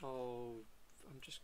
Oh, I'm just.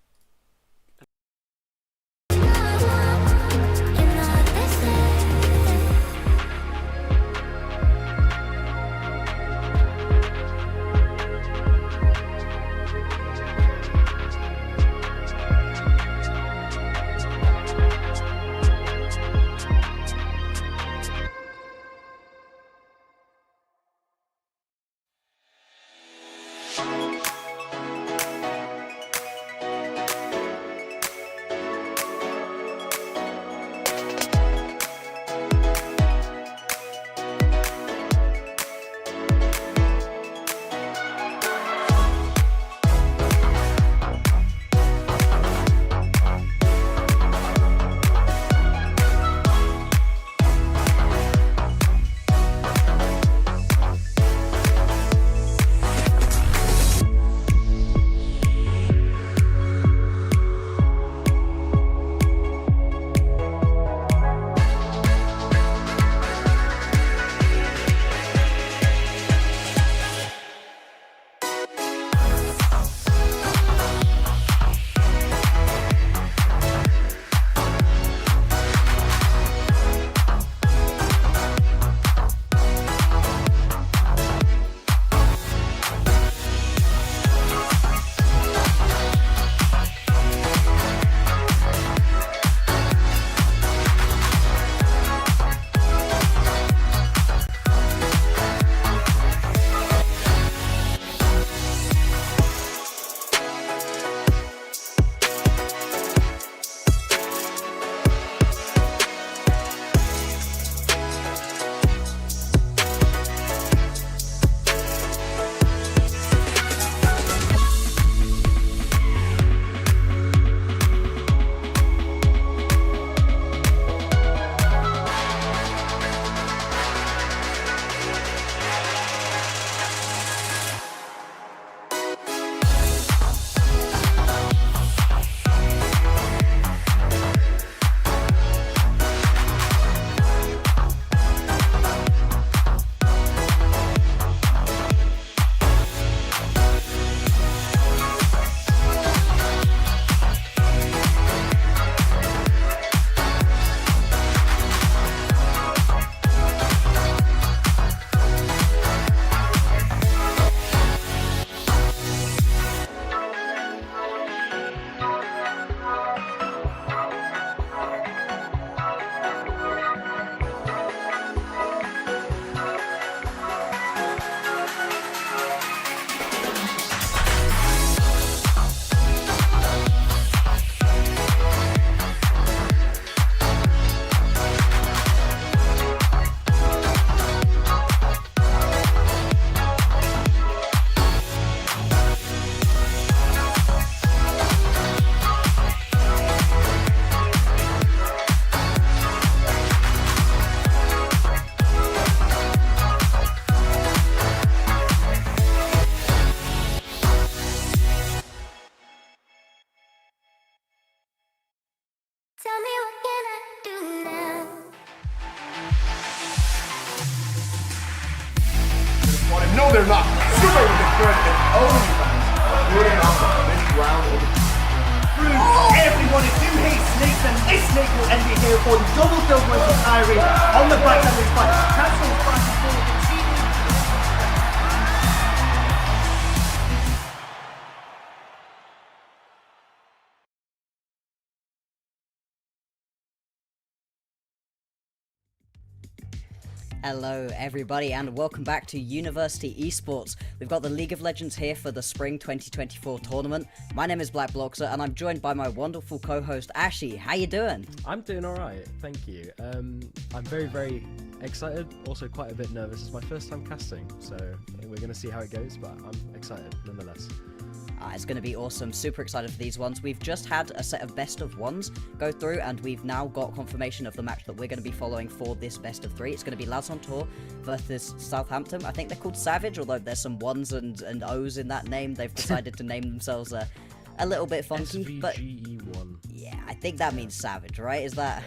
Tell me what can I do now? No, they're not. Super good and only moving on to this round. Everyone, if you hate snakes, then this snake will end it here for you. Double kill points for Kyrie on the back of his fight. Cancel back and forward. Hello everybody and welcome back to University Esports. We've got the League of Legends here for the Spring 2024 tournament. My name is Black Bloxer and I'm joined by my wonderful co-host Ashi. How you doing? I'm doing alright, thank you. I'm very excited, also quite a bit nervous. It's my first time casting, so we're going to see how it goes, but I'm excited nonetheless. It's going to be awesome. Super excited for these ones. We've just had a set of best of ones go through, and we've now got confirmation of the match that we're going to be following for this best of three. It's going to be Lads on Tour versus Southampton. I think they're called Savage, although there's some ones and O's in that name. They've decided to name themselves a little bit funky, but SVGE1. yeah, I think that means Savage, right? Is that?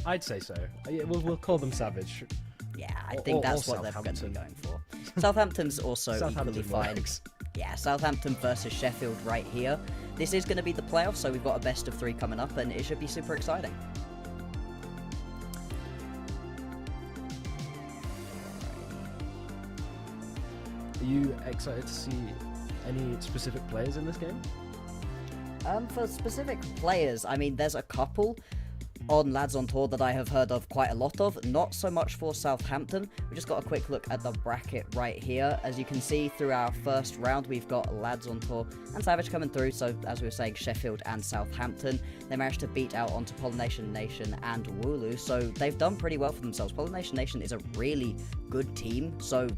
I'd say so. Yeah, we'll call them Savage. Yeah, I think that's what they're going to be going for. Southampton's also equally fine. Yeah, Southampton versus Sheffield right here. This is going to be the playoffs, so we've got a best of 3 coming up, and it should be super exciting. Are you excited to see any specific players in this game? For specific players, I mean, there's a couple on Lads on Tour that I have heard of quite a lot of, not so much for Southampton. We just got a quick look at the bracket right here. As you can see, through our first round, we've got Lads on Tour and Savage coming through, so as we were saying, Sheffield and Southampton. They managed to beat out onto Pollination Nation and Wooloo, so they've done pretty well for themselves. Pollination Nation is a really good team, so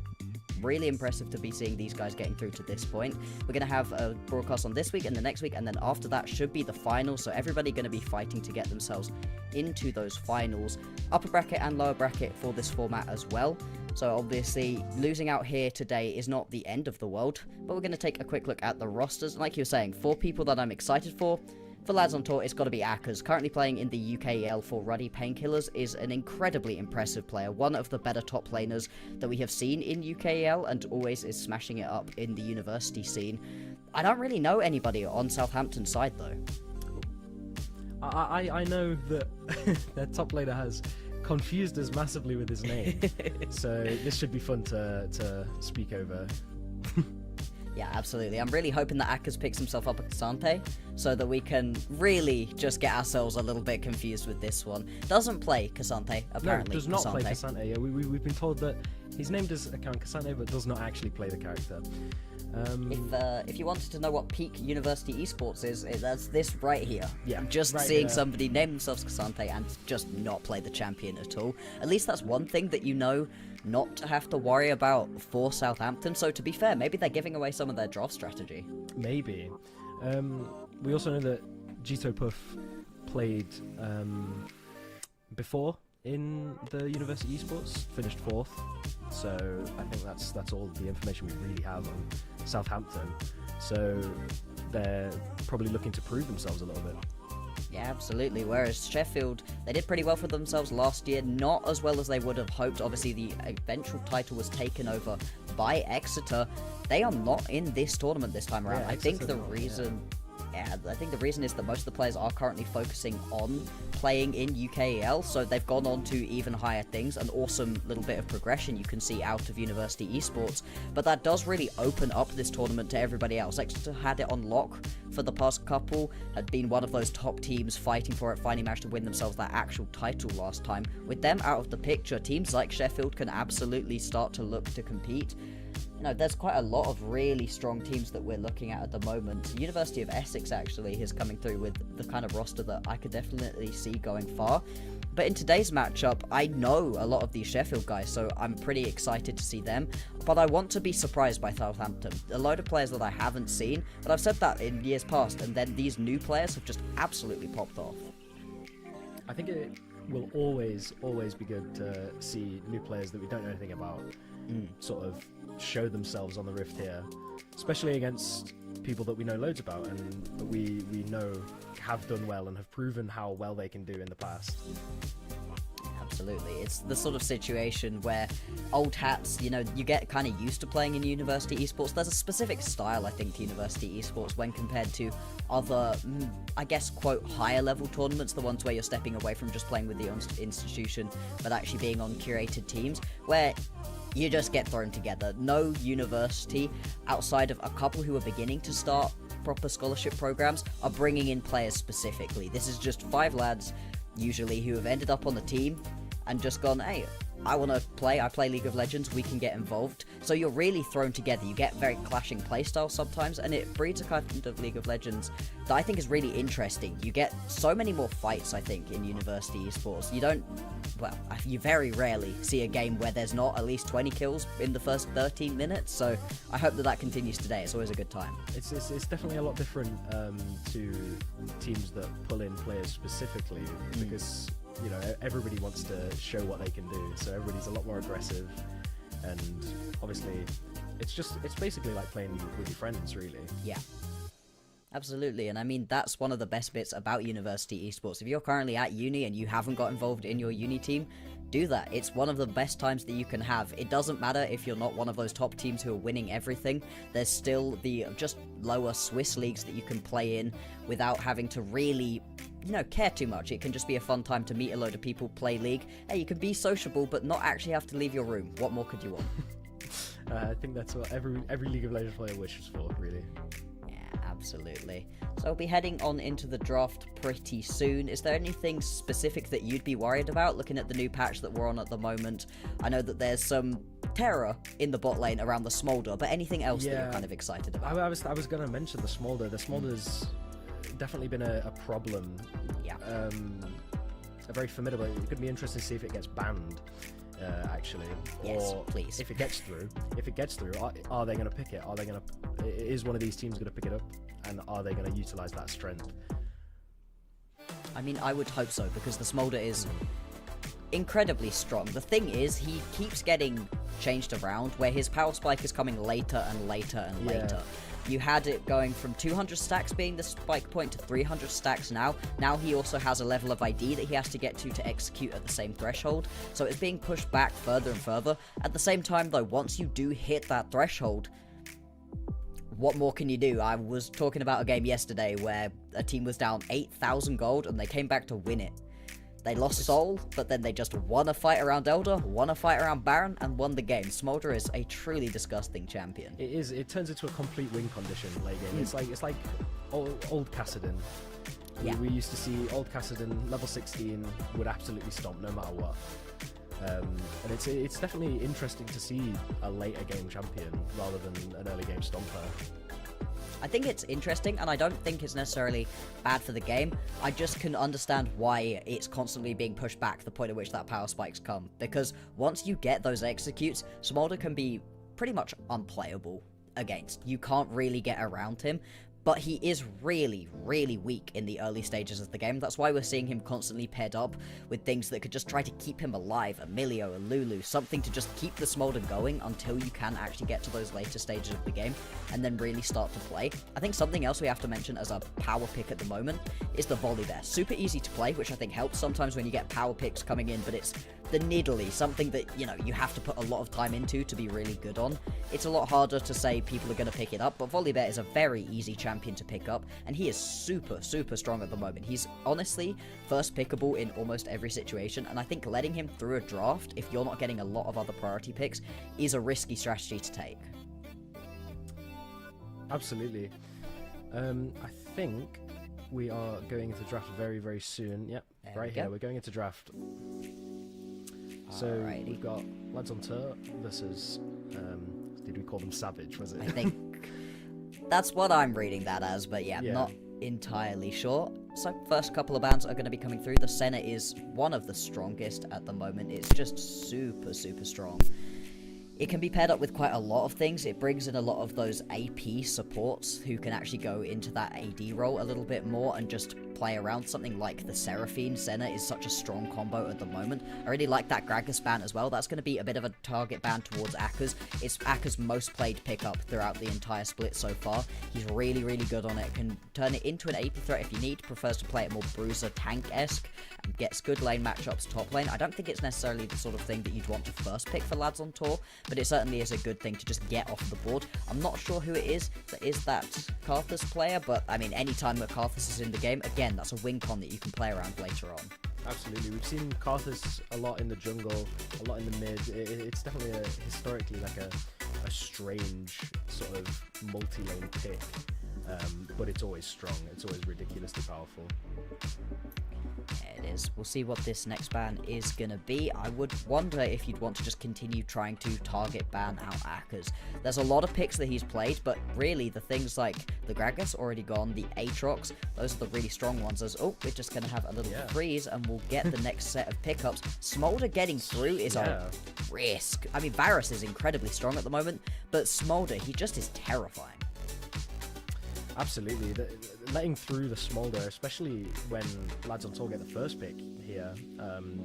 really impressive to be seeing these guys getting through to this point. We're going to have a broadcast on this week and the next week, and then after that should be the finals, so everybody going to be fighting to get themselves into those finals. Upper bracket and lower bracket for this format as well. So obviously, losing out here today is not the end of the world, but we're going to take a quick look at the rosters. Like you were saying, 4 people that I'm excited for. For Lads on Tour, it's got to be Akers. Currently playing in the UKEL for Ruddy Painkillers, is an incredibly impressive player. One of the better top laners that we have seen in UKEL, and always is smashing it up in the university scene. I don't really know anybody on Southampton's side, though. I know that their top laner has confused us massively with his name, so this should be fun to speak over. Yeah, absolutely. I'm really hoping that Akers picks himself up at Kasante, so that we can really just get ourselves a little bit confused with this one. Doesn't play Kasante, apparently. No, does not play Kasante. Yeah, we've been told that he's named his account Kasante, but does not actually play the character. If you wanted to know what peak University Esports is, that's this right here. Yeah, just right seeing here. somebody name themselves Kasante and just not play the champion at all. At least that's one thing that you know not to have to worry about for Southampton. So to be fair, maybe they're giving away some of their draft strategy. Maybe. We also know that Jito Puff played before in the University Esports, finished 4th. So I think that's all the information we really have on Southampton. So they're probably looking to prove themselves a little bit. Yeah, absolutely. Whereas Sheffield, they did pretty well for themselves last year, not as well as they would have hoped. Obviously, the eventual title was taken over by Exeter. They are not in this tournament this time around. Yeah, I think Exeter the not, reason... Yeah, I think the reason is that most of the players are currently focusing on playing in UKEL, so they've gone on to even higher things. An awesome little bit of progression you can see out of University Esports, but that does really open up this tournament to everybody else. Exeter had it on lock for the past couple, had been one of those top teams fighting for it, finally managed to win themselves that actual title last time. With them out of the picture, teams like Sheffield can absolutely start to look to compete. You know, there's quite a lot of really strong teams that we're looking at the moment. University of Essex actually is coming through with the kind of roster that I could definitely see going far. But in today's matchup, I know a lot of these Sheffield guys, so I'm pretty excited to see them. But I want to be surprised by Southampton. A load of players that I haven't seen, but I've said that in years past, and then these new players have just absolutely popped off. I think it will always be good to see new players that we don't know anything about sort of show themselves on the Rift here, especially against people that we know loads about and that we know have done well and have proven how well they can do in the past. Absolutely. It's the sort of situation where old hats, you know, you get kind of used to playing in University Esports. There's a specific style, I think, to University Esports when compared to other, I guess, quote, higher level tournaments, the ones where you're stepping away from just playing with the institution, but actually being on curated teams, where you just get thrown together. No university, outside of a couple who are beginning to start proper scholarship programs, are bringing in players specifically. This is just 5 lads, usually, who have ended up on the team and just gone, hey, I want to play, I play League of Legends, we can get involved. So you're really thrown together. You get very clashing playstyles sometimes, and it breeds a kind of League of Legends that I think is really interesting. You get so many more fights, I think, in University Esports. You don't, well, you very rarely see a game where there's not at least 20 kills in the first 13 minutes, so I hope that continues today. It's always a good time. It's definitely a lot different to teams that pull in players specifically, because you know, everybody wants to show what they can do, so everybody's a lot more aggressive, and obviously it's basically like playing with your friends, really. Yeah, absolutely. And I mean, that's one of the best bits about University Esports. If you're currently at uni and you haven't got involved in your uni team, do that. It's one of the best times that you can have. It doesn't matter if you're not one of those top teams who are winning everything. There's still the just lower Swiss leagues that you can play in without having to really, care too much. It can just be a fun time to meet a load of people, play League. Hey, you can be sociable, but not actually have to leave your room. What more could you want? I think that's what every League of Legends player wishes for, really. Absolutely. So we'll be heading on into the draft pretty soon. Is there anything specific that you'd be worried about looking at the new patch that we're on at the moment? I know that there's some terror in the bot lane around the Smolder, but anything else that you're kind of excited about? I was going to mention the Smolder. The Smolder's definitely been a problem. Yeah. A very formidable. It could be interesting to see if it gets banned. Actually, yes, or please. If it gets through, are they going to pick it? Is one of these teams going to pick it up, and are they going to utilize that strength? I mean, I would hope so, because the Smolder is incredibly strong. The thing is, he keeps getting changed around, where his power spike is coming later and later and later. You had it going from 200 stacks being the spike point to 300 stacks now. Now he also has a level of ID that he has to get to execute at the same threshold. So it's being pushed back further and further. At the same time, though, once you do hit that threshold, what more can you do? I was talking about a game yesterday where a team was down 8,000 gold and they came back to win it. They lost Soul, but then they just won a fight around Elder, won a fight around Baron, and won the game. Smolder is a truly disgusting champion. It is. It turns into a complete win condition late game. It's like old Kassadin. Yeah. We used to see old Kassadin level 16 would absolutely stomp no matter what. And it's definitely interesting to see a later game champion rather than an early game stomper. I think it's interesting, and I don't think it's necessarily bad for the game. I just can understand why it's constantly being pushed back to the point at which that power spikes come. Because once you get those executes, Smolder can be pretty much unplayable against. You can't really get around him. But he is really, really weak in the early stages of the game. That's why we're seeing him constantly paired up with things that could just try to keep him alive. A Milio, a Lulu, something to just keep the Smolder going until you can actually get to those later stages of the game and then really start to play. I think something else we have to mention as a power pick at the moment is the Volibear. Super easy to play, which I think helps sometimes when you get power picks coming in, but it's the Nidalee, something that, you have to put a lot of time into to be really good on. It's a lot harder to say people are going to pick it up, but Volibear is a very easy champion to pick up, and he is super, super strong at the moment. He's honestly first pickable in almost every situation, and I think letting him through a draft, if you're not getting a lot of other priority picks, is a risky strategy to take. Absolutely. I think we are going into draft very, very soon. Yep, right here. We're going into draft. So Alrighty. we've got Lads on Tour versus, did we call them Savage, was it? I think that's what I'm reading that as, but yeah, not entirely sure. So first couple of bans are going to be coming through. The Senna is one of the strongest at the moment. It's just super, super strong. It can be paired up with quite a lot of things. It brings in a lot of those AP supports who can actually go into that AD role a little bit more and just play around. Something like the Seraphine Senna is such a strong combo at the moment. I really like that Gragas ban as well. That's going to be a bit of a target ban towards Akka's. It's Akka's most played pickup throughout the entire split so far. He's really, really good on it. Can turn it into an AP threat if you need. Prefers to play it more bruiser tank-esque. Gets good lane matchups top lane. I don't think it's necessarily the sort of thing that you'd want to first pick for Lads on Tour, but it certainly is a good thing to just get off the board. I'm not sure who it is that is that Karthus player, but I mean, anytime that Karthus is in the game, again, that's a win con that you can play around later on. Absolutely. We've seen Karthus a lot in the jungle, a lot in the mid. It's definitely historically like a strange sort of multi-lane pick, but it's always strong. It's always ridiculously powerful. It is. We'll see what this next ban is going to be. I would wonder if you'd want to just continue trying to target ban out Akka's. There's a lot of picks that he's played, but really the things like the Gragas already gone, the Aatrox, those are the really strong ones. As we're just going to have a little freeze and we'll get the next set of pickups. Smolder getting through is a risk. I mean, Varus is incredibly strong at the moment, but Smolder, he just is terrifying. Absolutely. Letting through the Smolder, especially when Lads on Tour get the first pick here,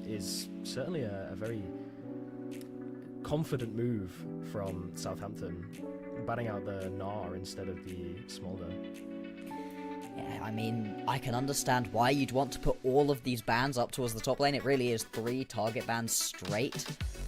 is certainly a very confident move from Southampton, batting out the Gnar instead of the Smolder. Yeah, I mean, I can understand why you'd want to put all of these bans up towards the top lane. It really is 3 target bans straight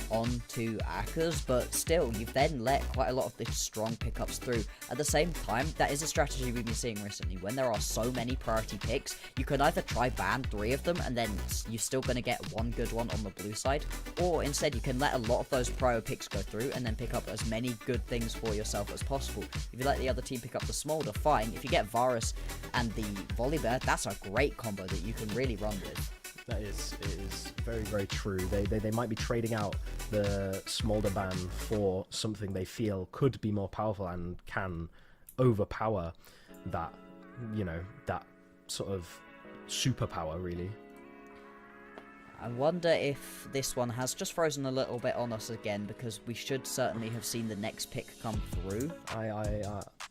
onto Akers, but still, you've then let quite a lot of the strong pickups through. At the same time, that is a strategy we've been seeing recently. When there are so many priority picks, you can either try ban 3 of them, and then you're still going to get one good one on the blue side, or instead you can let a lot of those prior picks go through, and then pick up as many good things for yourself as possible. If you let the other team pick up the Smolder, fine. If you get Varus and the Volibear, that's a great combo that you can really run with. It is very, very true. They might be trading out the Smolder ban for something they feel could be more powerful and can overpower that, that sort of superpower, really. I wonder if this one has just frozen a little bit on us again, because we should certainly have seen the next pick come through.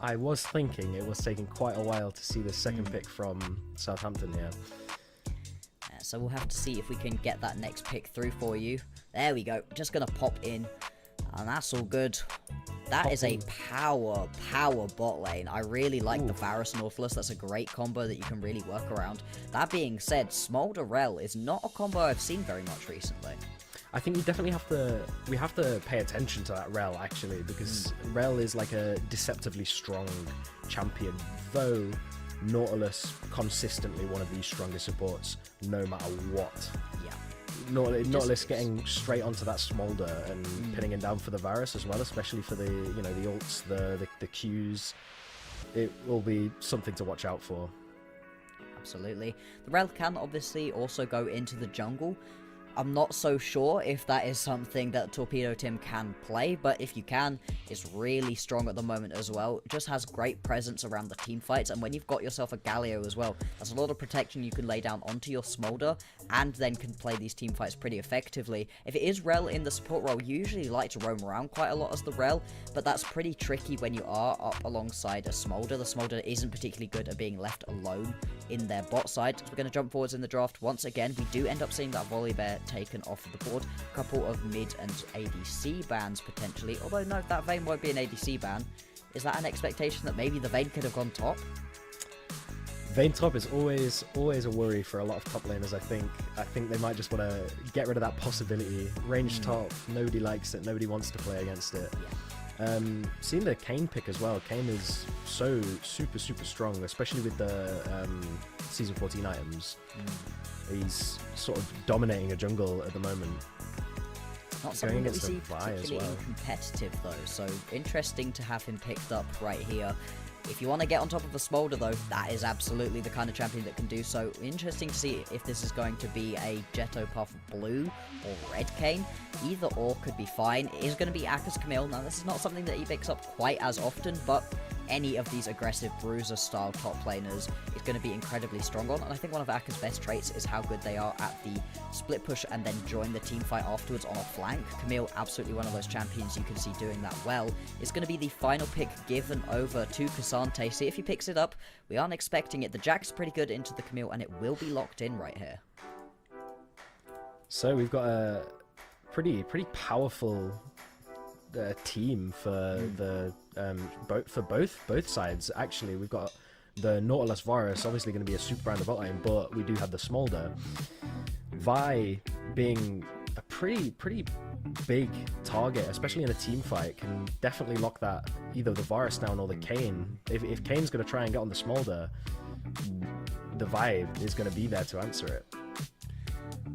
I was thinking it was taking quite a while to see the second pick from Southampton here. So we'll have to see if we can get that next pick through for you. There we go. Just going to pop in. And that's all good. That is a power bot lane. I really like the Varus Nautilus. That's a great combo that you can really work around. That being said, Smolder Rel is not a combo I've seen very much recently. I think we definitely have to pay attention to that Rel, actually, because Rel is like a deceptively strong champion, though Nautilus consistently one of these strongest supports no matter what. Yeah. Nautilus getting straight onto that Smolder and pinning him down for the Varus as well, especially for the the ults, the Qs. It will be something to watch out for. Absolutely. The Rel can obviously also go into the jungle. I'm not so sure if that is something that Torpedo Tim can play, but if you can, it's really strong at the moment as well. It just has great presence around the team fights, and when you've got yourself a Galio as well, that's a lot of protection you can lay down onto your Smolder, and then can play these team fights pretty effectively. If it is Rel in the support role, you usually like to roam around quite a lot as the Rel, but that's pretty tricky when you are up alongside a Smolder. The Smolder isn't particularly good at being left alone in their bot side. So we're going to jump forwards in the draft once again. We do end up seeing that Volibear taken off of the board. A couple of mid and ADC bans potentially, although no, that Vayne won't be an ADC ban. Is that an expectation that maybe the Vayne could have gone top? Vayne top is always a worry for a lot of top laners. I think they might just want to get rid of that possibility. Range top, nobody likes it, nobody wants to play against it. Yeah. Seeing the Kayn pick as well. Kayn is so super strong, especially with the Season 14 items. He's sort of dominating a jungle at the moment. Not something that we see particularly in competitive though, so interesting to have him picked up right here. If you want to get on top of a Smolder though, that is absolutely the kind of champion that can do so. Interesting to see if this is going to be a Jetto Puff blue or red Kayn. Either or could be fine. It is going to be Akers Camille. Now this is not something that he picks up quite as often, but any of these aggressive bruiser style top laners is going to be incredibly strong on, and I think one of Akers' best traits is how good they are at the split push and then join the team fight afterwards on a flank. Camille, absolutely one of those champions you can see doing that well. It's going to be the final pick given over to Cassante. See if he picks it up. We aren't expecting it. The Jack's pretty good into the Camille, and it will be locked in right here. So we've got a pretty powerful team for the both sides. Actually, we've got the Nautilus Varus, obviously going to be a super brand of bot lane, but we do have the Smolder. Vi being a pretty big target, especially in a team fight, can definitely lock that either the Varus down or the Kayn. If Kayn's going to try and get on the Smolder, the Vi is going to be there to answer it.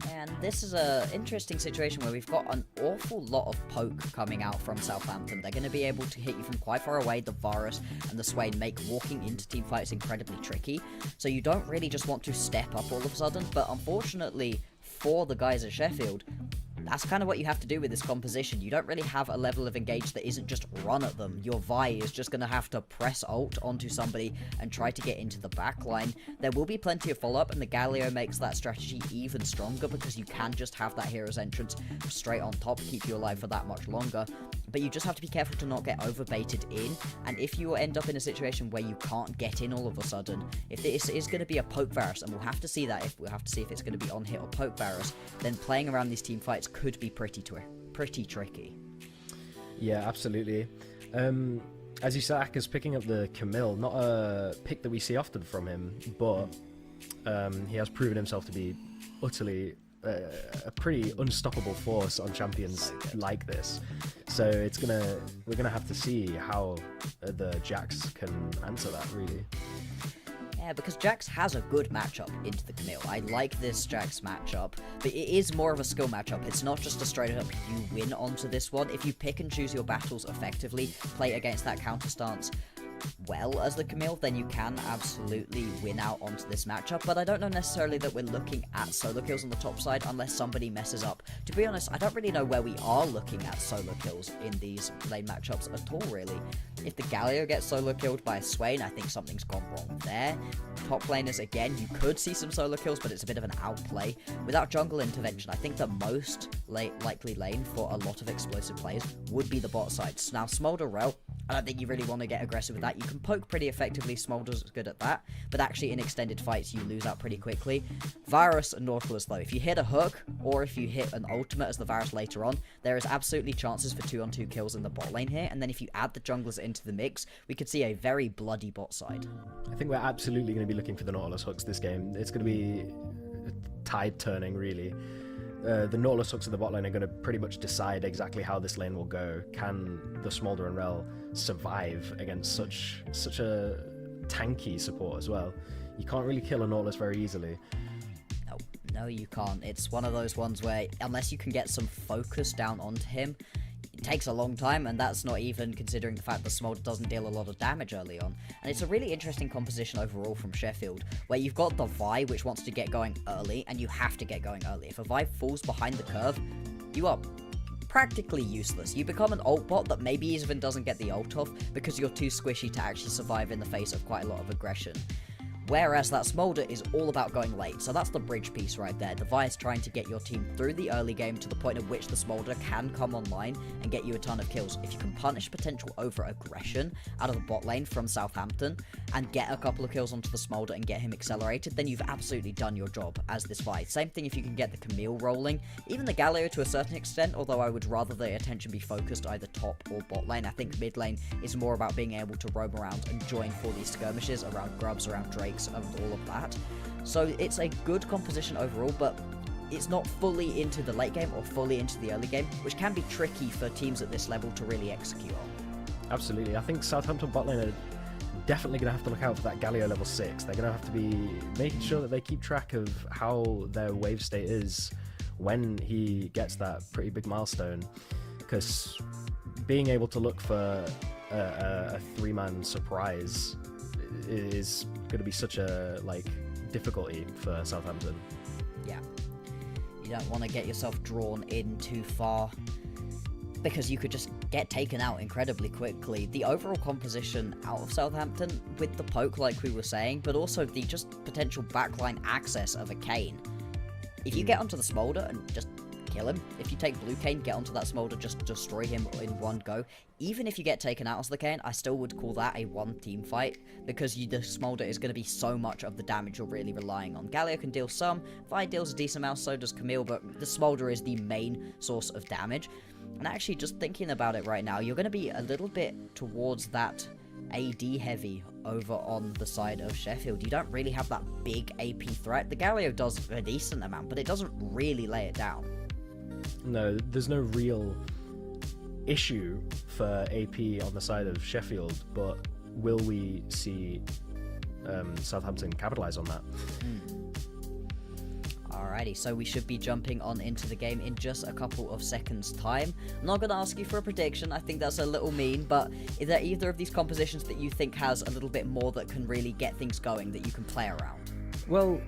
And this is an interesting situation where we've got an awful lot of poke coming out from Southampton. They're going to be able to hit you from quite far away. The Varus and the Swain make walking into team fights incredibly tricky. So you don't really just want to step up all of a sudden. But unfortunately for the guys at Sheffield, that's kind of what you have to do with this composition. You don't really have a level of engage that isn't just run at them. Your Vi is just going to have to press ult onto somebody and try to get into the back line. There will be plenty of follow-up, and the Galio makes that strategy even stronger because you can just have that hero's entrance straight on top, keep you alive for that much longer. But you just have to be careful to not get overbaited in, and if you end up in a situation where you can't get in all of a sudden, if this is going to be a poke Varus, and we'll have to see that, if we'll have to see if it's going to be on hit or poke Varus, then playing around these team fights could be pretty tricky. Yeah, absolutely. as you said, Aka's picking up the Camille, not a pick that we see often from him, but he has proven himself to be utterly a pretty unstoppable force on champions like this. So we're gonna have to see how the Jax can answer that, really. Yeah, because Jax has a good matchup into the Camille. I like this Jax matchup, but it is more of a skill matchup. It's not just a straight up you win onto this one. If you pick and choose your battles effectively, play against that counter stance well as the Camille, then you can absolutely win out onto this matchup. But I don't know necessarily that we're looking at solo kills on the top side unless somebody messes up. To be honest, I don't really know where we are looking at solo kills in these lane matchups at all, really. If the Galio gets solo killed by a Swain, I think something's gone wrong there. Top laners, again, you could see some solo kills, but it's a bit of an outplay. Without jungle intervention, I think the most likely lane for a lot of explosive players would be the bot side. Now, Smolder Rel, I don't think you really want to get aggressive with that. You can poke pretty effectively, Smolder's good at that, but actually in extended fights you lose out pretty quickly. Varus and Nautilus though, if you hit a hook, or if you hit an ultimate as the Varus later on, there is absolutely chances for 2-on-2 kills in the bot lane here, and then if you add the junglers into the mix, we could see a very bloody bot side. I think we're absolutely going to be looking for the Nautilus hooks this game. It's going to be tide turning, really. The Nautilus hooks of the bot lane are going to pretty much decide exactly how this lane will go. Can the Smolder and Rel survive against such a tanky support as well? You can't really kill a Nautilus very easily. No, you can't. It's one of those ones where unless you can get some focus down onto him, it takes a long time, and that's not even considering the fact that Smolder doesn't deal a lot of damage early on. And it's a really interesting composition overall from Sheffield, where you've got the Vi, which wants to get going early, and you have to get going early. If a Vi falls behind the curve, you are practically useless. You become an ult bot that maybe even doesn't get the ult off because you're too squishy to actually survive in the face of quite a lot of aggression. Whereas that Smolder is all about going late, so that's the bridge piece right there. The Vi is trying to get your team through the early game to the point at which the Smolder can come online and get you a ton of kills. If you can punish potential over-aggression out of the bot lane from Southampton and get a couple of kills onto the Smolder and get him accelerated, then you've absolutely done your job as this Vi. Same thing if you can get the Camille rolling, even the Galio to a certain extent, although I would rather the attention be focused either top or bot lane. I think mid lane is more about being able to roam around and join for these skirmishes around Grubs, around Drake, and all of that. So it's a good composition overall, but it's not fully into the late game or fully into the early game, which can be tricky for teams at this level to really execute on. Absolutely. I think Southampton bot lane are definitely going to have to look out for that Galio level 6. They're going to have to be making sure that they keep track of how their wave state is when he gets that pretty big milestone, because being able to look for a 3-man surprise is going to be such a difficulty for Southampton. Yeah, you don't want to get yourself drawn in too far because you could just get taken out incredibly quickly. The overall composition out of Southampton with the poke, like we were saying, but also the just potential backline access of a Kayn. If you get onto the Smolder and just kill him, if you take Blue Kayn, get onto that Smolder, just destroy him in one go. Even if you get taken out as the Kayn, I still would call that a one-team fight, because the Smolder is going to be so much of the damage you're really relying on. Galio can deal some, Vi deals a decent amount, so does Camille, but the Smolder is the main source of damage. And actually, just thinking about it right now, you're going to be a little bit towards that AD heavy over on the side of Sheffield. You don't really have that big AP threat. The Galio does a decent amount, but it doesn't really lay it down. No, there's no real issue for AP on the side of Sheffield, but will we see Southampton capitalise on that? Alrighty, so we should be jumping on into the game in just a couple of seconds time. I'm not going to ask you for a prediction, I think that's a little mean, but is there either of these compositions that you think has a little bit more that can really get things going, that you can play around? Well,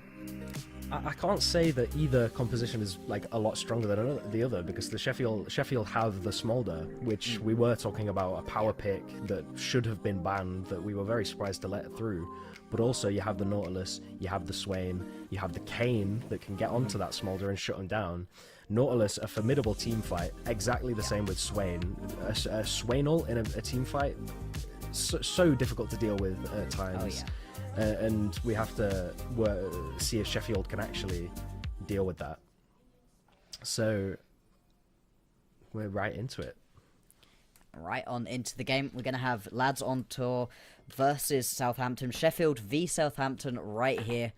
I can't say that either composition is a lot stronger than the other, because the Sheffield have the Smolder, which we were talking about, a power pick that should have been banned, that we were very surprised to let through. But also you have the Nautilus, you have the Swain, you have the Kayn that can get onto that Smolder and shut him down. Nautilus, a formidable team fight, exactly the same with Swain. A Swain ult in a team fight, so difficult to deal with at times. Oh, yeah. And we have to see if Sheffield can actually deal with that. So we're right into it. Right on into the game. We're going to have Lads on Tour versus Southampton. Sheffield v Southampton right here.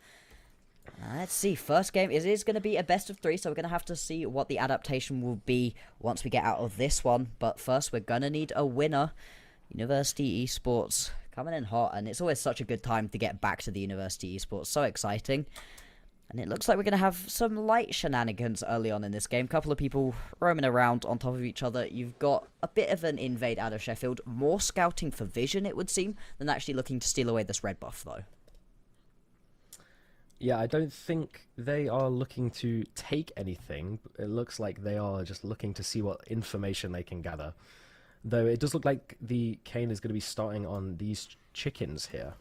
Let's see. First game, it is going to be a best of 3, so we're going to have to see what the adaptation will be once we get out of this one. But first, we're going to need a winner. University Esports coming in hot, and it's always such a good time to get back to the University Esports. So exciting. And it looks like we're going to have some light shenanigans early on in this game. Couple of people roaming around on top of each other. You've got a bit of an invade out of Sheffield. More scouting for vision, it would seem, than actually looking to steal away this red buff, though. Yeah, I don't think they are looking to take anything. It looks like they are just looking to see what information they can gather. Though it does look like the Kane is going to be starting on these chickens here.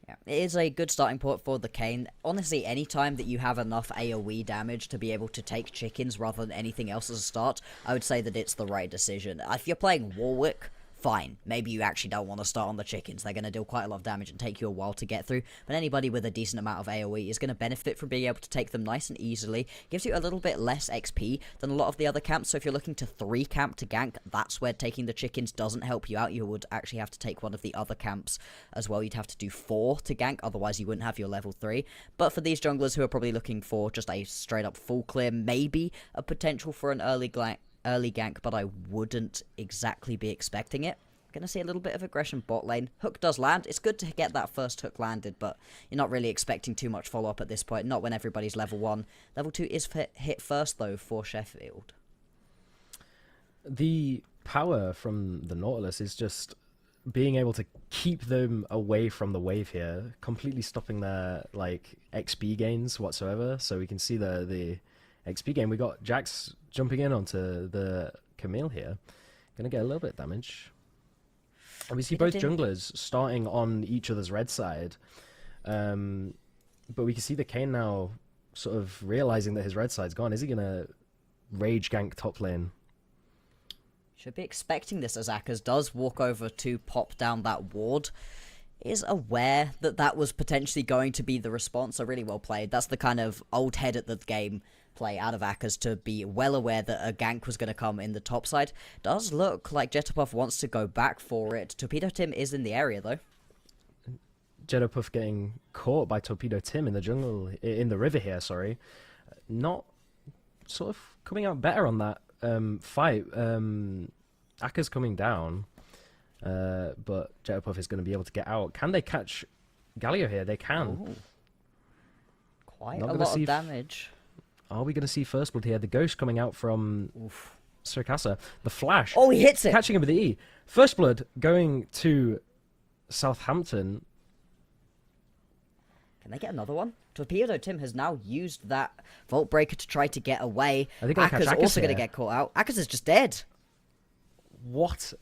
Yeah, it is a good starting point for the Kane. Honestly, any time that you have enough AoE damage to be able to take chickens rather than anything else as a start, I would say that it's the right decision. If you're playing Warwick, fine. Maybe you actually don't want to start on the chickens. They're going to deal quite a lot of damage and take you a while to get through. But anybody with a decent amount of AoE is going to benefit from being able to take them nice and easily. Gives you a little bit less XP than a lot of the other camps. So if you're looking to 3 camp to gank, that's where taking the chickens doesn't help you out. You would actually have to take one of the other camps as well. You'd have to do 4 to gank. Otherwise, you wouldn't have your level 3. But for these junglers who are probably looking for just a straight up full clear, maybe a potential for an early gank, but I wouldn't exactly be expecting it. Gonna see a little bit of aggression bot lane. Hook does land. It's good to get that first hook landed, but you're not really expecting too much follow-up at this point. Not when everybody's level 1. Level 2 is hit first, though, for Sheffield. The power from the Nautilus is just being able to keep them away from the wave here, completely stopping their like XP gains whatsoever. So we can see the XP gain. We got Jax jumping in onto the Camille here. Gonna get a little bit of damage. And we see both junglers starting on each other's red side. But we can see the Kane now sort of realizing that his red side's gone. Is he going to rage gank top lane? Should be expecting this as Akers does walk over to pop down that ward. Is aware that that was potentially going to be the response. So really well played. That's the kind of old head at the game play out of Akers to be well aware that a gank was going to come in the top side. Does look like Jetterpuff wants to go back for it. Torpedo Tim is in the area though. Jetterpuff getting caught by Torpedo Tim in the jungle, in the river here, sorry. Not sort of coming out better on that fight. Akers coming down, but Jetterpuff is going to be able to get out. Can they catch Galio here? They can. Ooh. Quite a lot of damage. Are we going to see First Blood here? The Ghost coming out from Circassa. The Flash. Oh, he hits it! Catching him with the E. First Blood going to Southampton. Can they get another one? Torpedo Tim has now used that Vault Breaker to try to get away. Are they going to catch Akers also going to get caught out. Akers is just dead. What?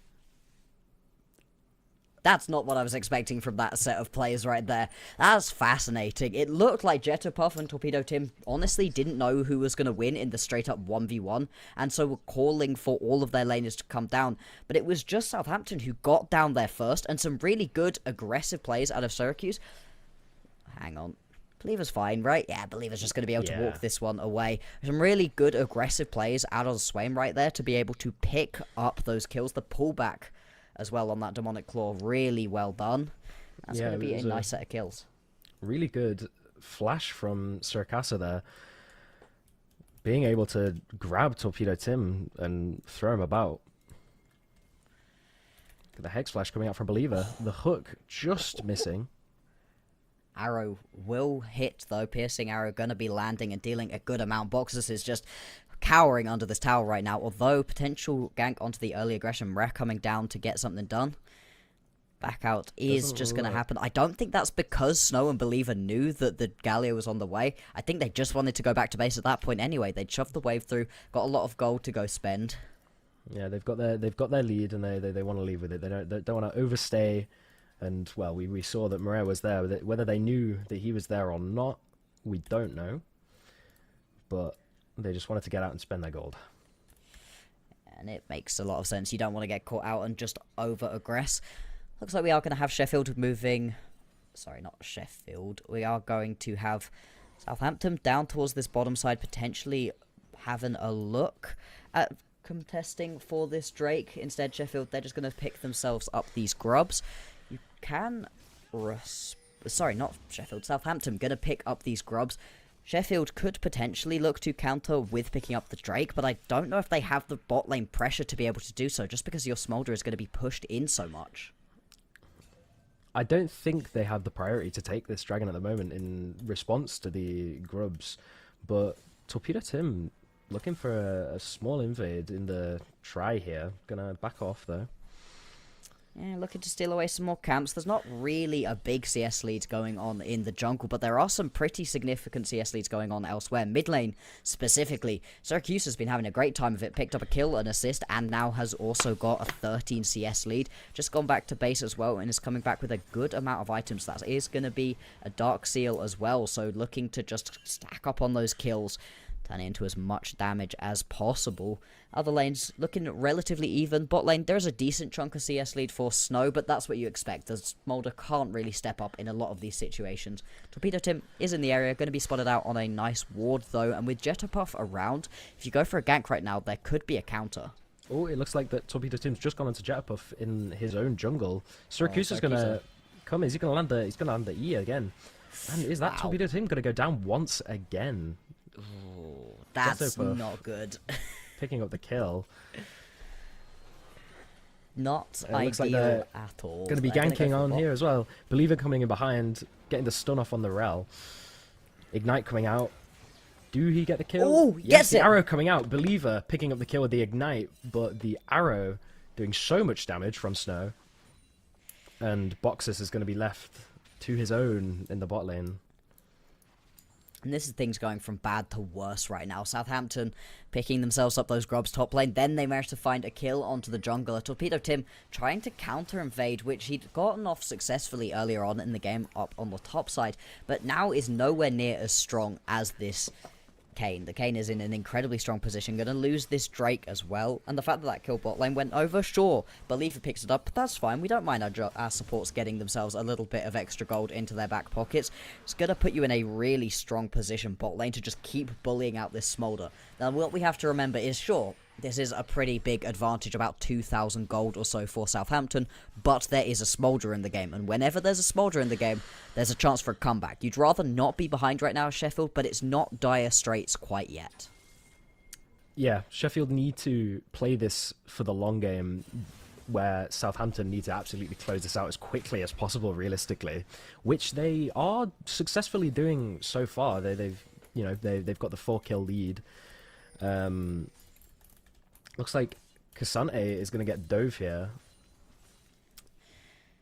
That's not what I was expecting from that set of players right there. That's fascinating. It looked like Jetterpuff and Torpedo Tim honestly didn't know who was going to win in the straight-up 1v1, and so were calling for all of their laners to come down. But it was just Southampton who got down there first, and some really good, aggressive plays out of Syracuse. Hang on. Believer's fine, right? Yeah, Believer's just going to be able to walk this one away. Some really good, aggressive plays out of Swain right there to be able to pick up those kills. The pullback as well on that Demonic Claw, really well done. That's going to be a nice set of kills. Really good flash from Circassa there. Being able to grab Torpedo Tim and throw him about. The Hex Flash coming out from Believer. The hook just missing. Arrow will hit though. Piercing Arrow going to be landing and dealing a good amount. Boxers is just cowering under this tower right now, although potential gank onto the early aggression. Rare coming down to get something done. Back out is just going to happen. I don't think that's because Snow and Believer knew that the Galio was on the way. I think they just wanted to go back to base at that point anyway. They'd shoved the wave through, got a lot of gold to go spend. Yeah, they've got their lead and they want to leave with it. They don't want to overstay. And well, we saw that Morea was there. Whether they knew that he was there or not, we don't know. But they just wanted to get out and spend their gold. And it makes a lot of sense. You don't want to get caught out and just over-aggress. Looks like we are going to have Sheffield moving... Sorry, not Sheffield. We are going to have Southampton down towards this bottom side, potentially having a look at contesting for this Drake. Instead, Sheffield, they're just going to pick themselves up these grubs. You can... Sorry, not Sheffield. Southampton going to pick up these grubs. Sheffield could potentially look to counter with picking up the Drake, but I don't know if they have the bot lane pressure to be able to do so, just because your Smolder is going to be pushed in so much. I don't think they have the priority to take this dragon at the moment in response to the grubs, but Torpedo Tim looking for a small invade in the try here. Gonna back off though. Yeah, looking to steal away some more camps. There's not really a big CS lead going on in the jungle, but there are some pretty significant CS leads going on elsewhere. Mid lane, specifically, Syracuse has been having a great time of it. Picked up a kill, an assist, and now has also got a 13 CS lead. Just gone back to base as well, and is coming back with a good amount of items. That is going to be a Dark Seal as well, so looking to just stack up on those kills, turn it into as much damage as possible. Other lanes looking relatively even. Bot lane, there's a decent chunk of CS lead for Snow, but that's what you expect, as Smolder can't really step up in a lot of these situations. Torpedo Tim is in the area, going to be spotted out on a nice ward though, and with Jetterpuff around, if you go for a gank right now, there could be a counter. Oh, it looks like that Torpedo Tim's just gone into Jetterpuff in his own jungle. Syracuse is gonna come. Is he gonna land the? He's gonna land the E again. And is that Torpedo Tim gonna go down once again? Ooh, that's not good. Picking up the kill. Not looks like ideal at all. Going to be ganking on here as well. Believer coming in behind, getting the stun off on the Rel. Ignite coming out. Do he get the kill? Oh, yes, the it! arrow coming out. Believer picking up the kill with the Ignite, but the arrow doing so much damage from Snow. And Boxus is going to be left to his own in the bot lane. And this is things going from bad to worse right now. Southampton picking themselves up those grubs top lane. Then they managed to find a kill onto the jungler. Torpedo Tim trying to counter invade, which he'd gotten off successfully earlier on in the game up on the top side. But now is nowhere near as strong as this Kayn. The Kayn is in an incredibly strong position. Going to lose this Drake as well. And the fact that that kill bot lane went over, sure. Believer picks it up, but that's fine. We don't mind our supports getting themselves a little bit of extra gold into their back pockets. It's going to put you in a really strong position bot lane to just keep bullying out this Smolder. Now, what we have to remember is, sure, this is a pretty big advantage, about 2,000 gold or so for Southampton, but there is a Smolder in the game, and whenever there's a Smolder in the game, there's a chance for a comeback. You'd rather not be behind right now, Sheffield, but it's not dire straits quite yet. Yeah, Sheffield need to play this for the long game, where Southampton need to absolutely close this out as quickly as possible, realistically, which they are successfully doing so far. They've got the 4-kill lead. Looks like Cassante is going to get dove here.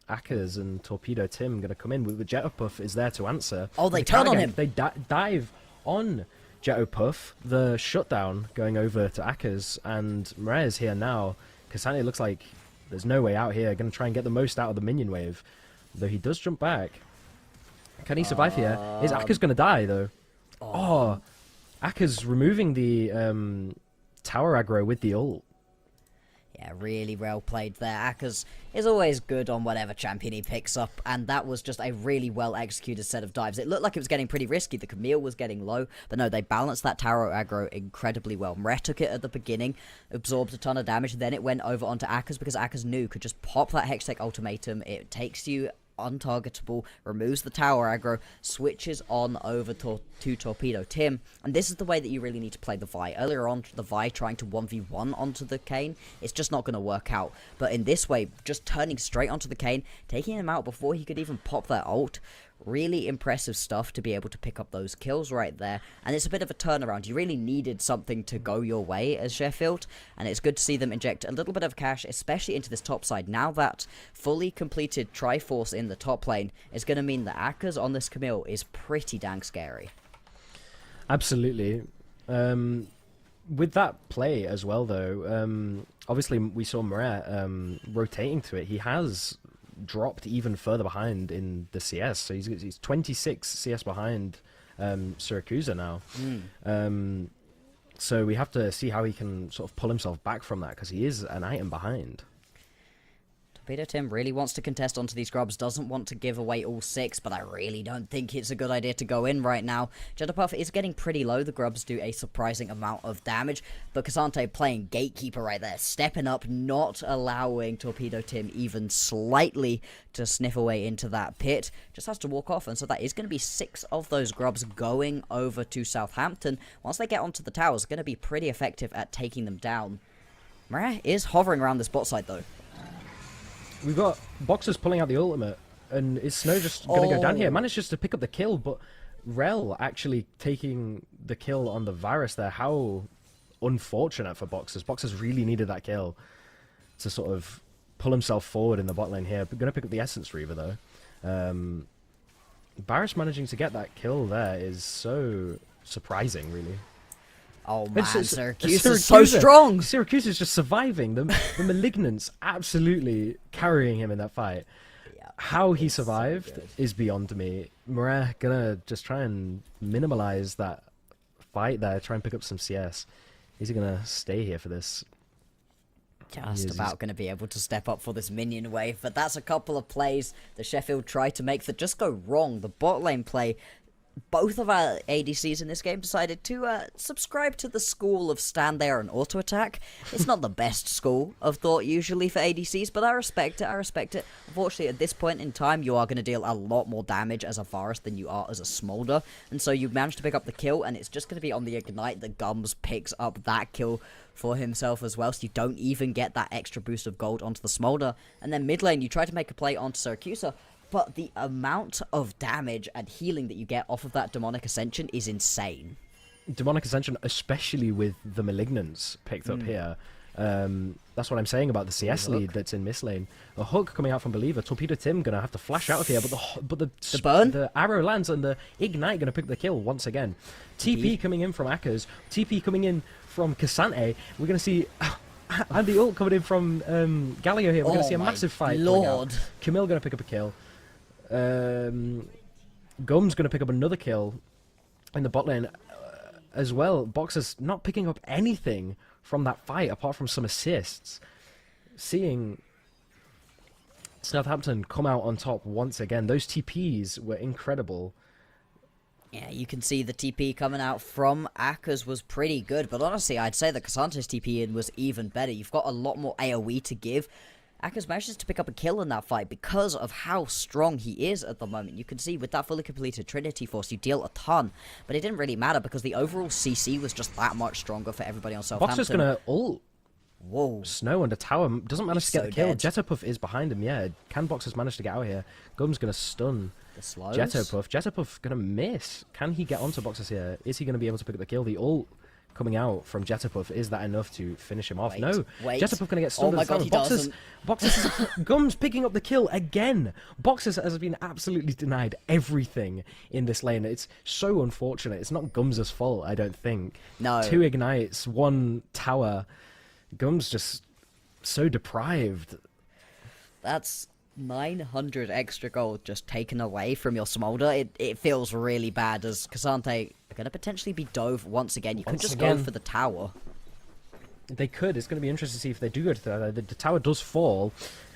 Akkers and Torpedo Tim going to come in. The Jetterpuff is there to answer. Oh, they turn on him! They dive on Jetterpuff. The shutdown going over to Akkers, and Mrez here now. Cassante looks like there's no way out here. Going to try and get the most out of the minion wave. Though he does jump back. Can he survive here? Is Akkers going to die, though? Oh, Akkers removing the tower aggro with the ult. Yeah, really well played there. Akkers is always good on whatever champion he picks up, and that was just a really well executed set of dives. It looked like it was getting pretty risky. The Camille was getting low, but no, they balanced that tower aggro incredibly well. Mre took it at the beginning, absorbed a ton of damage, then it went over onto Akkers because Akkers knew could just pop that Hextech ultimatum. It takes you untargetable, removes the tower aggro, switches on over to Torpedo Tim, and this is the way that you really need to play the Vi. Earlier on, the Vi trying to 1v1 onto the Kayn, it's just not going to work out, but in this way, just turning straight onto the Kayn, taking him out before he could even pop that ult, really impressive stuff to be able to pick up those kills right there, and it's a bit of a turnaround. You really needed something to go your way as Sheffield, and it's good to see them inject a little bit of cash, especially into this top side. Now that fully completed Triforce in the top lane is going to mean that Akkers on this Camille is pretty dang scary. Absolutely. With that play as well, though, obviously we saw Mre rotating to it. He has dropped even further behind in the CS, so he's 26 CS behind Syracuse now. So we have to see how he can sort of pull himself back from that, because he is an item behind. Torpedo Tim really wants to contest onto these grubs, doesn't want to give away all 6, but I really don't think it's a good idea to go in right now. Jetterpuff is getting pretty low, the grubs do a surprising amount of damage, but Cassante playing gatekeeper right there, stepping up, not allowing Torpedo Tim even slightly to sniff away into that pit, just has to walk off, and so that is going to be 6 of those grubs going over to Southampton. Once they get onto the towers, going to be pretty effective at taking them down. Mreh is hovering around this bot side though. We've got Boxers pulling out the ultimate, and is Snow just going to go down here? Managed just to pick up the kill, but Rel actually taking the kill on the Virus there. How unfortunate for Boxers. Boxers really needed that kill to sort of pull himself forward in the bot lane here. But going to pick up the Essence Reaver though. Virus managing to get that kill there is so surprising, really. Oh man, Syracuse Syracuse is so strong! Syracuse is just surviving. The Malignants absolutely carrying him in that fight. Yeah, How he survived is beyond me. Mreh gonna just try and minimalize that fight there, try and pick up some CS. Is he gonna stay here for this? Just about going to be able to step up for this minion wave, but that's a couple of plays that Sheffield tried to make that just go wrong. The bot lane play, both of our ADCs in this game decided to subscribe to the school of stand there and auto attack. It's not the best school of thought usually for ADCs, but I respect it. Unfortunately, at this point in time, you are going to deal a lot more damage as a Varus than you are as a Smolder, and so you managed to pick up the kill, and it's just going to be on the Ignite that Gums picks up that kill for himself as well, so you don't even get that extra boost of gold onto the Smolder. And then mid lane, you try to make a play onto Syracuse, but the amount of damage and healing that you get off of that Demonic Ascension is insane. Demonic Ascension, especially with the Malignants picked up here. That's what I'm saying about the CS lead that's in mid lane. A hook coming out from Believer. Torpedo Tim gonna have to flash out of here, but the burn? the arrow lands and the Ignite gonna pick the kill once again. TP coming in from Akkers. TP coming in from Cassante. We're gonna see. And the ult coming in from Galio here. We're going to see a massive fight. Lord. Camille going to pick up a kill. Gum's going to pick up another kill in the bot lane as well. Boxers not picking up anything from that fight apart from some assists. Seeing Southampton come out on top once again. Those TPs were incredible. Yeah, you can see the TP coming out from Akkers was pretty good, but honestly, I'd say that Cassante's TP in was even better. You've got a lot more AoE to give. Akkers manages to pick up a kill in that fight because of how strong he is at the moment. You can see with that fully completed Trinity Force, you deal a ton, but it didn't really matter because the overall CC was just that much stronger for everybody on Southampton. Boxer's going to ult. Whoa. Snow under tower. Doesn't manage to get the kill. dead. Jetterpuff is behind him, yeah. Can Boxers manage to get out here? Gum's going to stun The slows. Jetterpuff. Jetterpuff going to miss. Can he get onto Boxers here? Is he going to be able to pick up the kill? The ult coming out from Jetterpuff, is that enough to finish him off? No. Wait. Jetterpuff going to get stunned. Oh my god, he doesn't. Boxers Gum's picking up the kill again. Boxers has been absolutely denied everything in this lane. It's so unfortunate. It's not Gums' fault, I don't think. No. 2 ignites, 1 tower. Gums just so deprived. That's 900 extra gold just taken away from your Smolder. It feels really bad as Cassante are going to potentially be dove once again. You could Once just again. go for the tower. They could. It's going to be interesting to see if they do go to the tower does fall.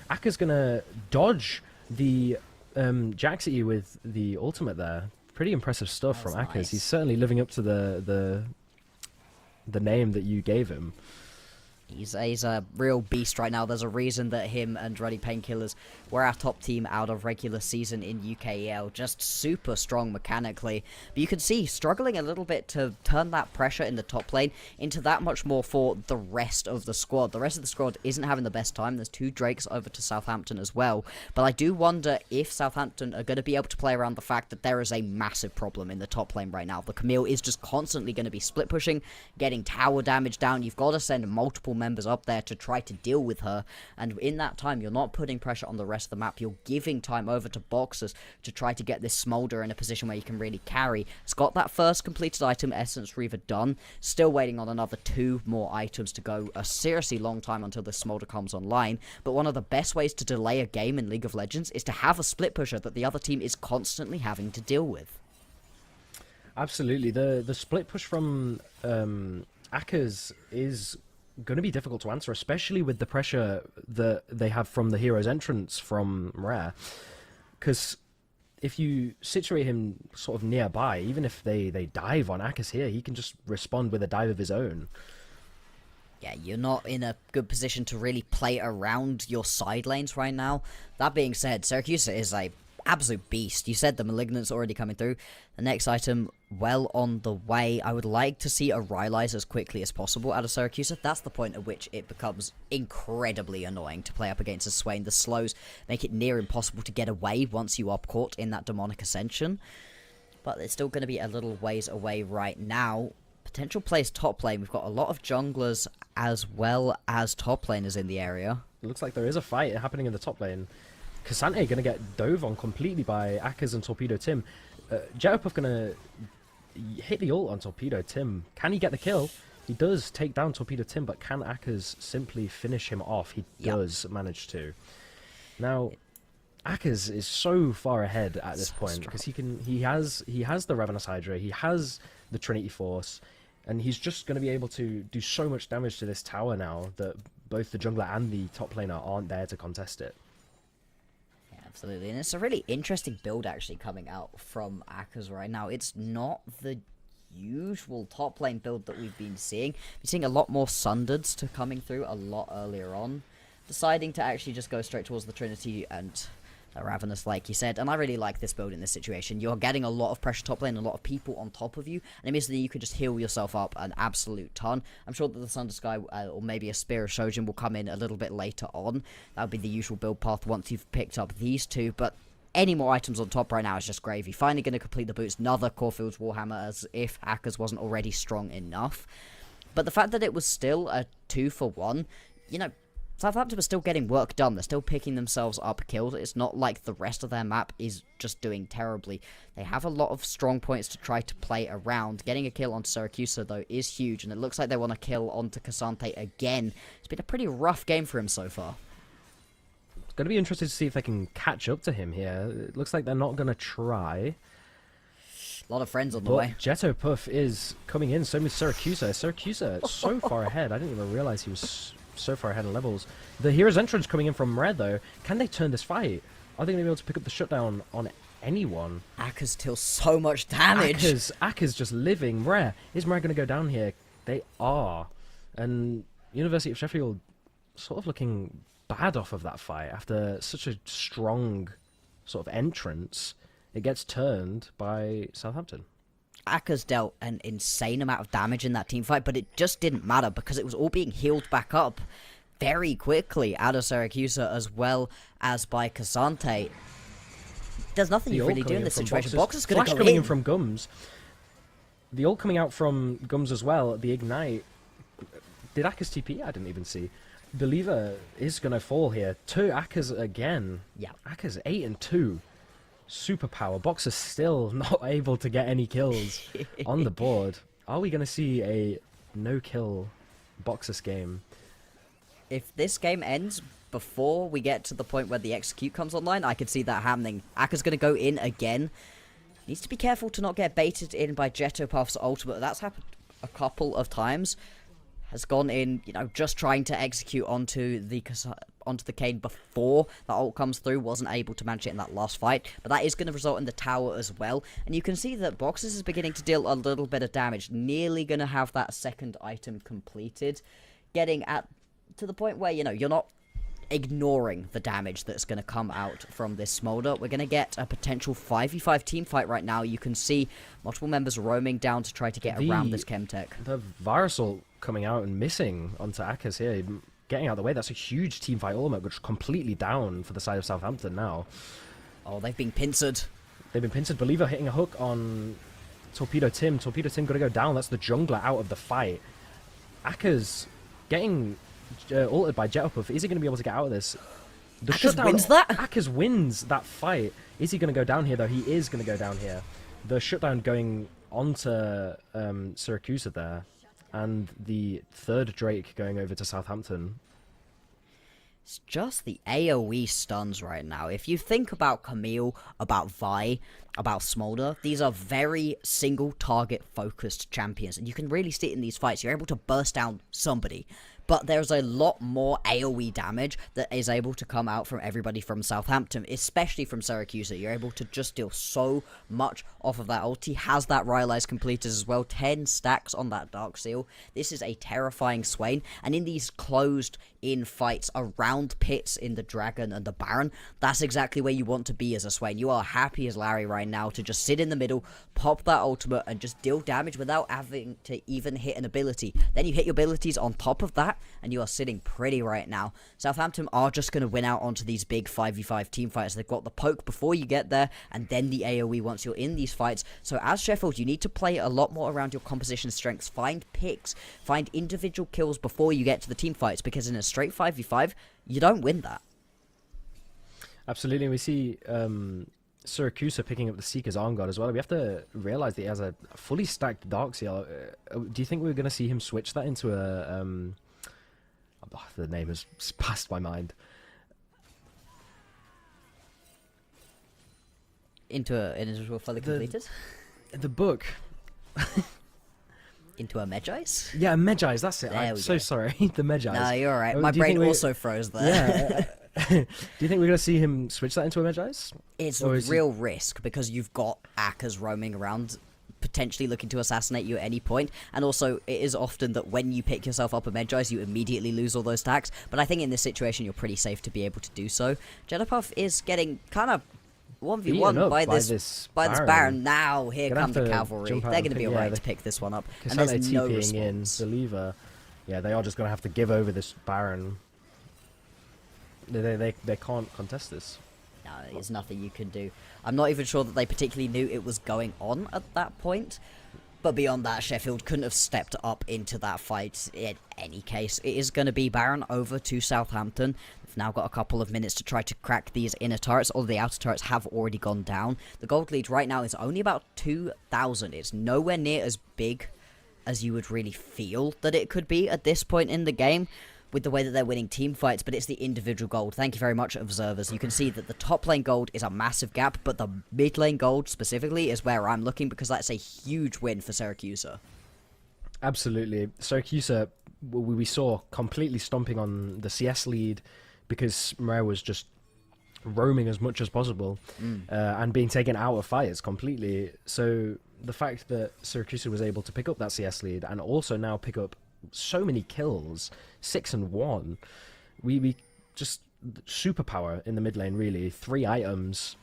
Akka's going to dodge the Jaxi with the ultimate there. Pretty impressive stuff from Akkers. nice. He's certainly living up to the name that you gave him. He's a real beast right now. There's a reason that him and Ruddy Painkillers were our top team out of regular season in UKEL. Just super strong mechanically. But you can see, struggling a little bit to turn that pressure in the top lane into that much more for the rest of the squad. The rest of the squad isn't having the best time. There's 2 Drakes over to Southampton as well. But I do wonder if Southampton are going to be able to play around the fact that there is a massive problem in the top lane right now. The Camille is just constantly going to be split pushing, getting tower damage down. You've got to send multiple members up there to try to deal with her, and in that time you're not putting pressure on the rest of the map. You're giving time over to Boxers to try to get this Smolder in a position where you can really carry. It's got that first completed item, Essence Reaver, done. Still waiting on another 2 more items to go. A seriously long time until this Smolder comes online, but one of the best ways to delay a game in League of Legends is to have a split pusher that the other team is constantly having to deal with. Absolutely. The split push from Akkers is going to be difficult to answer, especially with the pressure that they have from the hero's entrance from Rare. Because if you situate him sort of nearby, even if they dive on Akers here, he can just respond with a dive of his own. Yeah, you're not in a good position to really play around your side lanes right now. That being said, Syracuse is a absolute beast. You said the Malignant's already coming through. The next item, well on the way. I would like to see a Rylise as quickly as possible out of Syracuse. That's the point at which it becomes incredibly annoying to play up against a Swain. The slows make it near impossible to get away once you are caught in that Demonic Ascension. But it's still going to be a little ways away right now. Potential plays top lane. We've got a lot of junglers as well as top laners in the area. It looks like there is a fight happening in the top lane. Cassante going to get dove on completely by Akers and Torpedo Tim. Jetterpuff going to hit the ult on Torpedo Tim. Can he get the kill? He does take down Torpedo Tim, but can Akers simply finish him off? He does manage to. Now, Akers is so far ahead at this point because he has the Ravenous Hydra, he has the Trinity Force, and he's just going to be able to do so much damage to this tower now that both the jungler and the top laner aren't there to contest it. Absolutely, and it's a really interesting build actually coming out from Akers right now. It's not the usual top lane build that we've been seeing. We're seeing a lot more Sundered to coming through a lot earlier on, deciding to actually just go straight towards the Trinity and Ravenous, like you said. And I really like this build in this situation. You're getting a lot of pressure top lane, a lot of people on top of you, and it means that you can just heal yourself up an absolute ton. I'm sure that the Thunder Sky or maybe a Spear of Shojin will come in a little bit later on. That would be the usual build path once you've picked up these two, but any more items on top right now is just gravy. Finally going to complete the boots. Another Corefield's Warhammer, as if Akers wasn't already strong enough. But the fact that it was still a 2-for-1, you know, Southampton are still getting work done. They're still picking themselves up kills. It's not like the rest of their map is just doing terribly. They have a lot of strong points to try to play around. Getting a kill on Syracuse, though, is huge, and it looks like they want to kill onto Cassante again. It's been a pretty rough game for him so far. It's going to be interesting to see if they can catch up to him here. It looks like they're not going to try. A lot of friends on the way. Jetterpuff is coming in, so is Syracuse. Syracuse so far ahead. I didn't even realize he was so far ahead of levels. The hero's entrance coming in from Red, though. Can they turn this fight? Are they going to be able to pick up the shutdown on anyone? Akers deals so much damage. Akers just living. Rare. Is Rare going to go down here? They are. And University of Sheffield sort of looking bad off of that fight after such a strong sort of entrance. It gets turned by Southampton. Akers dealt an insane amount of damage in that team fight, but it just didn't matter because it was all being healed back up very quickly out of Syracuse as well as by Cassante. There's nothing you really do in this situation. Box is going to go coming in from Gums. The ult coming out from Gums as well. The Ignite. Did Akers TP? I didn't even see. Believer is going to fall here. Two Akers again. Yeah. Akers 8-2. Superpower. Box is still not able to get any kills on the board. Are we going to see a no-kill Boxus game? If this game ends before we get to the point where the execute comes online, I could see that happening. Akker's going to go in again. Needs to be careful to not get baited in by Jetterpuff's ultimate. That's happened a couple of times. Has gone in, you know, just trying to execute onto the Kane before the ult comes through. Wasn't able to manage it in that last fight, but that is going to result in the tower as well. And you can see that Boxus is beginning to deal a little bit of damage. Nearly going to have that second item completed. Getting to the point where, you know, you're not ignoring the damage that's going to come out from this Smolder. We're going to get a potential 5v5 team fight right now. You can see multiple members roaming down to try to get around this Chemtech. The Virusal coming out and missing onto Akers here, getting out of the way. That's a huge team fight ultimate, which is completely down for the side of Southampton now. Oh, they've been pincered. They've been pincered. Believer hitting a hook on Torpedo Tim. Torpedo Tim going to go down. That's the jungler out of the fight. Akers getting ulted by Jetterpuff. Is he going to be able to get out of this? The Akers wins that? Akers wins that fight. Is he going to go down here, though? He is going to go down here. The shutdown going onto Syracuse there. And the third Drake going over to Southampton. It's just the AoE stuns right now. If you think about Camille, about Vi, about Smolder, these are very single target focused champions. And you can really see it in these fights. You're able to burst down somebody. but there's a lot more AoE damage that is able to come out from everybody from Southampton, especially from Syracuse. You're able to just deal so much off of that ulti. Has that Rylai's completed as well, 10 stacks on that Dark Seal. This is a terrifying Swain, and in these closed in fights around pits in the Dragon and the Baron, that's exactly where you want to be as a Swain. You are happy as Larry right now to just sit in the middle, pop that ultimate, and just deal damage without having to even hit an ability. Then you hit your abilities on top of that, and you are sitting pretty right now. Southampton are just going to win out onto these big 5v5 team fights. They've got the poke before you get there, and then the AoE once you're in these fights. So as Sheffield, you need to play a lot more around your composition strengths. Find picks, find individual kills before you get to the team fights, because in a straight 5v5, you don't win that. Absolutely, and we see Syracuse picking up the Seeker's Arm Guard as well. We have to realize that he has a fully stacked Dark Seal. Do you think we're going to see him switch that into a... the name has passed my mind. Into a fully completed? The book. Into a Medjais? Yeah, Medjais, that's it. There I'm we so go. sorry. The Medjais. No, you're alright. Oh, My do you brain think also froze there. Yeah. Do you think we're going to see him switch that into a Medjais? It's Or a is he- real risk, because you've got Akkers roaming around, potentially looking to assassinate you at any point, and also it is often that when you pick yourself up a Medjais, you immediately lose all those stacks, but I think in this situation you're pretty safe to be able to do so. Jetterpuff is getting kind of 1v1 Beaten up by by this this Baron. Baron. Now here Gonna come have the to cavalry. jump out They're and going to be pick- yeah, alright they- to pick this one up, and Kasane there's no TPing in, response. Believer. Yeah, they are just going to have to give over this Baron. They can't contest this. No, there's nothing you can do. I'm not even sure that they particularly knew it was going on at that point. But beyond that, Sheffield couldn't have stepped up into that fight in any case. It is going to be Baron over to Southampton. They've now got a couple of minutes to try to crack these inner turrets. All the outer turrets have already gone down. The gold lead right now is only about 2,000. It's nowhere near as big as you would really feel that it could be at this point in the game, with the way that they're winning team fights, but it's the individual gold. Thank you very much, observers. You can see that the top lane gold is a massive gap, but the mid lane gold specifically is where I'm looking, because that's a huge win for Syracuse. Absolutely. Syracuse, we saw completely stomping on the CS lead because Moreira was just roaming as much as possible and being taken out of fights completely. So the fact that Syracuse was able to pick up that CS lead and also now pick up so many kills, 6 and 1, we just superpower in the mid lane, really. 3 items.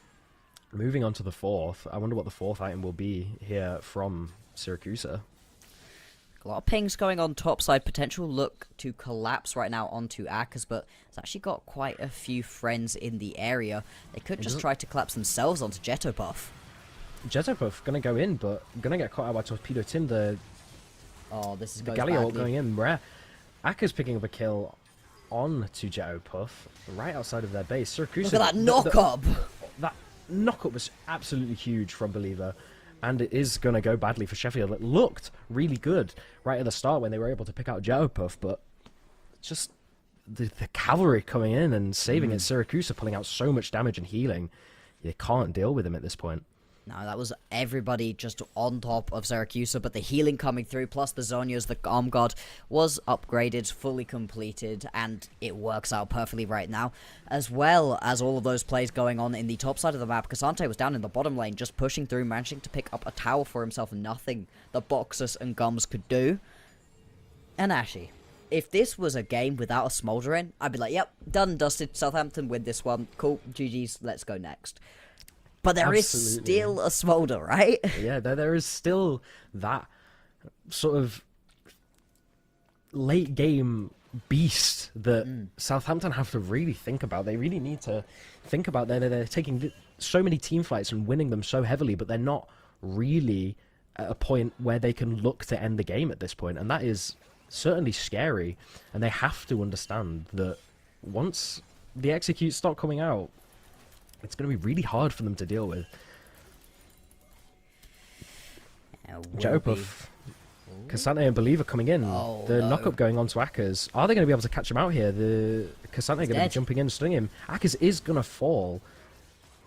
Moving on to the 4th. I wonder what the 4th item will be here from Syracuse. A lot of pings going on top side. Potential look to collapse right now onto Akkers, but it's actually got quite a few friends in the area. They could just try to collapse themselves onto Jettopuff. Jettopuff gonna go in, but gonna get caught out by Torpedo Tim. The This is Galio going in. Rare. Akka's picking up a kill on to Jettopuff right outside of their base. Syracuse. Look at that knock-up! That knock-up was absolutely huge from Believer. And it is going to go badly for Sheffield. It looked really good right at the start when they were able to pick out Jettopuff, but just the cavalry coming in and saving it. Syracuse are pulling out so much damage and healing. You can't deal with him at this point. No, that was everybody just on top of Syracuse, but the healing coming through, plus the Zonias, the Arm Guard, was upgraded, fully completed, and it works out perfectly right now. As well as all of those plays going on in the top side of the map, Cassante was down in the bottom lane, just pushing through, managing to pick up a tower for himself, nothing that Boxus and Gums could do. And Ashy, if this was a game without a Smoldering, I'd be like, yep, done and dusted, Southampton win this one, cool, GG's, let's go next. But there is still a Smolder, right? Yeah, there is still that sort of late game beast that Southampton have to really think about. They really need to think about that. They're taking so many team fights and winning them so heavily, but they're not really at a point where they can look to end the game at this point. And that is certainly scary. And they have to understand that once the executes start coming out, it's going to be really hard for them to deal with. Jettopuff, Cassante and Believer coming in. The knock-up going on to Akkers. Are they going to be able to catch him out here? The Cassante going to be jumping in, stunning him. Akkers is going to fall.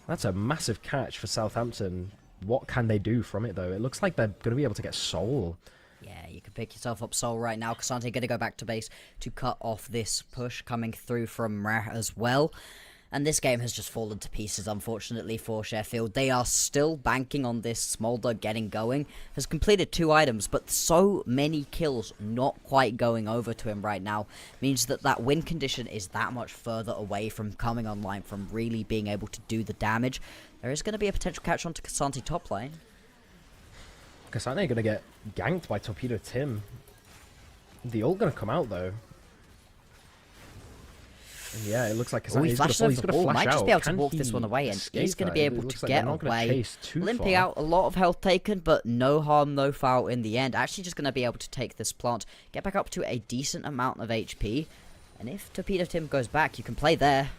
That's a massive catch for Southampton. What can they do from it, though? It looks like they're going to be able to get Soul Yeah, you can pick yourself up Soul right now. Cassante going to go back to base to cut off this push coming through from Mreh as well. And this game has just fallen to pieces, unfortunately, for Sheffield. They are still banking on this Smolder getting going. Has completed 2 items, but so many kills not quite going over to him right now. Means that that win condition is that much further away from coming online, from really being able to do the damage. There is going to be a potential catch on to Cassante top lane. Cassante going to get ganked by Torpedo Tim. The ult going to come out, though. Yeah, it looks like Oh, he he's flashed going over to the ball. flash Might just out. be able to Can walk he this one away, and escape he's going to that? be It able to looks like get they're not gonna away. chase too Limping far. out, a lot of health taken, but no harm, no foul in the end. Actually just going to be able to take this plant, get back up to a decent amount of HP. And if Torpedo Tim goes back, you can play there.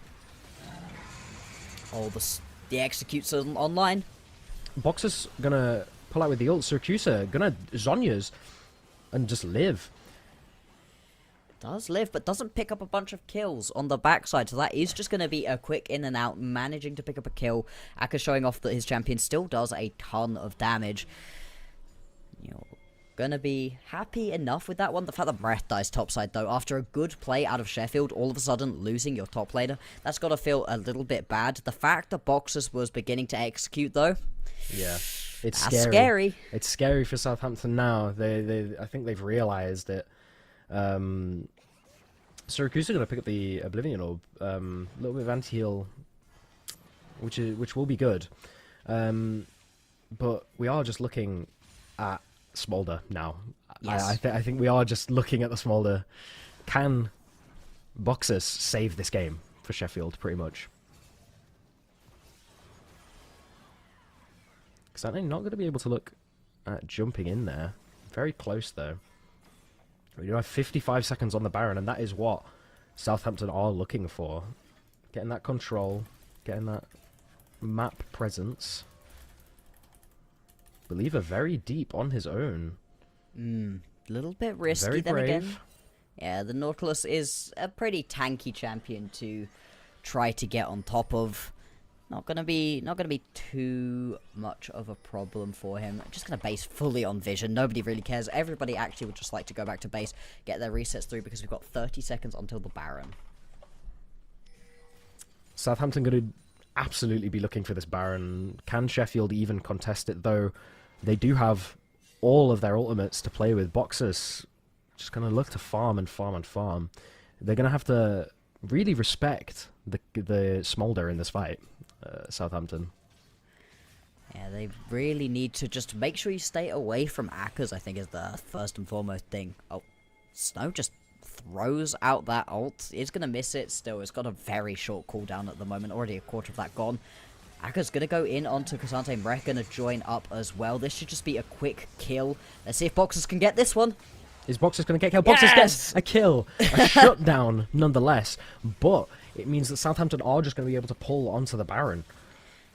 Oh, the executes online. Boxer's going to pull out with the ult. Syracusa going to Zhonya's and just live. Does live, but doesn't pick up a bunch of kills on the backside, so that is just going to be a quick in and out, managing to pick up a kill. Akka showing off that his champion still does a ton of damage. You're going to be happy enough with that one. The fact that Breath dies topside, though, after a good play out of Sheffield, all of a sudden losing your top laner, that's got to feel a little bit bad. The fact that Boxers was beginning to execute, though, Yeah, it's that's scary. scary. It's scary for Southampton now. I think they've realised it. Syracusa going to pick up the Oblivion Orb. A little bit of anti-heal, which will be good. But we are just looking at Smolder now. Yes. I think we are just looking at the Smolder. Can Boxers save this game for Sheffield, pretty much? Because I'm not going to be able to look at jumping in there. Very close, though. We do have 55 seconds on the Baron, and that is what Southampton are looking for. Getting that control, getting that map presence. Believer very deep on his own. A little bit risky Very then brave. again. Yeah, the Nautilus is a pretty tanky champion to try to get on top of. Not gonna be too much of a problem for him. Just gonna base fully on vision. Nobody really cares. Everybody actually would just like to go back to base, get their resets through, because we've got 30 seconds until the Baron. Southampton going to absolutely be looking for this Baron. Can Sheffield even contest it, though? They do have all of their ultimates to play with. Boxers just going to look to farm and farm and farm. They're going to have to really respect the Smolder in this fight, Southampton. Yeah, they really need to just make sure you stay away from Akkers, I think, is the first and foremost thing. Oh, Snow just throws out that ult. He's going to miss it still. It's got a very short cooldown at the moment. Already a quarter of that gone. Akka's going to go in onto Cassante. Mreh going to join up as well. This should just be a quick kill. Let's see if Boxers can get this one. Is Boxers going to get killed? Boxers gets a kill. A shutdown, nonetheless. But it means that Southampton are just going to be able to pull onto the Baron.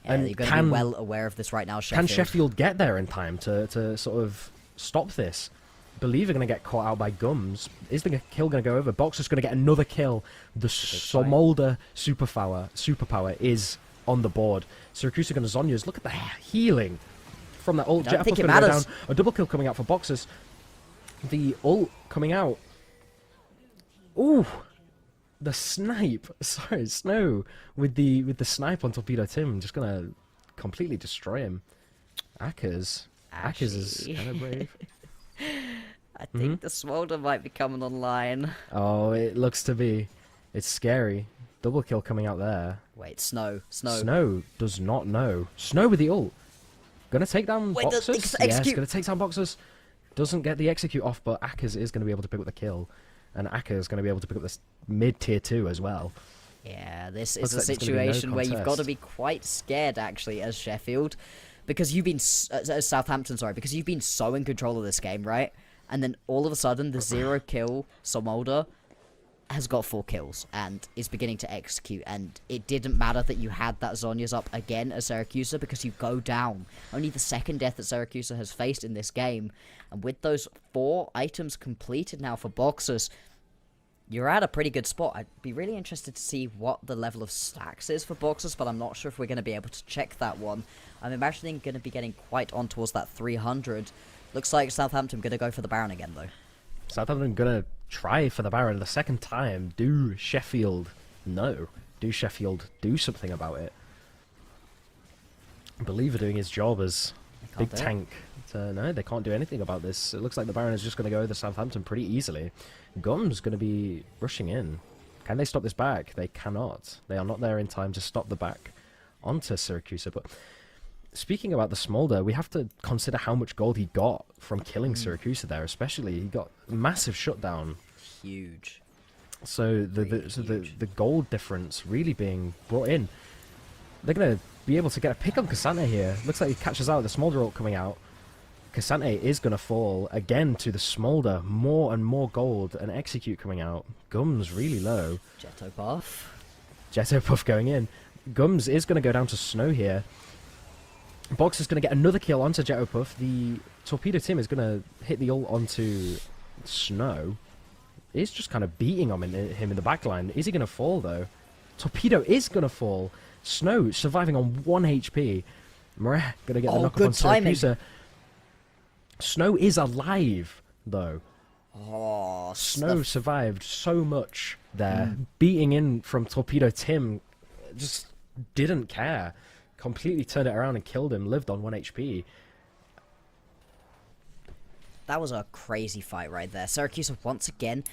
Yeah, And you're going to be well aware of this right now, Sheffield. Can Sheffield get there in time to sort of stop this? Believer going to get caught out by Gums. Is the kill going to go over? Boxer's going to get another kill. The Smolder superpower is on the board. Syracusa going to Zhonya's. Look at the healing from that ult. I don't think it Jetpack's gonna go matters. down. A double kill coming out for Boxers. The ult coming out. Ooh, the snipe. Sorry, Snow with the snipe on Torpedo Tim, just gonna completely destroy him. Akkers is kind of brave. I think the Smolder might be coming online. Oh, it looks to be. It's scary. Double kill coming out there. Wait, Snow. Snow does not know. Snow with the ult. Gonna take down Wait, the Boxers. Yes, execute. gonna take down Boxers. Doesn't get the execute off, but Akkers is going to be able to pick up the kill. And Akkers is going to be able to pick up this mid-tier 2 as well. Yeah, this Looks is a like there's gonna be no situation where you've got to contest. be quite scared, actually, as Sheffield. Because you've been... as Southampton, sorry. Because you've been so in control of this game, right? And then all of a sudden, the 0-kill Smolder has got 4 kills and is beginning to execute, and it didn't matter that you had that Zhonya's up again as Syracusa because you go down. Only the second death that Syracusa has faced in this game, and with those 4 items completed now for Boxers, you're at a pretty good spot. I'd be really interested to see what the level of stacks is for Boxers, but I'm not sure if we're going to be able to check that one. I'm imagining going to be getting quite on towards that 300 Looks like Southampton gonna go for the Baron again, though. Southampton gonna try for the Baron the second time. Do Sheffield no? Do Sheffield do something about it? Believer doing his job as big tank. No, they can't do anything about this. It looks like the Baron is just going to go over Southampton pretty easily. Gum's going to be rushing in. Can they stop this back? They cannot. They are not there in time to stop the back onto Syracuse. But speaking about the Smolder, we have to consider how much gold he got from killing Syracuse there. Especially, he got massive shutdown. Huge. So the gold difference really being brought in. They're going to be able to get a pick on Cassante here. Looks like he catches out the Smolder ult coming out. Cassante is going to fall again to the Smolder. More and more gold and Execute coming out. Gums really low. Jetto buff. Jetto buff going in. Gums is going to go down to Snow here. Box is going to get another kill onto Jetto buff. The Torpedo Tim is going to hit the ult onto Snow. He's just kind of beating him in the backline. Is he going to fall though? Torpedo is going to fall. Snow surviving on 1 HP. Murrah going to get the knock-up on Syracuse. Snow is alive, though. Oh, Snow survived so much there. Beating in from Torpedo Tim, just didn't care. Completely turned it around and killed him. Lived on 1 HP. That was a crazy fight right there. Syracuse once again.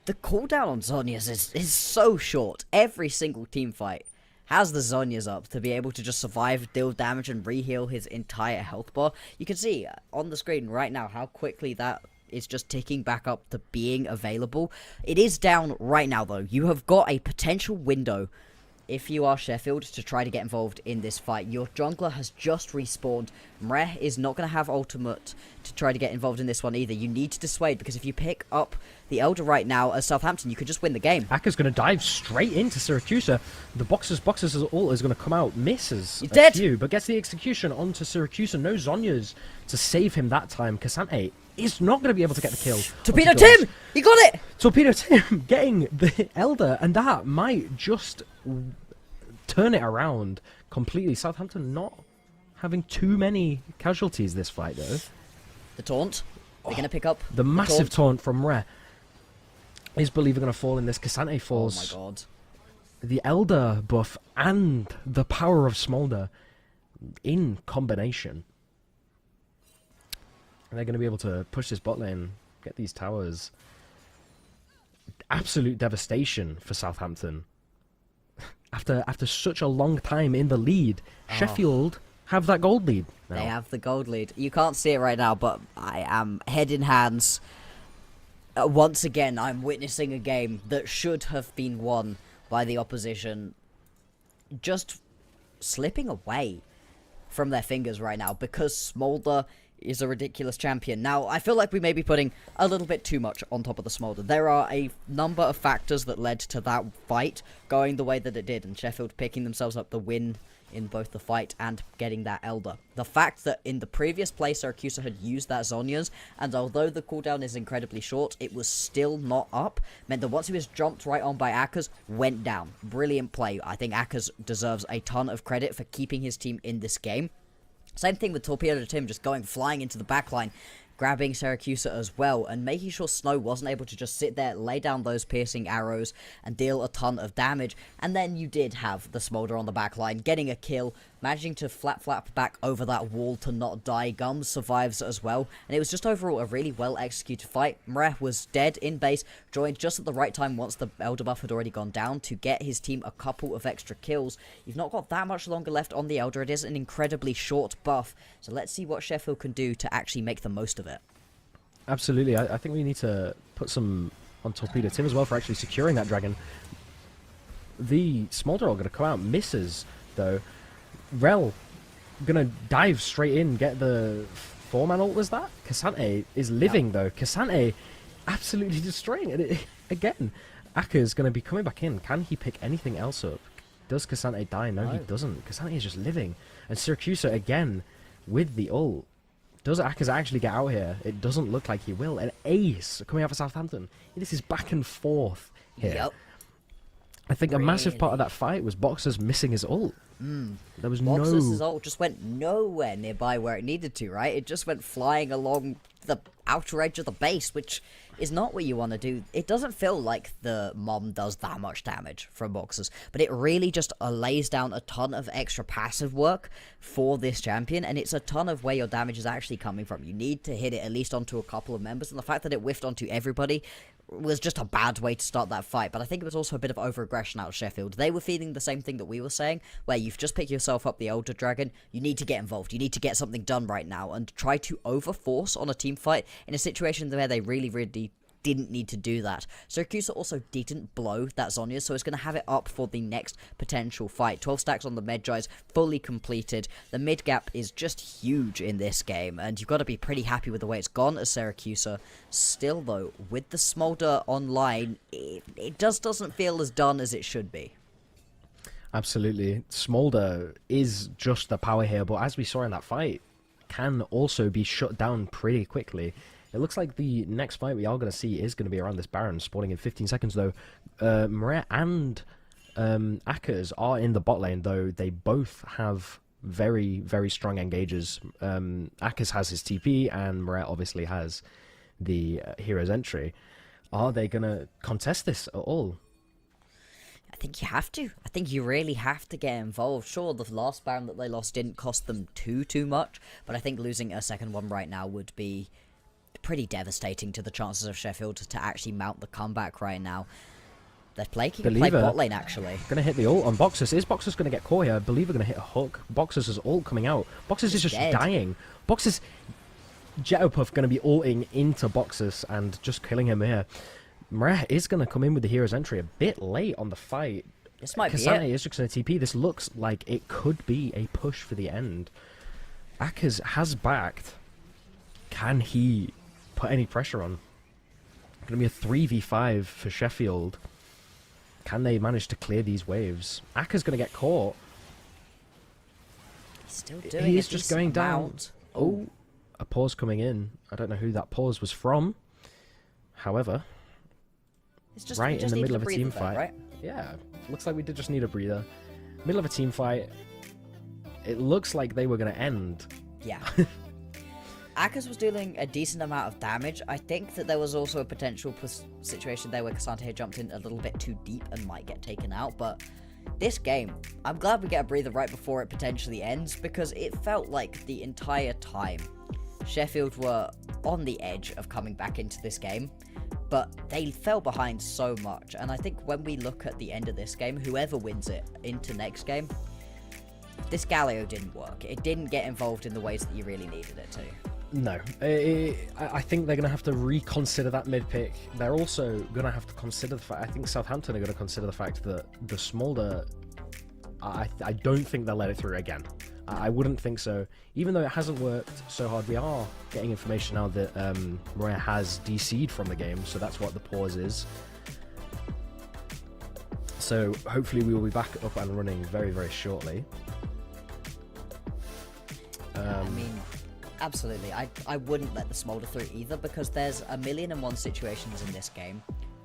The cooldown on Zhonya's is so short. Every single team fight has the Zhonya's up to be able to just survive, deal damage, and re-heal his entire health bar. You can see on the screen right now how quickly that is just ticking back up to being available. It is down right now, though. You have got a potential window, if you are Sheffield, to try to get involved in this fight. Your jungler has just respawned. Mreh is not going to have ultimate to try to get involved in this one either. You need to dissuade, because if you pick up the Elder right now as Southampton, you could just win the game. Aka's going to dive straight into Syracuse. The boxer's ult is going to come out. Misses He's dead. Few, but gets the execution onto Syracuse. No Zhonya's to save him that time. Cassante is not going to be able to get the kill. Torpedo Tim! He got it! Torpedo Tim getting the Elder, and that might just turn it around completely. Southampton not having too many casualties this fight, though. The taunt. They're going to pick up The massive taunt from Reh. Is Believer going to fall in this? Cassante falls. Oh my god. The Elder buff and the power of Smolder in combination. And they're going to be able to push this bot lane, get these towers. Absolute devastation for Southampton. After such a long time in the lead, Sheffield have that gold lead now. They have the gold lead. You can't see it right now, but I am head in hands. Once again, I'm witnessing a game that should have been won by the opposition just slipping away from their fingers right now because Smolder is a ridiculous champion. Now, I feel like we may be putting a little bit too much on top of the Smolder. There are a number of factors that led to that fight going the way that it did, and Sheffield picking themselves up the win in both the fight and getting that Elder. The fact that in the previous play, Syracuse had used that Zhonya's, and although the cooldown is incredibly short, it was still not up, meant that once he was jumped right on by Akers, went down. Brilliant play. I think Akers deserves a ton of credit for keeping his team in this game. Same thing with Torpedo Tim just flying into the backline, grabbing Syracuse as well, and making sure Snow wasn't able to just sit there, lay down those piercing arrows, and deal a ton of damage. And then you did have the Smolder on the backline, getting a kill, managing to flap back over that wall to not die. Gums survives as well, and it was just overall a really well executed fight. Mreh was dead in base, joined just at the right time once the Elder buff had already gone down to get his team a couple of extra kills. You've not got that much longer left on the Elder. It is an incredibly short buff, so let's see what Sheffield can do to actually make the most of it. Absolutely. I think we need to put some on Torpedo Tim as well for actually securing that dragon. The Smolder are going to come out, misses though. Rel gonna dive straight in, get the 4-man ult, was that? Cassante is living though. Cassante absolutely destroying it. Again, Aka's gonna be coming back in. Can he pick anything else up? Does Cassante die? No, he doesn't. Cassante is just living. And Syracuse again with the ult. Does Aka's actually get out here? It doesn't look like he will. An ace coming out for Southampton. This is back and forth here. Yep. I think a massive part of that fight was Boxer's missing his ult. There was Boxer's no... ult just went nowhere nearby where it needed to, right? It just went flying along the outer edge of the base, which is not what you want to do. It doesn't feel like the mom does that much damage from Boxers, but it really just lays down a ton of extra passive work for this champion, and it's a ton of where your damage is actually coming from. You need to hit it at least onto a couple of members, and the fact that it whiffed onto everybody was just a bad way to start that fight. But I think it was also a bit of over-aggression out of Sheffield. They were feeling the same thing that we were saying, where you've just picked yourself up the Elder Dragon, you need to get involved, you need to get something done right now, and try to over-force on a team fight in a situation where they really didn't need to do that. Syracuse also didn't blow that Zhonya, so it's going to have it up for the next potential fight. 12 stacks on the Medjai's fully completed. The mid gap is just huge in this game, and you've got to be pretty happy with the way it's gone as Syracuse. Still, though, with the Smolder online, it just doesn't feel as done as it should be. Absolutely. Smolder is just the power here, but as we saw in that fight, can also be shut down pretty quickly. It looks like the next fight we are going to see is going to be around this Baron, spawning in 15 seconds though. Maria and Akers are in the bot lane, though they both have very, very strong engages. Akers has his TP, and Maria obviously has the hero's entry. Are they going to contest this at all? I think you have to. I think you really have to get involved. Sure, the last Baron that they lost didn't cost them too much, but I think losing a second one right now would be pretty devastating to the chances of Sheffield to actually mount the comeback right now. They're playing bot lane, actually. Going to hit the ult on Boxers. Is Boxers going to get caught here? Believer going to hit a hook. Boxers' ult coming out. Boxers is just dead. dying. Boxers... Jettopuff going to be ulting into Boxers and just killing him here. Maria is going to come in with the hero's entry a bit late on the fight. This might be Kasane it. is just going to TP. This looks like it could be a push for the end. Akers has backed. Can he put any pressure on? Going to be a 3v5 for Sheffield. Can they manage to clear these waves? Akers going to get caught. He's still doing He is just going down. Oh, A pause coming in. I don't know who that pause was from. However, it's just, right in the middle of a team there, fight. right? Yeah, looks like we did just need a breather. Middle of a team fight. It looks like they were going to end. Yeah. Akers was dealing a decent amount of damage. I think that there was also a potential situation there where Cassante had jumped in a little bit too deep and might get taken out, but this game, I'm glad we get a breather right before it potentially ends, because it felt like the entire time Sheffield were on the edge of coming back into this game, but they fell behind so much, and I think when we look at the end of this game, whoever wins it into next game, this Galio didn't work. It didn't get involved in the ways that you really needed it to. No. I think they're going to have to reconsider that mid-pick. They're also going to have to consider the fact... I think Southampton are going to consider the fact that the Smolder... I don't think they'll let it through again. I wouldn't think so. Even though it hasn't worked so hard, we are getting information now that Maria has DC'd from the game, so that's what the pause is. So hopefully we will be back up and running very, very shortly. I mean, absolutely. I wouldn't let the Smolder through either, because there's 1,000,001 situations in this game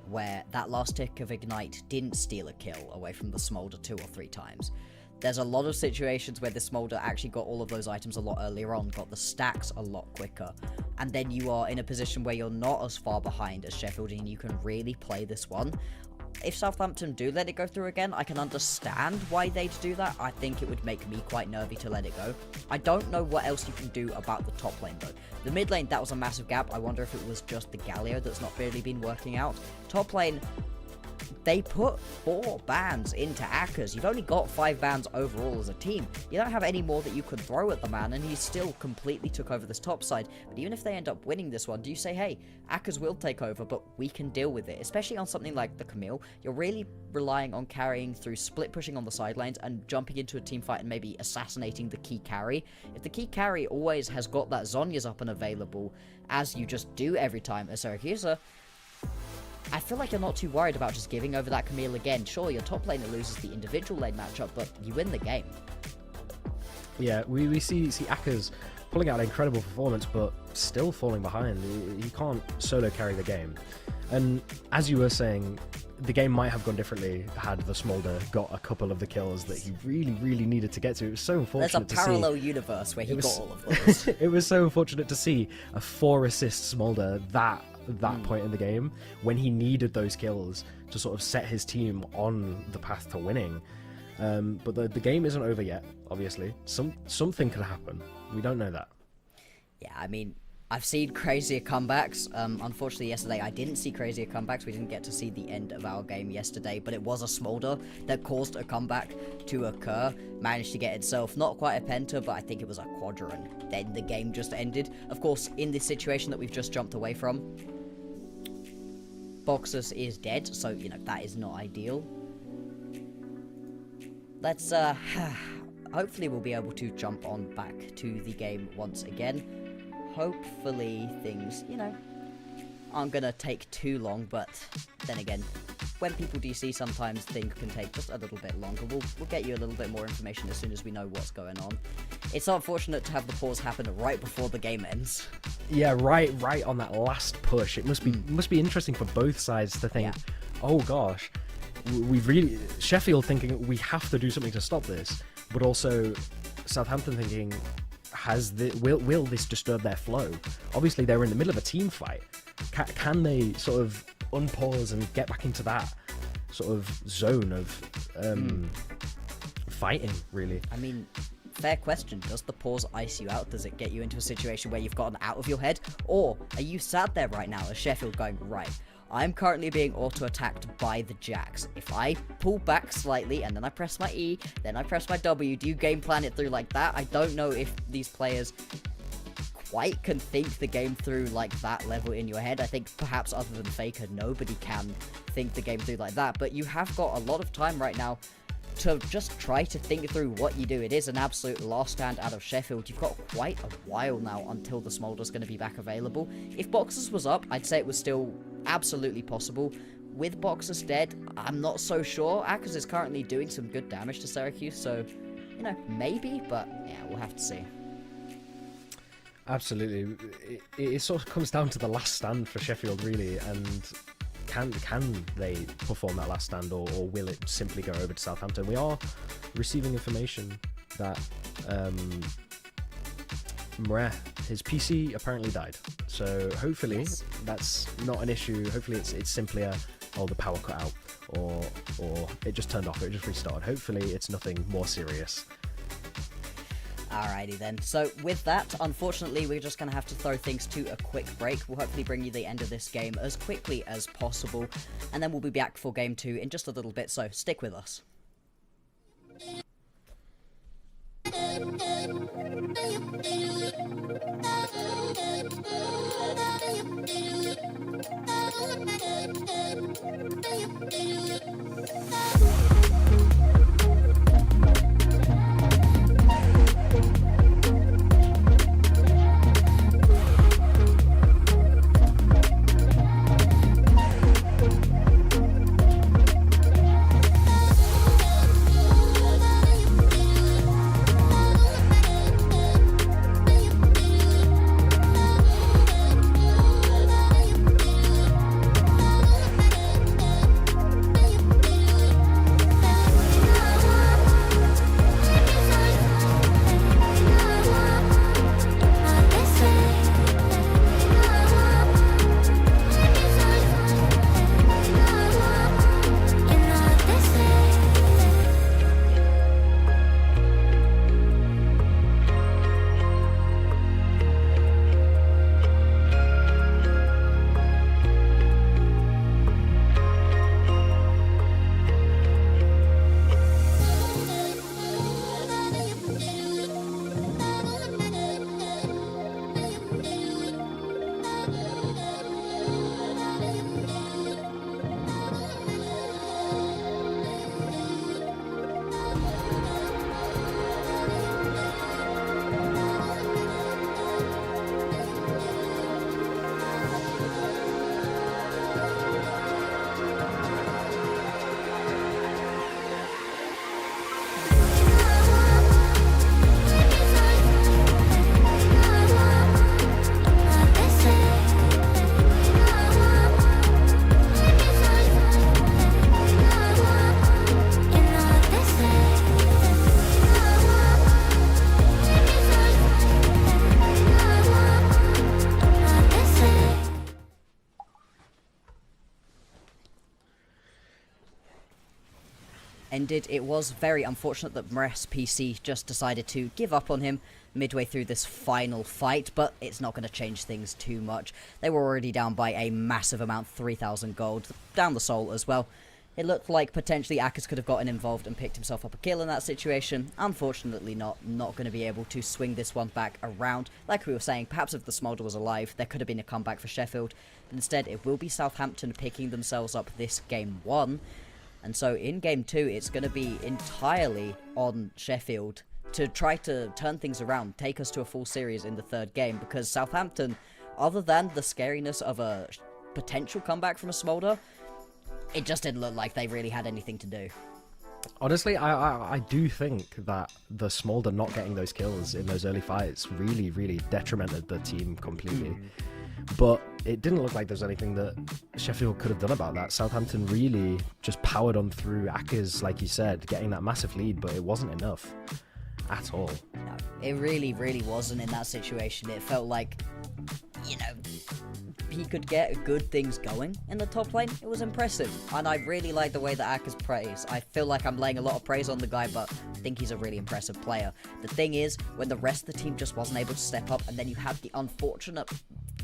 where that last tick of Ignite didn't steal a kill away from the Smolder 2 or 3 times. There's a lot of situations where the Smolder actually got all of those items a lot earlier on, got the stacks a lot quicker, and then you are in a position where you're not as far behind as Sheffield and you can really play this one. If Southampton do let it go through again, I can understand why they'd do that. I think it would make me quite nervy to let it go. I don't know what else you can do about the top lane, though. The mid lane, that was a massive gap. I wonder if it was just the Galio that's not really been working out. Top lane, they put 4 bans into Akers. You've only got 5 bans overall as a team. You don't have any more that you could throw at the man, and he still completely took over this top side. But even if they end up winning this one, do you say, hey, Akers will take over, but we can deal with it? Especially on something like the Camille, you're really relying on carrying through split pushing on the sidelines and jumping into a team fight and maybe assassinating the key carry. If the key carry always has got that Zhonya's up and available, as you just do every time as Syracuse, I feel like you're not too worried about just giving over that Camille again. Sure, your top laner loses the individual lane matchup, but you win the game. Yeah, we see Akers pulling out an incredible performance, but still falling behind. He can't solo carry the game. And as you were saying, the game might have gone differently had the Smolder got a couple of the kills that he really, really needed to get to. It was so unfortunate There's a parallel to see. universe where he got all of those. It was so unfortunate to see a 4-assist Smolder that point in the game when he needed those kills to sort of set his team on the path to winning. But the game isn't over yet, obviously. Something could happen. We don't know that. Yeah, I mean, I've seen crazier comebacks. Unfortunately, yesterday I didn't see crazier comebacks. We didn't get to see the end of our game yesterday, but it was a Smolder that caused a comeback to occur. Managed to get itself not quite a penta, but I think it was a quadrant. Then the game just ended. Of course, in this situation that we've just jumped away from, Boxus is dead, so, you know, that is not ideal. Let's, hopefully we'll be able to jump on back to the game once again. Hopefully things, you know, aren't gonna take too long, but then again, when people DC, sometimes things can take just a little bit longer. We'll get you a little bit more information as soon as we know what's going on. It's unfortunate to have the pause happen right before the game ends. Yeah, right on that last push. It must be interesting for both sides to think, oh gosh, we've really Sheffield thinking we have to do something to stop this, but also Southampton thinking, will this disturb their flow? Obviously, they're in the middle of a team fight. Can they sort of unpause and get back into that sort of zone of fighting, really? I mean, fair question. Does the pause ice you out? Does it get you into a situation where you've gotten out of your head? Or are you sat there right now as Sheffield going, right, I'm currently being auto-attacked by the Jacks. If I pull back slightly and then I press my E, then I press my W, do you game plan it through like that? I don't know if these players quite can think the game through like that level in your head. I think perhaps other than Faker, nobody can think the game through like that. But you have got a lot of time right now to just try to think through what you do. It is an absolute last stand out of Sheffield. You've got quite a while now until the Smolder's going to be back available. If Boxers was up, I'd say it was still absolutely possible. With Boxers dead, I'm not so sure. Akers is currently doing some good damage to Syracuse, so, you know, maybe, but yeah, we'll have to see. Absolutely. It sort of comes down to the last stand for Sheffield, really, and can they perform that last stand, or will it simply go over to Southampton? We are receiving information that Mreh, his PC apparently died, so hopefully that's not an issue. Hopefully it's simply the power cut out, or it just turned off, it just restarted. Hopefully it's nothing more serious. Alrighty then, so with that, unfortunately, we're just going to have to throw things to a quick break. We'll hopefully bring you the end of this game as quickly as possible, and then we'll be back for Game 2 in just a little bit, so stick with us. ended. It was very unfortunate that Mres PC just decided to give up on him midway through this final fight, but it's not going to change things too much. They were already down by a massive amount, 3,000 gold, down the soul as well. It looked like potentially Akers could have gotten involved and picked himself up a kill in that situation. Unfortunately not going to be able to swing this one back around. Like we were saying, perhaps if the Smolder was alive, there could have been a comeback for Sheffield. But instead, it will be Southampton picking themselves up this game 1. And so in game 2, it's going to be entirely on Sheffield to try to turn things around, take us to a full series in the 3rd game, because Southampton, other than the scariness of a potential comeback from a Smolder, it just didn't look like they really had anything to do. Honestly, I do think that the Smolder not getting those kills in those early fights really, really detrimented the team completely. But it didn't look like there's anything that Sheffield could have done about that. Southampton really just powered on through Akers, like you said, getting that massive lead, but it wasn't enough at all. No, it really, really wasn't in that situation. It felt like, you know, he could get good things going in the top lane. It was impressive, and I really like the way that Akers plays. I feel like I'm laying a lot of praise on the guy, but I think he's a really impressive player. The thing is, when the rest of the team just wasn't able to step up, and then you have the unfortunate,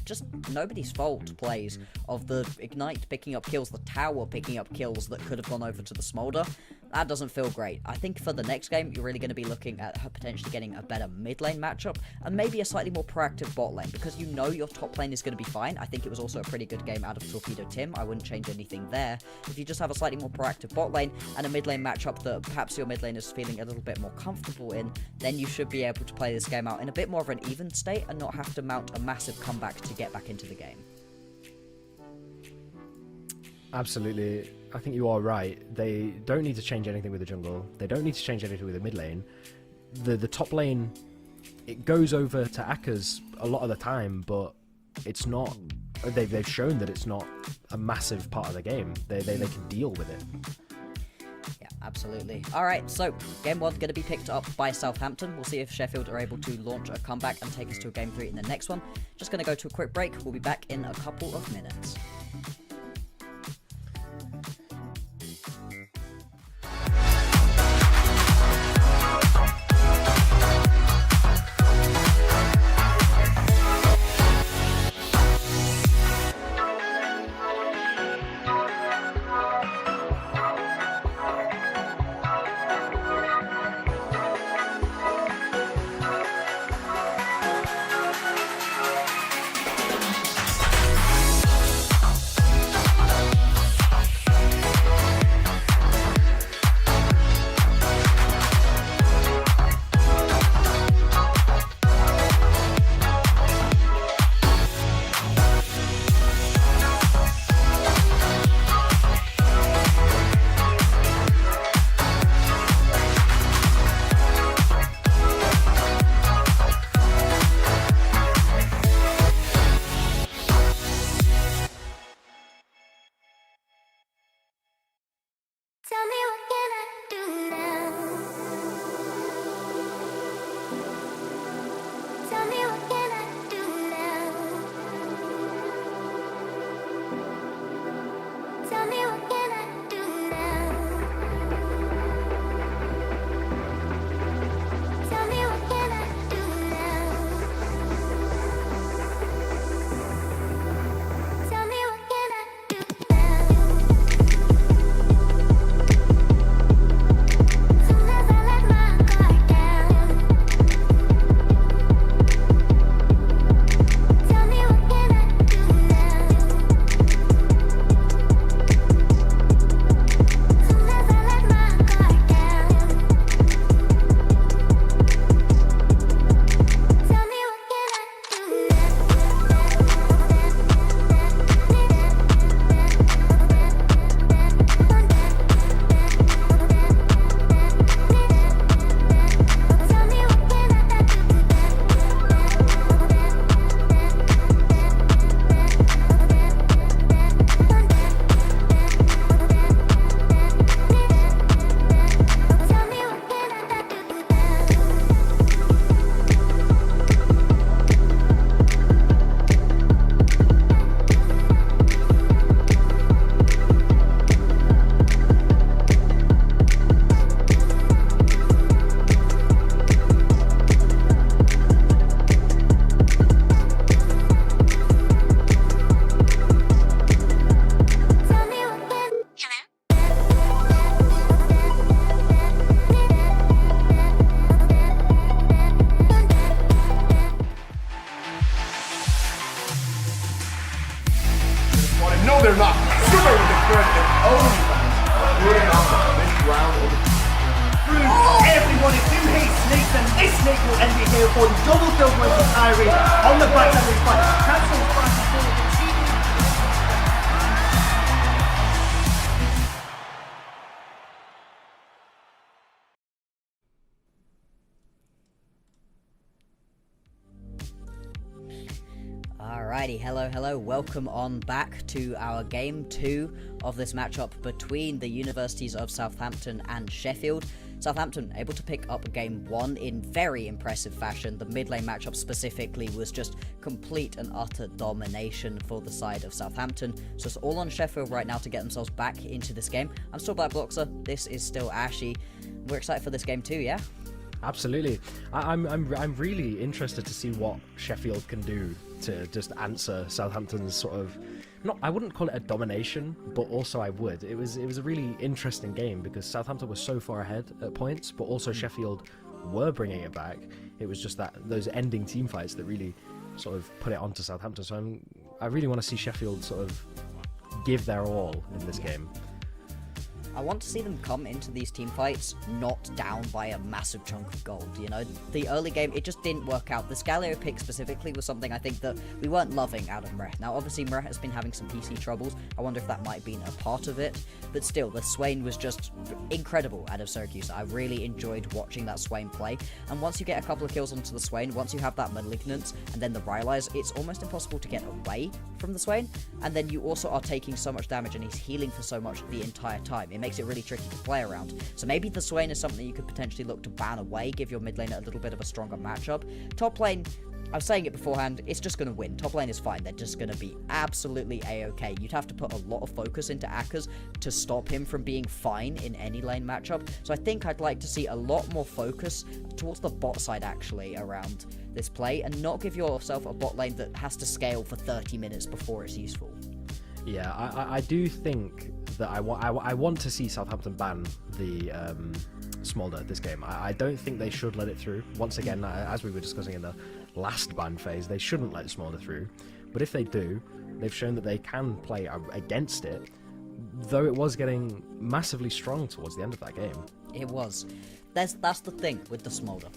just nobody's fault plays of the Ignite picking up kills, the Tower picking up kills that could have gone over to the Smolder. That doesn't feel great. I think for the next game, you're really going to be looking at potentially getting a better mid lane matchup and maybe a slightly more proactive bot lane, because you know your top lane is going to be fine. I think it was also a pretty good game out of Torpedo Tim. I wouldn't change anything there. If you just have a slightly more proactive bot lane and a mid lane matchup that perhaps your mid lane is feeling a little bit more comfortable in, then you should be able to play this game out in a bit more of an even state and not have to mount a massive comeback to get back into the game. Absolutely. I think you are right. They don't need to change anything with the jungle. They don't need to change anything with the mid lane. The top lane, it goes over to Akers a lot of the time, but it's not. They've shown that it's not a massive part of the game. They can deal with it. Yeah, absolutely. Alright, so game 1 going to be picked up by Southampton. We'll see if Sheffield are able to launch a comeback and take us to a game 3 in the next one. Just going to go to a quick break. We'll be back in a couple of minutes. snake will end it here for the double kill going for Kyrie on the backside of his fight. Cancels fast forward. Alrighty, hello, welcome on back to our game 2 of this matchup between the Universities of Southampton and Sheffield. Southampton able to pick up game 1 in very impressive fashion. The mid lane matchup specifically was just complete and utter domination for the side of Southampton. So it's all on Sheffield right now to get themselves back into this game. I'm still Black Boxer, this is still Ashy. We're excited for this game too, yeah? Absolutely. I'm really interested to see what Sheffield can do to just answer Southampton's sort of, not, I wouldn't call it a domination, but also I would. It was a really interesting game because Southampton was so far ahead at points, but also Sheffield were bringing it back. It was just that those ending team fights that really sort of put it onto Southampton. So I really want to see Sheffield sort of give their all in this game. I want to see them come into these team fights not down by a massive chunk of gold, you know? The early game, it just didn't work out. The Scalio pick specifically was something I think that we weren't loving out of Mreh. Now, obviously, Mreh has been having some PC troubles. I wonder if that might have been a part of it. But still, the Swain was just incredible out of Syracuse. I really enjoyed watching that Swain play. And once you get a couple of kills onto the Swain, once you have that Malignance and then the Rylai's, it's almost impossible to get away from the Swain. And then you also are taking so much damage and he's healing for so much the entire time. It makes it really tricky to play around. So maybe the Swain is something you could potentially look to ban away, give your mid lane a little bit of a stronger matchup. Top lane, I was saying it beforehand, it's just going to win. Top lane is fine. They're just going to be absolutely a-okay. You'd have to put a lot of focus into Akers to stop him from being fine in any lane matchup. So I think I'd like to see a lot more focus towards the bot side, actually, around this play, and not give yourself a bot lane that has to scale for 30 minutes before it's useful. Yeah, I do think that I want to see Southampton ban the Smolder this game. I don't think they should let it through. Once again, as we were discussing in the last ban phase, they shouldn't let Smolder through. But if they do, they've shown that they can play against it, though it was getting massively strong towards the end of that game. It was. That's the thing with the Smolder.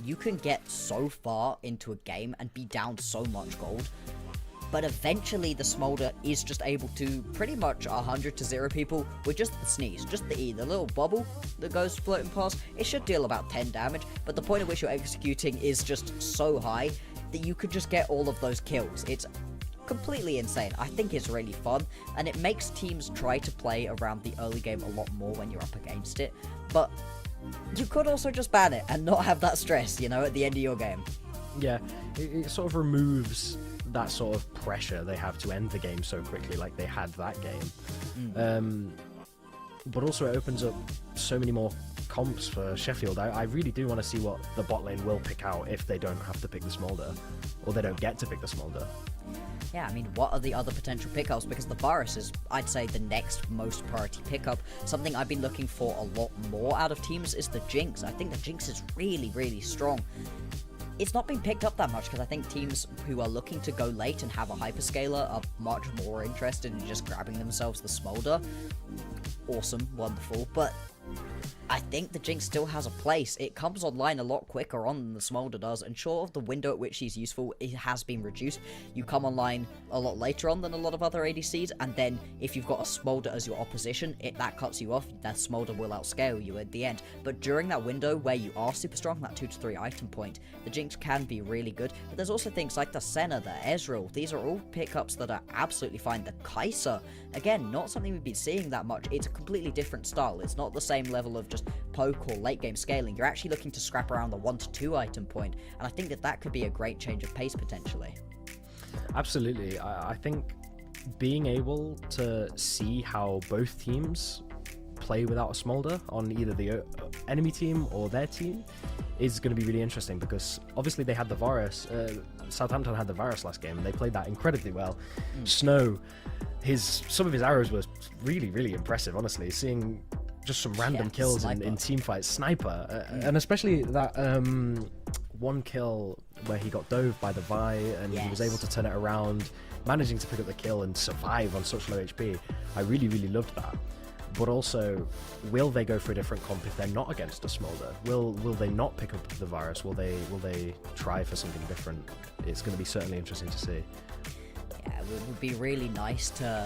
You can get so far into a game and be down so much gold, but eventually the Smolder is just able to pretty much 100 to 0 people with just the sneeze, just the E, the little bubble that goes floating past. It should deal about 10 damage, but the point at which you're executing is just so high that you could just get all of those kills. It's completely insane. I think it's really fun, and it makes teams try to play around the early game a lot more when you're up against it, but you could also just ban it and not have that stress, you know, at the end of your game. Yeah, it sort of removes that sort of pressure they have to end the game so quickly like they had that game. But also it opens up so many more comps for Sheffield. I really do want to see what the bot lane will pick out if they don't have to pick the Smolder, or they don't get to pick the Smolder. Yeah, I mean, what are the other potential pickups? Because the Varus is, I'd say, the next most priority pickup. Something I've been looking for a lot more out of teams is the Jinx. I think the Jinx is really, really strong. It's not been picked up that much because I think teams who are looking to go late and have a hyperscaler are much more interested in just grabbing themselves the Smolder. Awesome, wonderful, but I think the Jinx still has a place. It comes online a lot quicker on than the Smolder does, and short of the window at which she's useful, it has been reduced. You come online a lot later on than a lot of other ADCs, and then if you've got a Smolder as your opposition, that cuts you off. That Smolder will outscale you at the end. But during that window where you are super strong, that 2 to 3 item point, the Jinx can be really good. But there's also things like the Senna, the Ezreal. These are all pickups that are absolutely fine. The Kai'Sa, again, not something we've been seeing that much. It's a completely different style. It's not the same level of just poke or late game scaling. You're actually looking to scrap around the 1 to 2 item point, and I think that could be a great change of pace potentially. Absolutely. I think being able to see how both teams play without a Smolder on either the enemy team or their team is going to be really interesting, because obviously they had the Varus, Southampton had the Varus last game and they played that incredibly well. Snow, some of his arrows were really, really impressive, honestly, seeing just some random kills in team fights. Sniper, and especially that one kill where he got dove by the Vi and he was able to turn it around, managing to pick up the kill and survive on such low HP. I really, really loved that. but also, will they go for a different comp if they're not against a Smolder? Will they not pick up the virus? Will they try for something different? It's going to be certainly interesting to see. Yeah, it would be really nice to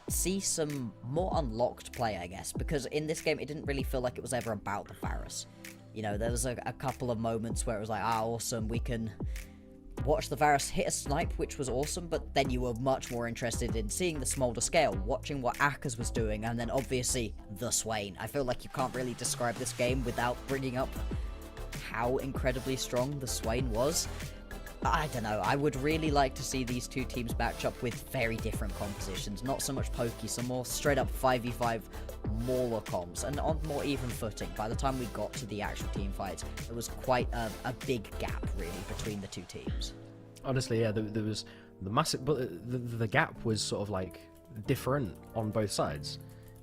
see some more unlocked play, I guess, because in this game it didn't really feel like it was ever about the virus. You know, there was a couple of moments where it was like, awesome, we can watch the virus hit a snipe, which was awesome, but then you were much more interested in seeing the Smolder scale, watching what Akers was doing, and then obviously the Swain. I feel like you can't really describe this game without bringing up how incredibly strong the Swain was. I don't know, I would really like to see these two teams match up with very different compositions, not so much pokey, some more straight up 5v5 mauler comps, and on more even footing. By the time we got to the actual team fights, there was quite a big gap, really, between the two teams. Honestly, yeah, there was the massive, but the gap was sort of like different on both sides.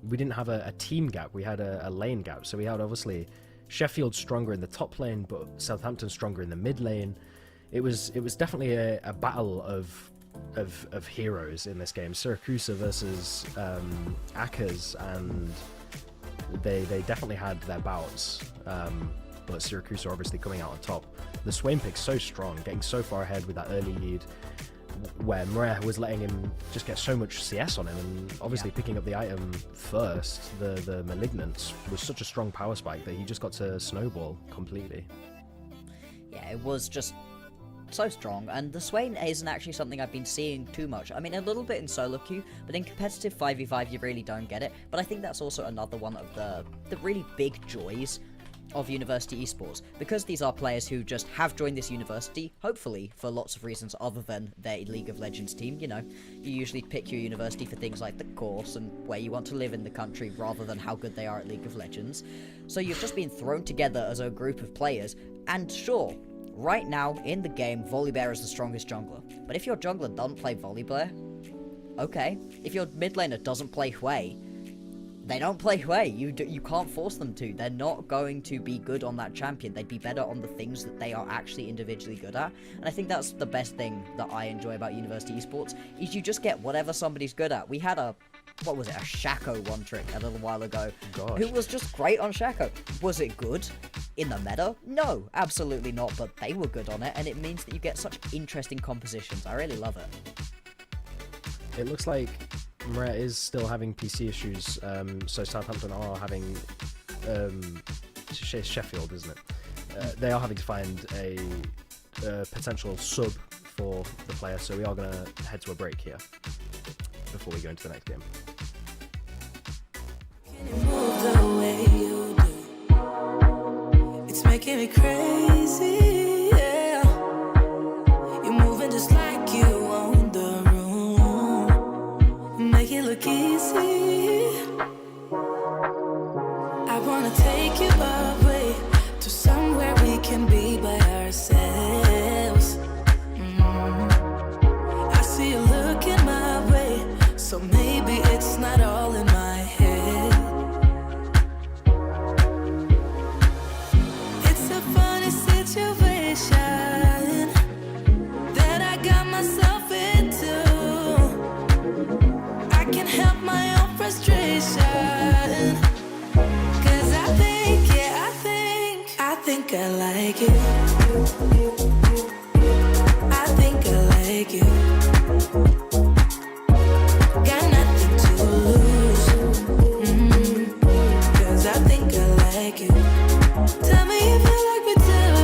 We didn't have a team gap, we had a lane gap, so we had obviously Sheffield stronger in the top lane, but Southampton stronger in the mid lane. It was definitely a battle of heroes in this game. Syracuse versus Akers, and they definitely had their bouts, but Syracuse are obviously coming out on top. The Swain pick's so strong, getting so far ahead with that early lead, where Murray was letting him just get so much CS on him, and obviously picking up the item first, the Malignance, was such a strong power spike that he just got to snowball completely. Yeah, it was just so strong, and the Swain isn't actually something I've been seeing too much. I mean, a little bit in solo queue, but in competitive 5v5 you really don't get it. But I think that's also another one of the really big joys of University Esports, because these are players who just have joined this university, hopefully for lots of reasons other than their League of Legends team. You know, you usually pick your university for things like the course and where you want to live in the country rather than how good they are at League of Legends. So you've just been thrown together as a group of players, and sure, right now, in the game, Volibear is the strongest jungler. But if your jungler doesn't play Volibear, okay. If your mid laner doesn't play Hui, they don't play Hui. You can't force them to. They're not going to be good on that champion. They'd be better on the things that they are actually individually good at. And I think that's the best thing that I enjoy about University Esports, is you just get whatever somebody's good at. We had a Shaco one trick a little while ago, who was just great on Shaco. Was it good in the meta? No, absolutely not, but they were good on it, and it means that you get such interesting compositions. I really love it. It looks like Maria is still having PC issues, so Southampton are having Sheffield, isn't it? They are having to find a potential sub for the player, so we are going to head to a break here before we go into the next game. It's making me crazy, yeah. You're moving just like you own the room. Make it look easy. I wanna take you away to somewhere we can be by ourselves. I see you looking my way, so maybe it's not all in my head. It's a funny situation that I got myself into. I can't help my own frustration, 'cause I think I like it. I think I like it. Got nothing to lose, 'cause I think I like it. Tell me if you like me too.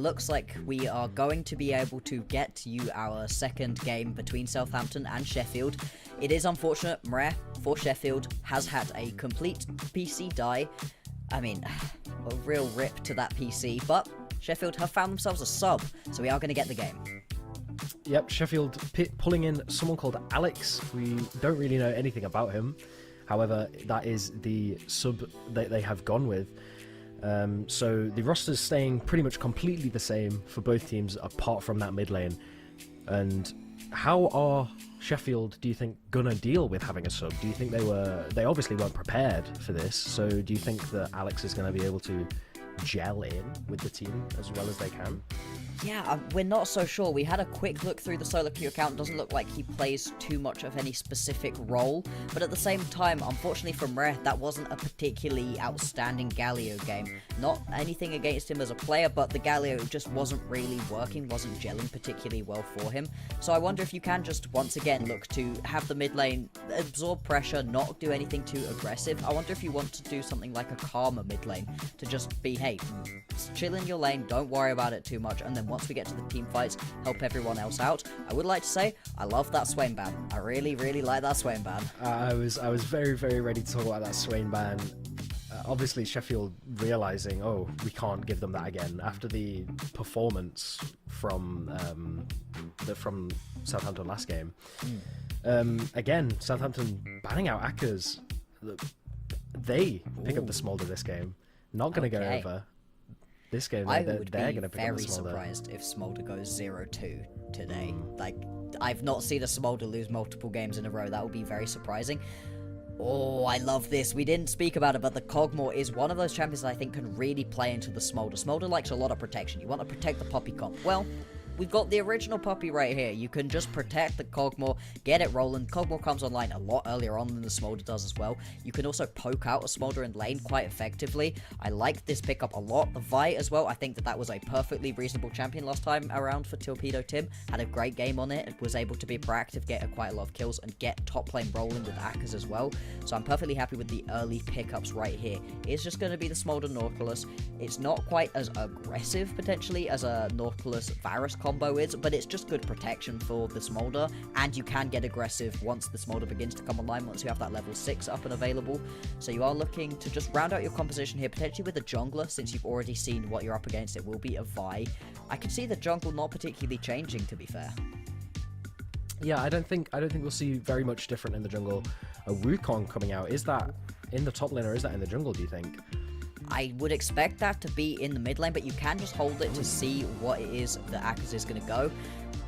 looks like we are going to be able to get you our second game between Southampton and Sheffield. It is unfortunate, Mreh, for Sheffield, has had a complete PC die. I mean, a real rip to that PC, but Sheffield have found themselves a sub, so we are going to get the game. Yep, Sheffield pulling in someone called Alex. We don't really know anything about him. However, that is the sub that they have gone with. So the roster's staying pretty much completely the same for both teams apart from that mid lane. And how are Sheffield, do you think, gonna deal with having a sub? Do you think they obviously weren't prepared for this, so do you think that Alex is gonna be able to gel in with the team as well as they can? Yeah, we're not so sure. We had a quick look through the solo queue account. Doesn't look like he plays too much of any specific role, but at the same time, unfortunately for Mreh, that wasn't a particularly outstanding Galio game. Not anything against him as a player, but the Galio just wasn't really working, wasn't gelling particularly well for him. So I wonder if you can just once again look to have the mid lane absorb pressure, not do anything too aggressive. I wonder if you want to do something like a calmer mid lane to just be, hey, chill in your lane, don't worry about it too much, and then once we get to the team fights, help everyone else out. I would like to say, I love that Swain ban. I really, really like that Swain ban. I was very, very ready to talk about that Swain ban. Obviously, Sheffield realizing, oh, we can't give them that again after the performance from Southampton last game. Again, Southampton banning out Akers. They pick up the Smolder this game. Not going to go over. This game, they're going to pick up the Smolder. I would be very surprised if Smolder goes 0-2 today. Like, I've not seen a Smolder lose multiple games in a row. That would be very surprising. Oh, I love this. We didn't speak about it, but the Cogmore is one of those champions that I think can really play into the Smolder. Smolder likes a lot of protection. You want to protect the Poppy comp. Well, we've got the original Poppy right here. You can just protect the Cogmore, get it rolling. Cogmore comes online a lot earlier on than the Smolder does as well. You can also poke out a Smolder in lane quite effectively. I like this pickup a lot. The Vi as well, I think that was a perfectly reasonable champion last time around for Torpedo Tim. Had a great game on it. Was able to be proactive, get quite a lot of kills, and get top lane rolling with Akers as well. So I'm perfectly happy with the early pickups right here. It's just going to be the Smolder Nautilus. It's not quite as aggressive, potentially, as a Nautilus Varus combo is, but it's just good protection for the Smolder, and you can get aggressive once the Smolder begins to come online, once you have that level 6 up and available. So you are looking to just round out your composition here, potentially with a jungler, since you've already seen what you're up against. It will be a Vi. I can see the jungle not particularly changing, to be fair. Yeah, I don't think we'll see very much different in the jungle. A Wukong coming out, is that in the top lane or is that in the jungle, do you think? I would expect that to be in the mid lane, but you can just hold it to see what it is that Akers is going to go.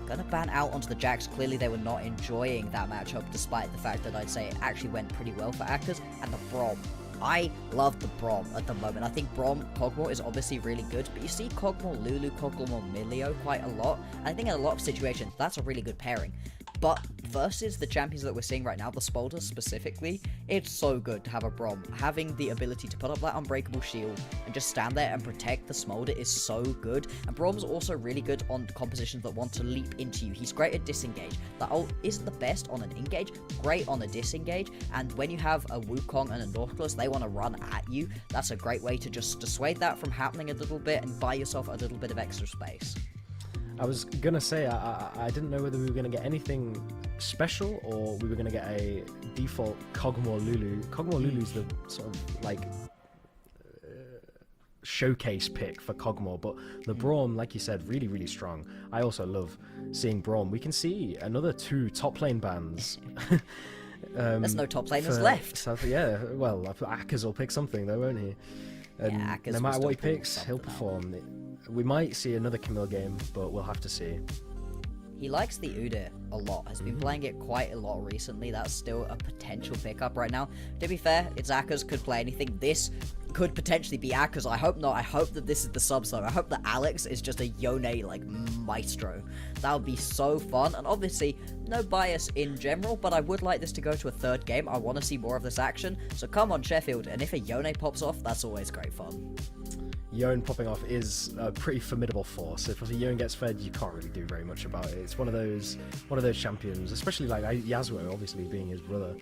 Going to ban out onto the Jax. Clearly they were not enjoying that matchup, despite the fact that I'd say it actually went pretty well for Akers. And the Braum. I love the Braum at the moment. I think Braum Cogmore is obviously really good, but you see Cogmore Lulu, Cogmore Milio quite a lot. And I think in a lot of situations, that's a really good pairing. But versus the champions that we're seeing right now, the Spolder specifically, it's so good to have a Braum. Having the ability to put up that unbreakable shield and just stand there and protect the Smolder is so good. And Braum's also really good on compositions that want to leap into you. He's great at disengage. The ult isn't the best on an engage, great on a disengage. And when you have a Wukong and a Nautilus, they want to run at you. That's a great way to just dissuade that from happening a little bit and buy yourself a little bit of extra space. I was gonna say, I didn't know whether we were gonna get anything special or we were gonna get a default Cogmore Lulu. Cogmore Lulu's the sort of like showcase pick for Cogmore, but the Braum, like you said, really, really strong. I also love seeing Braum. We can see another 2 top lane bans. There's no top laners left. Yeah, well, Akers will pick something though, won't he? And yeah, Akers no matter what he picks, he'll perform. We might see another Camille game, but we'll have to see. He likes the Udyr a lot, has been playing it quite a lot recently. That's still a potential pickup right now. To be fair, it's Akers, could play anything. This could potentially be Akers. I hope not. I hope that this is the subs though. I hope that Alex is just a Yone like maestro. That would be so fun. And obviously, no bias in general, but I would like this to go to a 3rd game. I want to see more of this action. So come on, Sheffield. And if a Yone pops off, that's always great fun. Yone popping off is a pretty formidable force. If a Yone gets fed, you can't really do very much about it. It's one of those champions, especially like Yasuo, obviously being his brother.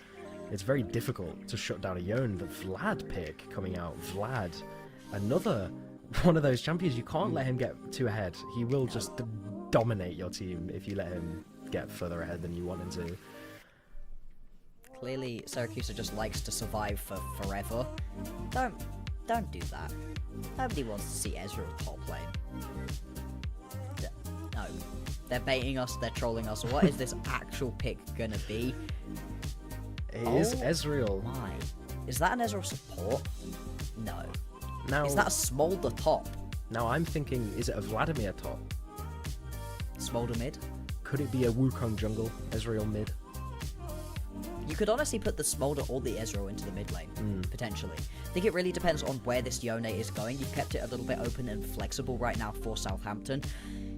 It's very difficult to shut down a Yone. The Vlad pick coming out. Vlad, another one of those champions. You can't let him get too ahead. He will just dominate your team if you let him get further ahead than you want him to. Clearly, Syracuse just likes to survive for forever. Don't do that. Nobody wants to see Ezreal top lane. No. They're baiting us, they're trolling us. What is this actual pick gonna be? It is Ezreal. My. Is that an Ezreal support? No. Now, Is that a Smolder top? now I'm thinking, is it a Vladimir top? Smolder mid? Could it be a Wukong jungle, Ezreal mid? You could honestly put the Smolder or the Ezreal into the mid lane, potentially. I think it really depends on where this Yone is going. You've kept it a little bit open and flexible right now for Southampton.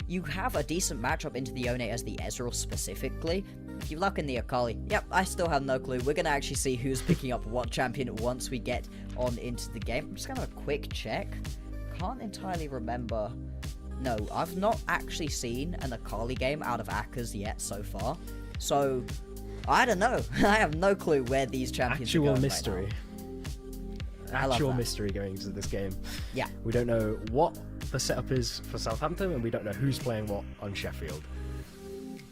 You have a decent matchup into the Yone as the Ezreal specifically. If you luck in the Akali, yep, I still have no clue. We're going to actually see who's picking up what champion once we get on into the game. I'm just going to have a quick check. Can't entirely remember. No, I've not actually seen an Akali game out of Akka's yet so far. So, I don't know. I have no clue where these champions are Actual going mystery. Right now. I love Actual that. mystery going into this game. Yeah. We don't know what the setup is for Southampton, and we don't know who's playing what on Sheffield.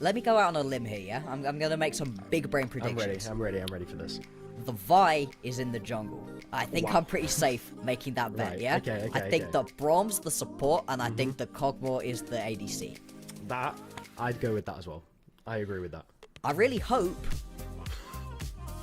Let me go out on a limb here, yeah? I'm going to make some big brain I'm predictions. ready for this. The Vi is in the jungle. I think Wow. I'm pretty safe making that bet, Right, yeah? okay, I think okay. the Brom's the support, and I think the Cogmore is the ADC. That, I'd go with that as well. I agree with that. I really hope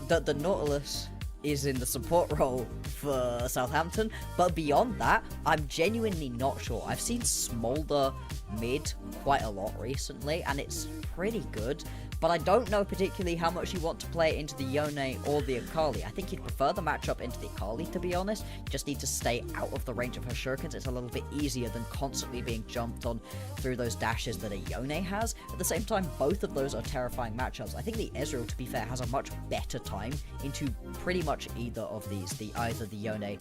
that the Nautilus is in the support role for Southampton, but beyond that, I'm genuinely not sure. I've seen Smolder mid quite a lot recently, and it's pretty good, but I don't know particularly how much you want to play it into the Yone or the Akali. I think you'd prefer the matchup into the Akali, to be honest. You just need to stay out of the range of her shurikens. It's a little bit easier than constantly being jumped on through those dashes that a Yone has. At the same time, both of those are terrifying matchups. I think the Ezreal, to be fair, has a much better time into pretty much either of these, either the Yone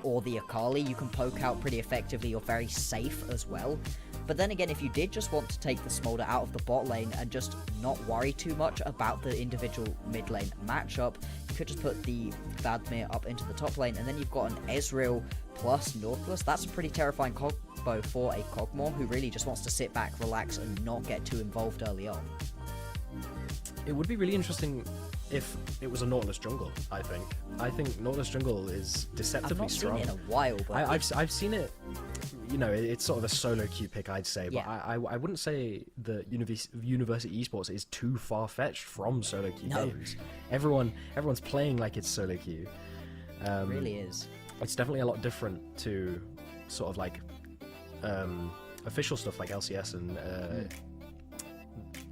or the Akali. You can poke out pretty effectively. You're very safe as well. But then again, if you did just want to take the Smolder out of the bot lane and just not worry too much about the individual mid lane matchup, you could just put the Vladimir up into the top lane, and then you've got an Ezreal plus Nautilus. That's a pretty terrifying combo for a Cogmore who really just wants to sit back, relax, and not get too involved early on. It would be really interesting if it was a Nautilus jungle, I think. I think Nautilus jungle is I've deceptively not strong. seen it in a while, but I've seen it, you know, it's sort of a solo queue pick, I'd say, but Yeah. I wouldn't say the University Esports is too far-fetched from solo queue No. games. Everyone's playing like it's solo queue. it really is. It's definitely a lot different to sort of like official stuff like LCS and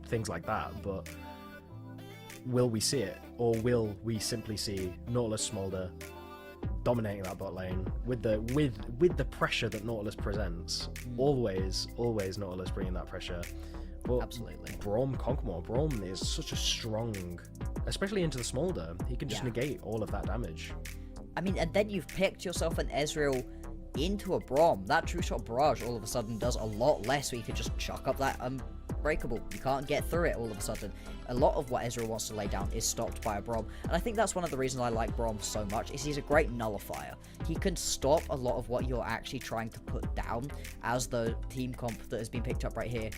things like that, but will we see it, or will we simply see Nautilus Smolder dominating that bot lane with the pressure that Nautilus presents? Always Nautilus bringing that pressure. But Absolutely. Braum Conqueror, Braum is such a strong, especially into the Smolder. He can just Yeah. negate all of that damage. I mean, and then you've picked yourself an Ezreal into a Braum. That True Shot Barrage all of a sudden does a lot less, so you could just chuck up that Unbreakable. You can't get through it all of a sudden. A lot of what Ezreal wants to lay down is stopped by a Braum, and I think that's one of the reasons I like Braum so much, is he's a great nullifier. He can stop a lot of what you're actually trying to put down as the team comp that has been picked up right here.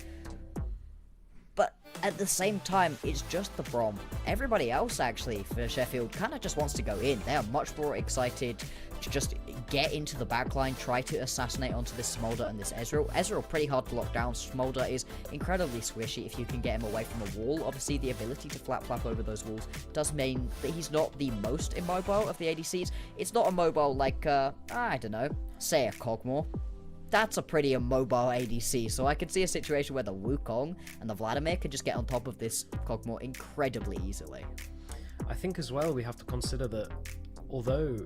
But at the same time, it's just the Braum. Everybody else, actually, for Sheffield, kind of just wants to go in. They are much more excited to just get into the backline, try to assassinate onto this Smolder and this Ezreal. Ezreal, pretty hard to lock down. Smolder is incredibly squishy if you can get him away from a wall. Obviously, the ability to flap over those walls does mean that he's not the most immobile of the ADCs. It's not immobile like, I don't know, say a Cogmore. That's a pretty immobile ADC, so I could see a situation where the Wukong and the Vladimir could just get on top of this Cogmore incredibly easily. I think as well we have to consider that although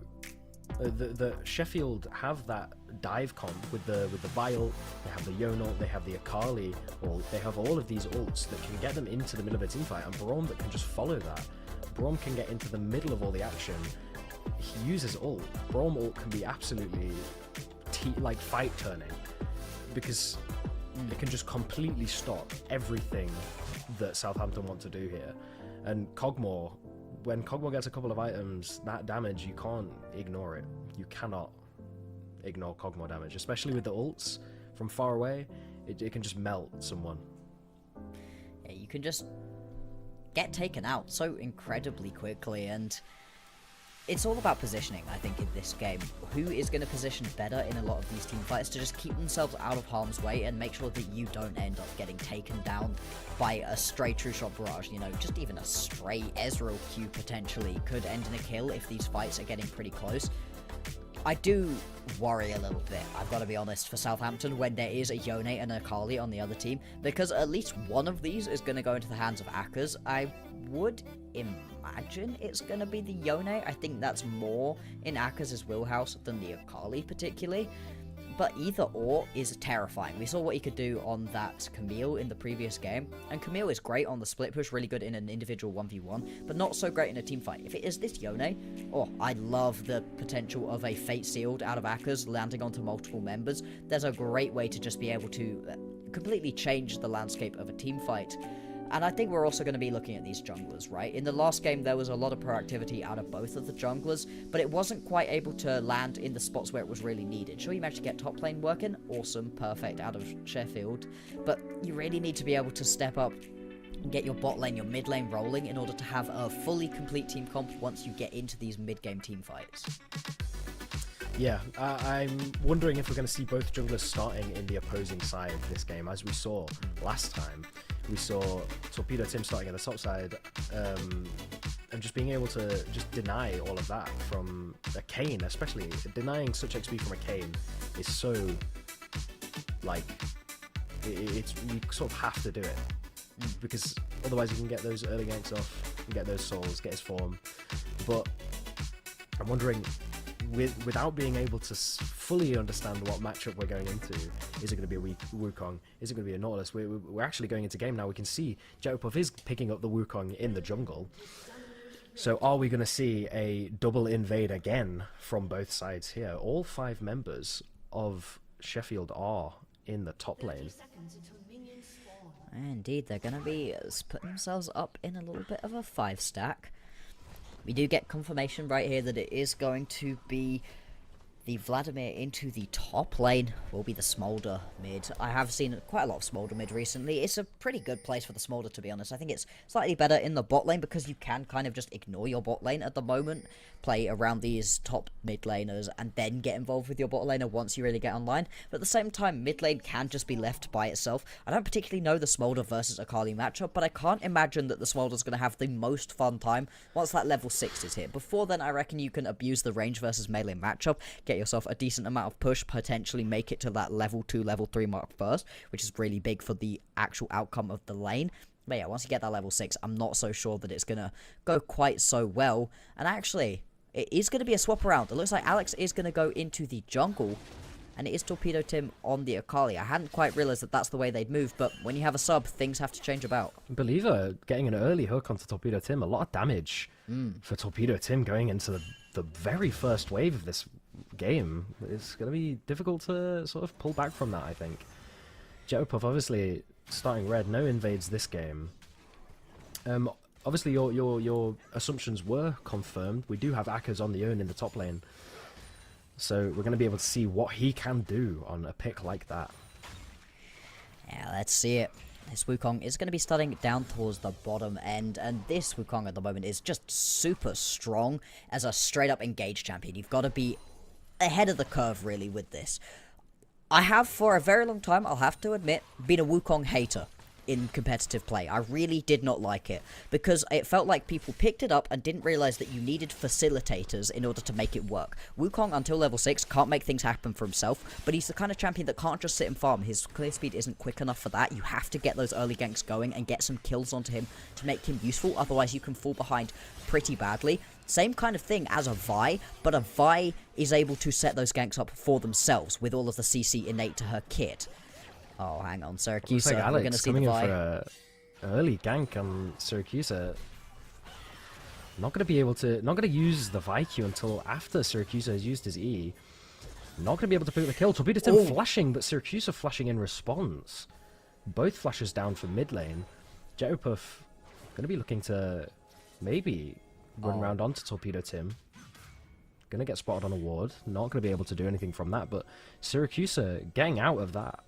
the Sheffield have that dive comp with the Vile, they have the Yone ult, they have the Akali ult, they have all of these ults that can get them into the middle of a teamfight, and Braum that can just follow that. Braum can get into the middle of all the action. He uses ult. Braum ult can be absolutely like fight turning, because it can just completely stop everything that Southampton want to do here. And Cogmore, when Cogmore gets a couple of items, that damage, you can't ignore it. You cannot ignore Kog'Maw damage, especially with the ults from far away. It can just melt someone. Yeah, you can just get taken out so incredibly quickly, and it's all about positioning, I think, in this game. Who is going to position better in a lot of these team fights to just keep themselves out of harm's way and make sure that you don't end up getting taken down by a stray True Shot Barrage. You know, just even a stray Ezreal Q potentially could end in a kill if these fights are getting pretty close. I do worry a little bit, I've got to be honest, for Southampton when there is a Yone and a Akali on the other team, because at least one of these is going to go into the hands of Akers. I would imagine it's going to be the Yone. I think that's more in Akers' wheelhouse than the Akali particularly. But either or is terrifying. We saw what he could do on that Camille in the previous game, and Camille is great on the split push, really good in an individual 1v1, but not so great in a team fight. If it is this Yone, oh, I love the potential of a Fate Sealed out of Akers landing onto multiple members. There's a great way to just be able to completely change the landscape of a team fight. And I think we're also going to be looking at these junglers, right? In the last game, there was a lot of proactivity out of both of the junglers, but it wasn't quite able to land in the spots where it was really needed. Sure, you managed to get top lane working, awesome, perfect, out of Sheffield, but you really need to be able to step up and get your bot lane, your mid lane rolling in order to have a fully complete team comp once you get into these mid-game team fights. Yeah, I'm wondering if we're going to see both junglers starting in the opposing side this game, as we saw last time. We saw Torpedo Tim starting on the top side, and just being able to just deny all of that from a Kayn, especially denying such XP from a Kayn is so, like, it's we sort of have to do it, because otherwise you can get those early ganks off, you can get those souls, get his form. But I'm wondering, without being able to fully understand what matchup we're going into, is it going to be a Wukong? Is it going to be a Nautilus? We're actually going into game now. We can see Jetupov is picking up the Wukong in the jungle. So are we going to see a double invade again from both sides here? All 5 members of Sheffield are in the top lane. Indeed, they're going to be putting themselves up in a little bit of a 5-stack. We do get confirmation right here that it is going to be the Vladimir into the top lane, will be the Smolder mid. I have seen quite a lot of Smolder mid recently. It's a pretty good place for the Smolder, to be honest. I think it's slightly better in the bot lane because you can kind of just ignore your bot lane at the moment, play around these top mid laners, and then get involved with your bot laner once you really get online. But at the same time, mid lane can just be left by itself. I don't particularly know the Smolder versus Akali matchup, but I can't imagine that the Smolder's going to have the most fun time once that level 6 is here. Before then, I reckon you can abuse the range versus melee matchup, get yourself a decent amount of push, potentially make it to that level 2, level 3 mark first, which is really big for the actual outcome of the lane. But yeah, once you get that level 6, I'm not so sure that it's going to go quite so well. And actually, it is going to be a swap around. It looks like Alex is going to go into the jungle, and it is Torpedo Tim on the Akali. I hadn't quite realised that that's the way they'd move, but when you have a sub, things have to change about. Believer getting an early hook onto Torpedo Tim, a lot of damage for Torpedo Tim going into the very first wave of this game. It's going to be difficult to sort of pull back from that, I think. Jetupov obviously starting red, no invades this game. Obviously your assumptions were confirmed. We do have Akers on the own in the top lane, so we're going to be able to see what he can do on a pick like that. Yeah, let's see it. This Wukong is going to be starting down towards the bottom end, and this Wukong at the moment is just super strong as a straight-up engaged champion. You've got to be ahead of the curve, really, with this. I have, for a very long time, I'll have to admit, been a Wukong hater in competitive play. I really did not like it, because it felt like people picked it up and didn't realize that you needed facilitators in order to make it work. Wukong, until level 6, can't make things happen for himself, but he's the kind of champion that can't just sit and farm. His clear speed isn't quick enough for that. You have to get those early ganks going and get some kills onto him to make him useful, otherwise you can fall behind pretty badly. Same kind of thing as a Vi, but a Vi is able to set those ganks up for themselves with all of the CC innate to her kit. Oh, hang on, Syracuse. Like We're going to see the Vi. For an early gank on Syracuse. Not going to be able to, not going to use the Vi Q until after Syracuse has used his E. Not going to be able to pick up the kill. Torpedo Tim flashing, but Syracuse flashing in response. Both flashes down for mid lane. Jetupov going to be looking to maybe run round onto Torpedo Tim. Going to get spotted on a ward. Not going to be able to do anything from that, but Syracuse getting out of that.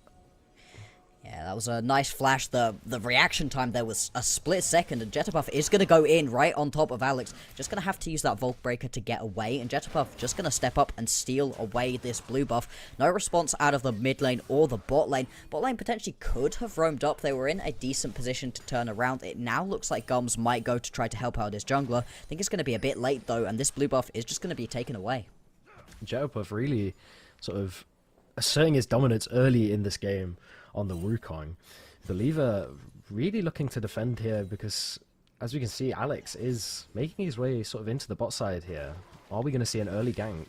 Yeah, that was a nice flash. The reaction time there was a split second, and Jetterpuff is going to go in right on top of Alex. Just going to have to use that Volt Breaker to get away, and Jetterpuff just going to step up and steal away this blue buff. No response out of the mid lane or the bot lane. Bot lane potentially could have roamed up. They were in a decent position to turn around. It now looks like Gums might go to try to help out his jungler. I think it's going to be a bit late, though, and this blue buff is just going to be taken away. Jetterpuff really sort of asserting his dominance early in this game on the Wukong. Believer really looking to defend here because, as we can see, Alex is making his way sort of into the bot side here. Are we going to see an early gank?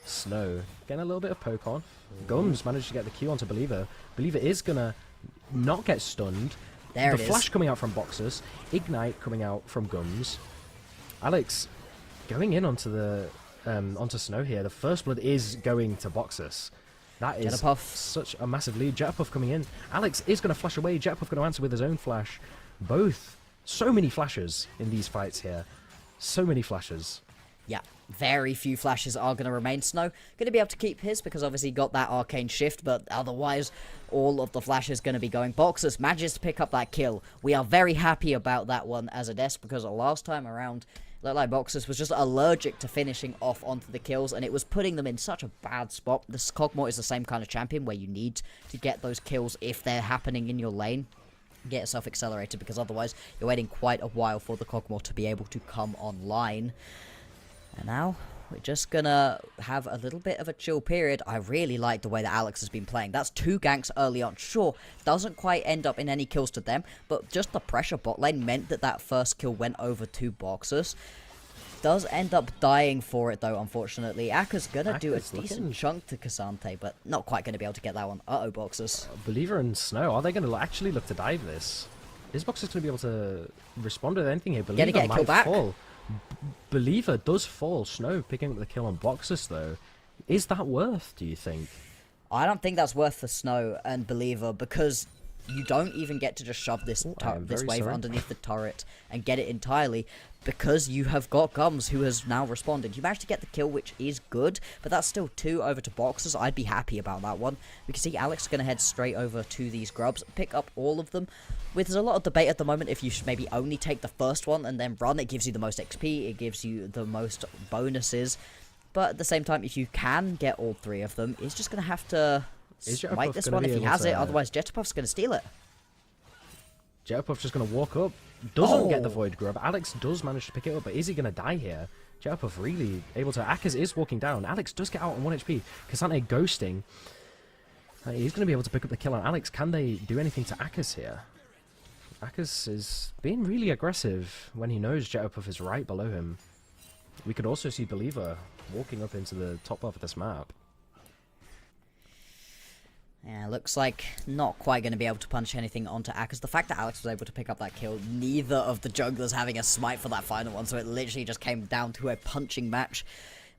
Snow getting a little bit of poke on. Gums managed to get the Q onto Believer. Believer is going to not get stunned. There the it flash is. coming out from Boxers. Ignite coming out from Gums. Alex going in onto the onto Snow here. The first blood is going to Boxers. That is Jetterpuff. such a massive lead. Jetterpuff coming in. Alex is going to flash away. Jetterpuff going to answer with his own flash. Both. So many flashes in these fights here. So many flashes. Yeah, very few flashes are going to remain. Snow going to be able to keep his because obviously he got that arcane shift, but otherwise all of the flashes going to be going. Boxers manages to pick up that kill. We are very happy about that one as a desk because last time around, looked like Boxers was just allergic to finishing off onto the kills, and it was putting them in such a bad spot. This Cogmore is the same kind of champion where you need to get those kills if they're happening in your lane. Get yourself accelerated because otherwise you're waiting quite a while for the Cogmore to be able to come online. And now we're just gonna have a little bit of a chill period. I really like the way that Alex has been playing. That's 2 ganks early on. Sure, doesn't quite end up in any kills to them, but just the pressure bot lane meant that that first kill went over to Boxers. Does end up dying for it though, unfortunately. Aka's gonna do a decent chunk to Cassante, but not quite gonna be able to get that one. Uh-oh, Boxers. Believer and Snow, are they going to actually look to dive this? Is Boxers going to be able to respond to anything here? Believer Get a kill might back. fall. Believer does fall. Snow picking up the kill on Boxers though. Is that worth, do you think? I don't think that's worth for Snow and Believer because you don't even get to just shove this this wave underneath the turret and get it entirely because you have got Gums who has now responded. You managed to get the kill, which is good, but that's still 2 over to Boxers. I'd be happy about that one. We can see Alex is going to head straight over to these grubs, pick up all of them. There's a lot of debate at the moment if you should maybe only take the first one and then run. It gives you the most XP, it gives you the most bonuses. But at the same time, if you can get all 3 of them, he's just going to have to smite this one if he has it, otherwise Jetterpuff's going to steal it. Jetterpuff just going to walk up. Doesn't get the Void Grub. Alex does manage to pick it up, but is he going to die here? Jetterpuff really able to. Akaz is walking down. Alex does get out on 1 HP. Cassante ghosting. He's going to be able to pick up the kill on Alex. Can they do anything to Akaz here? Akaz is being really aggressive when he knows Jetterpuff is right below him. We could also see Believer walking up into the top half of this map. Yeah, looks like not quite going to be able to punch anything onto Akaz. The fact that Alex was able to pick up that kill, neither of the junglers having a smite for that final one, so it literally just came down to a punching match.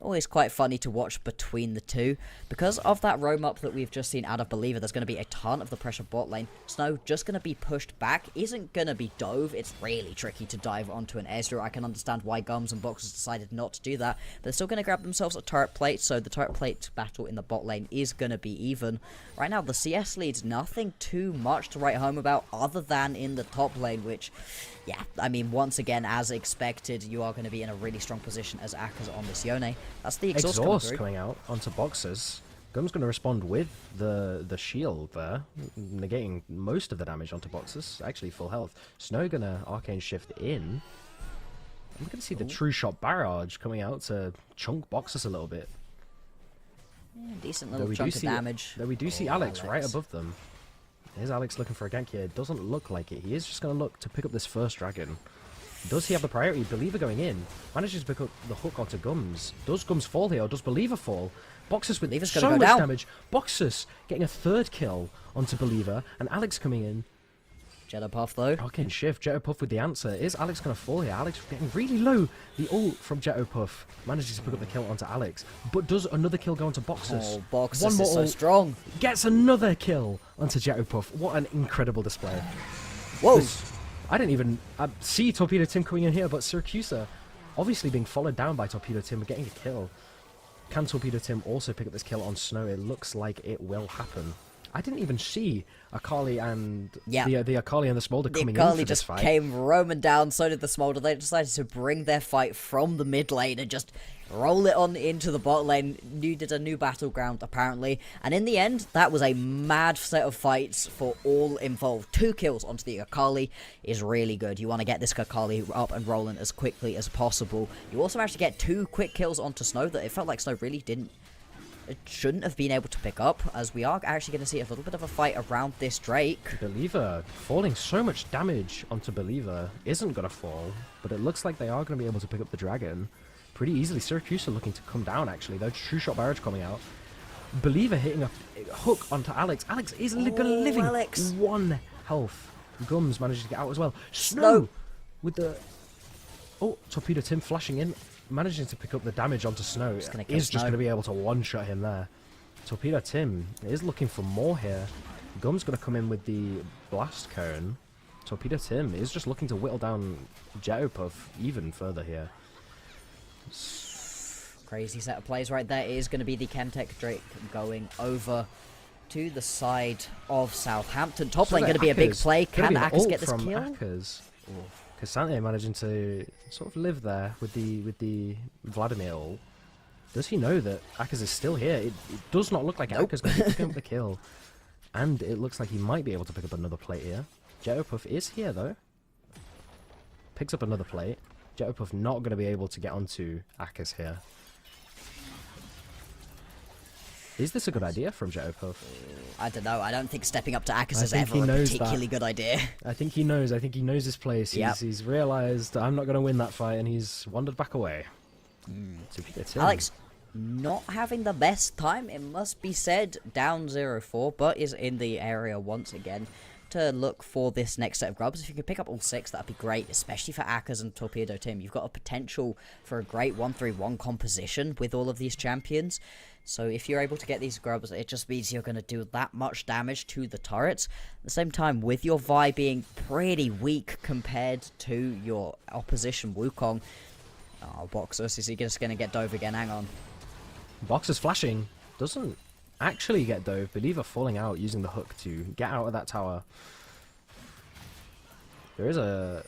Always quite funny to watch between the two. Because of that roam up that we've just seen out of Believer, there's going to be a ton of the pressure bot lane. Snow just going to be pushed back. Isn't going to be dove. It's really tricky to dive onto an Ezreal. I can understand why Gums and Boxers decided not to do that. But they're still going to grab themselves a turret plate. So the turret plate battle in the bot lane is going to be even. Right now, the CS leads nothing too much to write home about other than in the top lane, which... yeah, I mean, once again, as expected, you are going to be in a really strong position as Akaz on this Yone. That's the exhaust coming out onto Boxers. Gum's going to respond with the shield there, negating most of the damage onto Boxers. Actually, full health. Snow going to Arcane Shift in. I'm going to see the True Shot Barrage coming out to chunk Boxers a little bit. Yeah, decent little chunk of damage. Though we do see Alex right above them. Here's Alex looking for a gank here. Doesn't look like it. He is just going to look to pick up this first dragon. Does he have the priority? Believer going in. Manages to pick up the hook onto Gums. Does Gums fall here or does Believer fall? Boxers with so much damage. Boxers getting a 3rd kill onto Believer. And Alex coming in. Jetterpuff though. Arcane Shift. Jetterpuff with the answer. Is Alex going to fall here? Alex getting really low. The ult from Jetterpuff manages to pick up the kill onto Alex. But does another kill go onto Boxers? Oh, Boxers is so strong. Gets another kill onto Jetterpuff. What an incredible display. Whoa. I didn't even see Torpedo Tim coming in here, but Syracuse obviously being followed down by Torpedo Tim, but getting a kill. Can Torpedo Tim also pick up this kill on Snow? It looks like it will happen. I didn't even see Akali and the Akali and the Smolder coming in for Akali this just fight. came roaming down, so did the Smolder. They decided to bring their fight from the mid lane and just roll it on into the bot lane. Needed a new battleground, apparently. And in the end, that was a mad set of fights for all involved. 2 kills onto the Akali is really good. You want to get this Akali up and rolling as quickly as possible. You also managed to get 2 quick kills onto Snow that it felt like Snow really shouldn't have been able to pick up, as we are actually going to see a little bit of a fight around this Drake. Believer falling so much damage onto Believer isn't going to fall, but it looks like they are going to be able to pick up the Dragon pretty easily. Syracuse are looking to come down, actually. Though True Shot Barrage coming out. Believer hitting a hook onto Alex. Alex is gonna living Alex. 1 health. Gums managed to get out as well. Snow with the... Oh, Torpedo Tim flashing in. Managing to pick up the damage onto Snow is just going to be able to one-shot him there. Torpedo Tim is looking for more here. Gum's going to come in with the Blast Cone. Torpedo Tim is just looking to whittle down Jettopuff even further here. Crazy set of plays right there. It is going to be the Chemtech Drake going over to the side of Southampton. Top lane going to be a big play. Can Akers get this kill? Akers. Cassante managing to sort of live there with the Vladimir ult. Does he know that Akers is still here? It does not look like Akers going to pick up the kill. And it looks like he might be able to pick up another plate here. Jettopuff is here though. Picks up another plate. Jettopuff not going to be able to get onto Akers here. Is this a good idea from Jettopuff? I don't know. I don't think stepping up to Akers is ever a particularly good idea. I think he knows. I think he knows his place. He's realised I'm not going to win that fight, and he's wandered back away. Alex, not having the best time, it must be said, down 0-4, but is in the area once again to look for this next set of grubs. If you could pick up all 6, that'd be great, especially for Akers and Torpedo Tim. You've got a potential for a great 1-3-1 composition with all of these champions. So if you're able to get these grubs, it just means you're going to do that much damage to the turrets. At the same time, with your Vi being pretty weak compared to your opposition Wukong. Oh, Boxus, is he just going to get dove again? Hang on. Boxer's flashing. Doesn't actually get dove. Believer falling out using the hook to get out of that tower. There is a...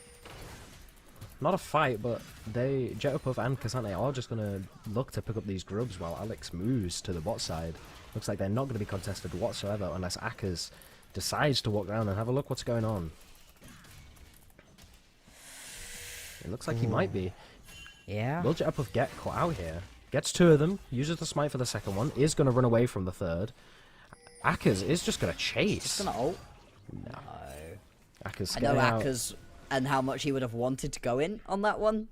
Not a fight, but Jettopuff and Cassante are just going to look to pick up these grubs while Alex moves to the bot side. Looks like they're not going to be contested whatsoever unless Akers decides to walk down and have a look what's going on. It looks like he might be. Yeah. Will Jettopuff get caught out here? Gets 2 of them, uses the smite for the second one, is going to run away from the third. Akers is just going to chase. Just going to ult? No. Akers I know Akers and how much he would have wanted to go in on that one.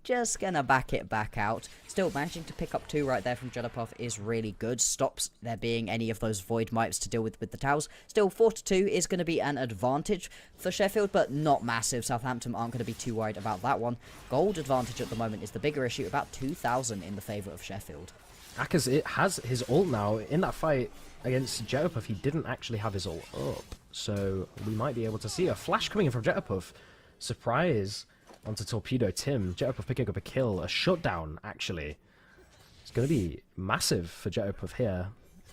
Just gonna back it back out. Still, managing to pick up 2 right there from Jettopuff is really good. Stops there being any of those void mites to deal with the towers. Still, 4-2 is going to be an advantage for Sheffield, but not massive. Southampton aren't going to be too worried about that one. Gold advantage at the moment is the bigger issue, about 2,000 in the favour of Sheffield. Akers has his ult now. In that fight against Jettopuff, he didn't actually have his ult up. So we might be able to see a flash coming in from Jettopuff. Surprise onto Torpedo Tim. Jettopuff picking up a kill, a shutdown actually. It's going to be massive for Jettopuff here.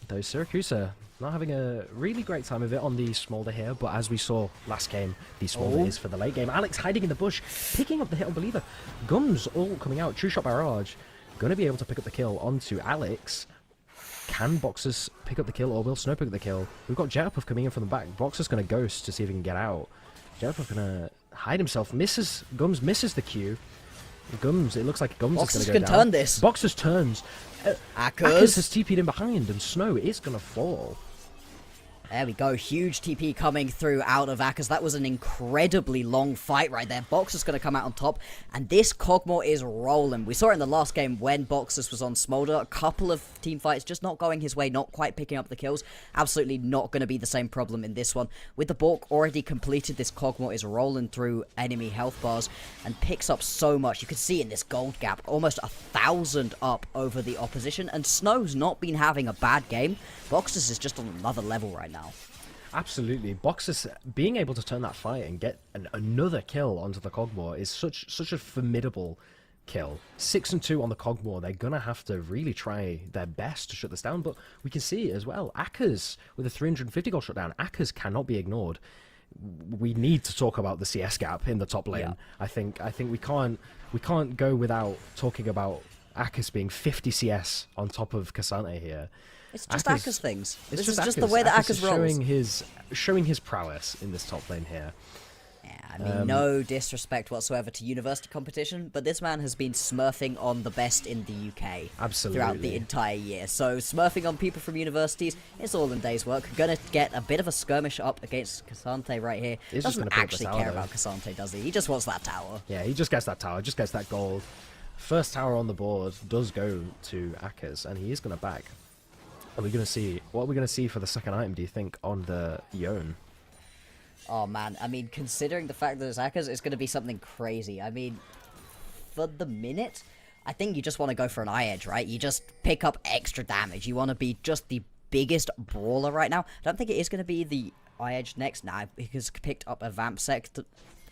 Though Syracuse are not having a really great time of it on the Smolder here, but as we saw last game, the Smolder is for the late game. Alex hiding in the bush, picking up the hit on Believer. Gums all coming out, True Shot Barrage. Going to be able to pick up the kill onto Alex. Can Boxers pick up the kill, or will Snow pick up the kill? We've got Jettopuff coming in from the back. Boxer's going to ghost to see if he can get out. Jettopuff going to hide himself. Misses. Gums misses the Q. Gums, it looks like Gums Boxers is going to go down. turn this. Boxers turns. Akers has TP'd in behind, and Snow is going to fall. There we go. Huge TP coming through out of Akers. That was an incredibly long fight right there. Boxer's going to come out on top. And this Cogmore is rolling. We saw it in the last game when Boxers was on Smolder. A couple of team fights just not going his way, not quite picking up the kills. Absolutely not going to be the same problem in this one. With the Bork already completed, this Cogmore is rolling through enemy health bars and picks up so much. You can see in this gold gap, almost 1,000 up over the opposition. And Snow's not been having a bad game. Boxers is just on another level right now. Absolutely. Boxers being able to turn that fight and get another kill onto the Cogmore is such a formidable kill. 6-2 on the Cogmore. They're going to have to really try their best to shut this down, but we can see it as well. Akers with a 350 goal shutdown. Akers cannot be ignored. We need to talk about the CS gap in the top lane. Yeah. I think we can't go without talking about Akers being 50 CS on top of Cassante here. It's just Akers things. It's This is just Akers. the way that Akers Akers rolls. is showing his prowess in this top lane here. Yeah, I mean, no disrespect whatsoever to university competition, but this man has been smurfing on the best in the UK throughout the Absolutely. entire year. So smurfing on people from universities, it's all in day's work. Gonna get a bit of a skirmish up against Cassante right here. He's just Doesn't gonna pick up the actually tower, care though. about Cassante, does he? He just wants that tower. Yeah, he just gets that tower, just gets that gold. First tower on the board does go to Akers, and he is going to back. What are we going to see for the second item, do you think, on the Yone? Oh man, I mean, considering the fact that it's Akers, it's going to be something crazy. I mean, for the minute, I think you just want to go for an eye edge, right? You just pick up extra damage. You want to be just the biggest brawler right now. I don't think it is going to be the eye edge next. Nah, because picked up a vamp sector.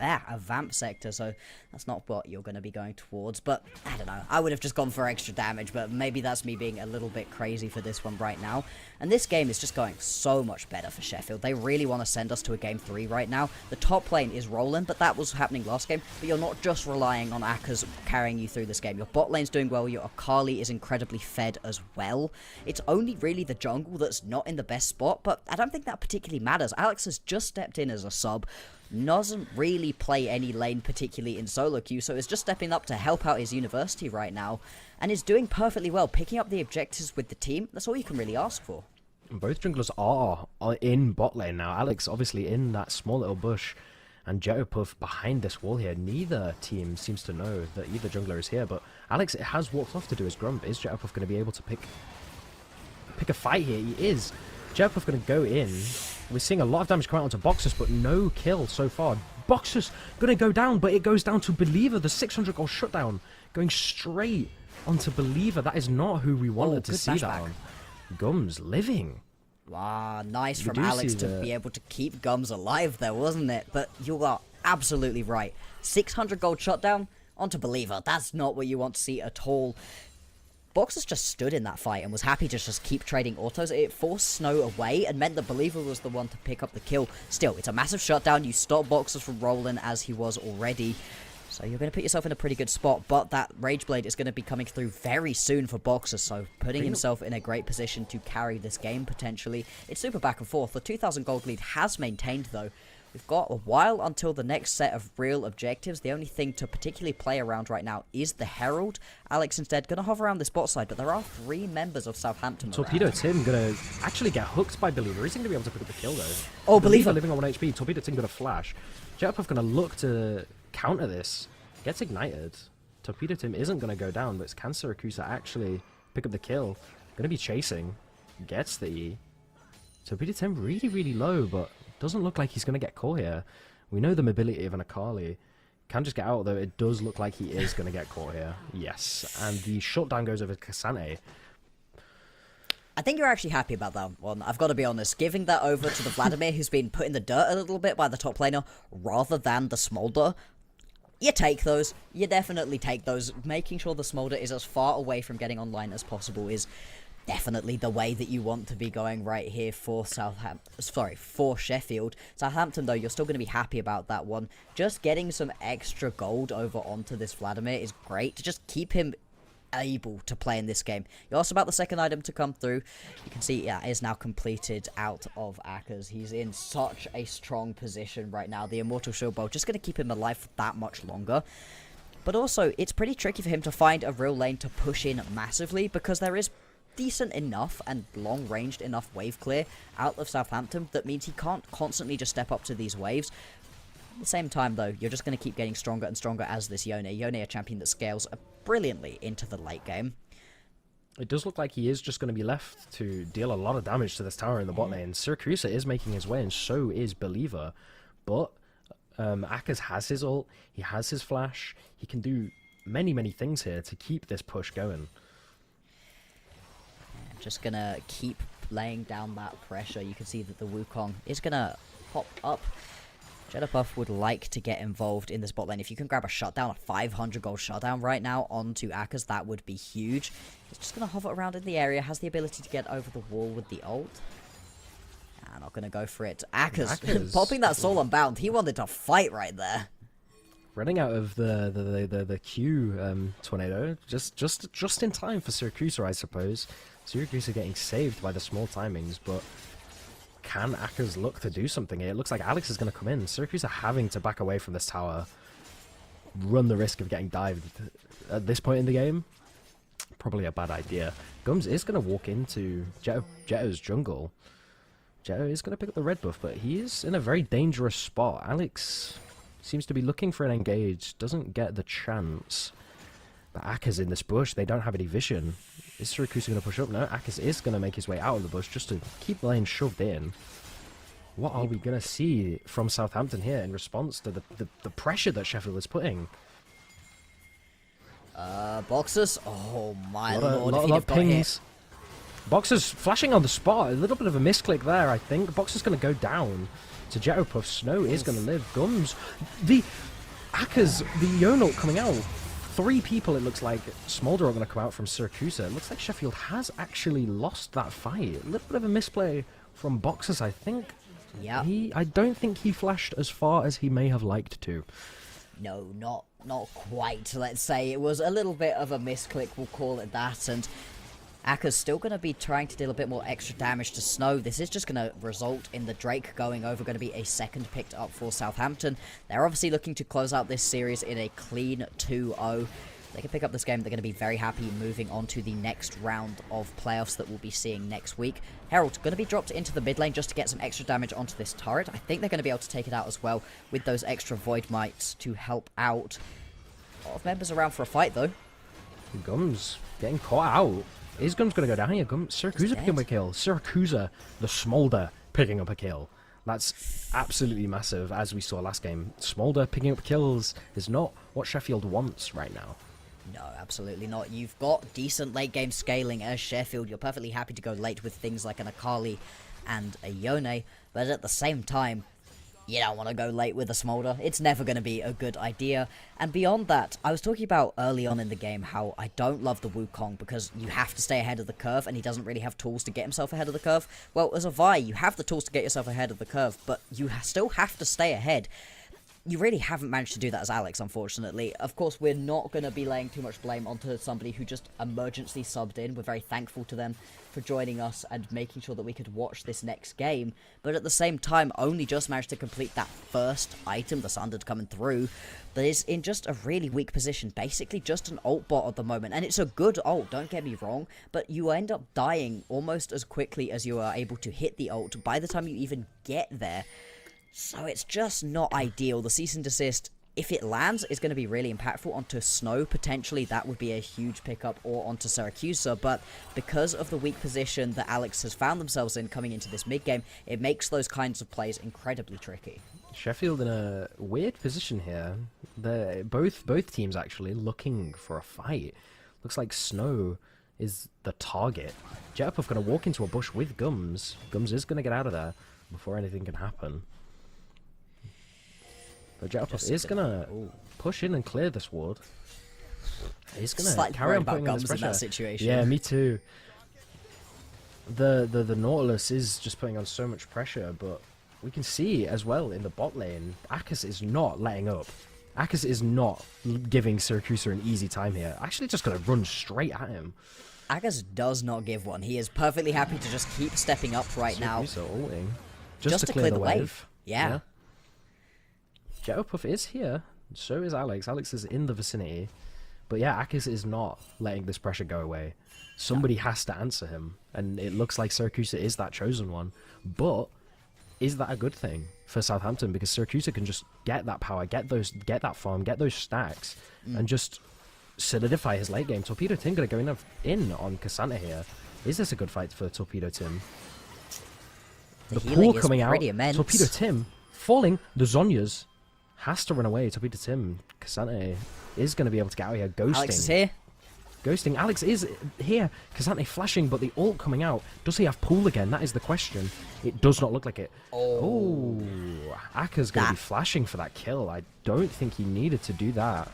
A vamp sector, so that's not what you're going to be going towards, but I don't know, I would have just gone for extra damage, but maybe that's me being a little bit crazy for this one right now. And this game is just going so much better for Sheffield. They really want to send us to a game 3 right now. The top lane is rolling, but that was happening last game, but you're not just relying on Akers carrying you through this game. Your bot lane's doing well, your Akali is incredibly fed as well. It's only really the jungle that's not in the best spot, but I don't think that particularly matters. Alex has just stepped in as a sub, doesn't really play any lane particularly in solo queue, so is just stepping up to help out his university right now, and is doing perfectly well, picking up the objectives with the team. That's all you can really ask for. Both junglers are in bot lane now. Alex obviously in that small little bush, and Jettopuff behind this wall here. Neither team seems to know that either jungler is here, but Alex has walked off to do his grump. Is Jettopuff going to be able to pick a fight here? He is. Jettopuff going to go in. We're seeing a lot of damage come out onto Boxus, but no kill so far. Boxus going to go down, but it goes down to Believer. The 600 goal shutdown going straight onto Believer. That is not who we wanted to good see that flashback. on. Gums living. Wow, nice We from do Alex see to the- be able to keep Gums alive there, wasn't it? But you are absolutely right. 600 gold shutdown onto Believer. That's not what you want to see at all. Boxers just stood in that fight and was happy to just keep trading autos. It forced Snow away and meant that Believer was the one to pick up the kill. Still, it's a massive shutdown. You stop Boxers from rolling as he was already. So you're going to put yourself in a pretty good spot, but that Rage Blade is going to be coming through very soon for Boxers, so putting himself in a great position to carry this game potentially. It's super back and forth. The 2,000 gold lead has maintained though. We've got a while until the next set of real objectives. The only thing to particularly play around right now is the Herald. Alex instead going to hover around this bot side, but there are 3 members of Southampton Torpedo around. Tim going to actually get hooked by Believer. He's going to be able to pick up the kill though. Oh, Believer. living on 1 HP. Torpedo Tim going to flash. Jetpuff going to look to counter this. Gets ignited. Torpedo Tim isn't going to go down, but it's can Syracuse actually pick up the kill. Going to be chasing. Gets the E. Torpedo Tim really, really low, but doesn't look like he's going to get caught here. We know the mobility of an Akali. Can just get out, though. It does look like he is going to get caught here. Yes. And the shutdown goes over Cassante. I think you're actually happy about that one. I've got to be honest. Giving that over to the Vladimir, who's been put in the dirt a little bit by the top laner, rather than the Smolder. You take those. You definitely take those. Making sure the Smolder is as far away from getting online as possible is definitely the way that you want to be going right here for for Sheffield. Southampton, though, you're still going to be happy about that one. Just getting some extra gold over onto this Vladimir is great to just keep him able to play in this game. You asked about the second item to come through. You can see, yeah, it is now completed out of Akers. He's in such a strong position right now. The Immortal Shield Bow just going to keep him alive for that much longer. But also, it's pretty tricky for him to find a real lane to push in massively, because there is decent enough and long-ranged enough wave clear out of Southampton that means he can't constantly just step up to these waves. At the same time, though, you're just going to keep getting stronger and stronger as this Yone. Yone, a champion that scales brilliantly into the late game. It does look like he is just going to be left to deal a lot of damage to this tower in the bot lane. Syracuse is making his way, and so is Believer. But Akers has his ult, he has his flash, he can do many, many things here to keep this push going. Just going to keep laying down that pressure. You can see that the Wukong is going to pop up. Jetterpuff would like to get involved in this bot lane. If you can grab a shutdown, a 500 gold shutdown right now onto Akers, that would be huge. He's just going to hover around in the area, has the ability to get over the wall with the ult. Not going to go for it. Akers popping that soul unbound. He wanted to fight right there. Running out of the Q tornado, just in time for Syracuse, I suppose. Syracuse are getting saved by the small timings, but can Akers look to do something here? It looks like Alex is going to come in. Syracuse are having to back away from this tower, run the risk of getting dived at this point in the game. Probably a bad idea. Gums is going to walk into Jetto's jungle. Jetto is going to pick up the red buff, but he is in a very dangerous spot. Alex seems to be looking for an engage, doesn't get the chance. But Akers in this bush, they don't have any vision. Is Syracuse going to push up? No, Akers is going to make his way out of the bush just to keep the lane shoved in. What are we going to see from Southampton here in response to the pressure that Sheffield is putting? Boxers? Oh my A lord, lot if he'd have of got hit. pings. Boxer's flashing on the spot. A little bit of a misclick there, I think. Boxer's going to go down to Jettopuff. Snow is going to live. Gums. The Akers, the Yonal coming out. 3 people, it looks like. Smolder are going to come out from Syracuse. It looks like Sheffield has actually lost that fight. A little bit of a misplay from Boxers, I think. Yeah. I don't think he flashed as far as he may have liked to. No, not quite, let's say. It was a little bit of a misclick, we'll call it that, and Akers still going to be trying to deal a bit more extra damage to Snow. This is just going to result in the Drake going over, going to be a second picked up for Southampton. They're obviously looking to close out this series in a clean 2-0. They can pick up this game, they're going to be very happy moving on to the next round of playoffs that we'll be seeing next week. Herald going to be dropped into the mid lane just to get some extra damage onto this turret. I think they're going to be able to take it out as well with those extra Void Mites to help out. A lot of members around for a fight though. Gums getting caught out. Is Gums going to go down here? Syracuse picking up a kill. Syracuse, the Smolder, picking up a kill. That's absolutely massive, as we saw last game. Smolder picking up kills is not what Sheffield wants right now. No, absolutely not. You've got decent late game scaling as Sheffield. You're perfectly happy to go late with things like an Akali and a Yone, but at the same time, you don't want to go late with a Smolder. It's never going to be a good idea. And beyond that, I was talking about early on in the game how I don't love the Wukong because you have to stay ahead of the curve and he doesn't really have tools to get himself ahead of the curve. Well, as a Vi, you have the tools to get yourself ahead of the curve, but you still have to stay ahead. You really haven't managed to do that as Alex, unfortunately. Of course, we're not going to be laying too much blame onto somebody who just emergency subbed in. We're very thankful to them for joining us and making sure that we could watch this next game. But at the same time, only just managed to complete that first item, the Sundered coming through, that is in just a really weak position. Basically just an ult bot at the moment. And it's a good ult, don't get me wrong, but you end up dying almost as quickly as you are able to hit the ult by the time you even get there. So it's just not ideal. The cease and desist, if it lands, is going to be really impactful onto Snow. Potentially, that would be a huge pickup, or onto Syracuse. But because of the weak position that Alex has found themselves in coming into this mid-game, it makes those kinds of plays incredibly tricky. Sheffield in a weird position here. They're both teams actually looking for a fight. Looks like Snow is the target. Jetterpuff going to walk into a bush with Gums. Gums is going to get out of there before anything can happen. But Jetterpuff is going to push in and clear this ward. He's going to carry on putting Gums this pressure. in that situation. Yeah, me too. The Nautilus is just putting on so much pressure, but we can see as well in the bot lane, Akers is not letting up. Akers is not giving Syracuse an easy time here. Actually just going to run straight at him. Akers does not give one. He is perfectly happy to just keep stepping up right now. Syracuse are ulting. Just to clear the wave. Yeah. Jetterpuff is here. So is Alex. Alex is in the vicinity. But yeah, Akers is not letting this pressure go away. Somebody has to answer him. And it looks like Syracuse is that chosen one. But is that a good thing for Southampton? Because Syracuse can just get that power, get that farm, get those stacks, and just solidify his late game. Torpedo Tim going to go in on Cassandra here. Is this a good fight for Torpedo Tim? The pool coming out. Immense. Torpedo Tim falling. The Zonyas has to run away. Torpedo Tim. Cassandra is going to be able to get out here. Ghosting. Alex is here. Ghosting. Alex is here. Cassandra flashing, but the ult coming out. Does he have pool again? That is the question. It does not look like it. Oh. Aka's going to be flashing for that kill. I don't think he needed to do that.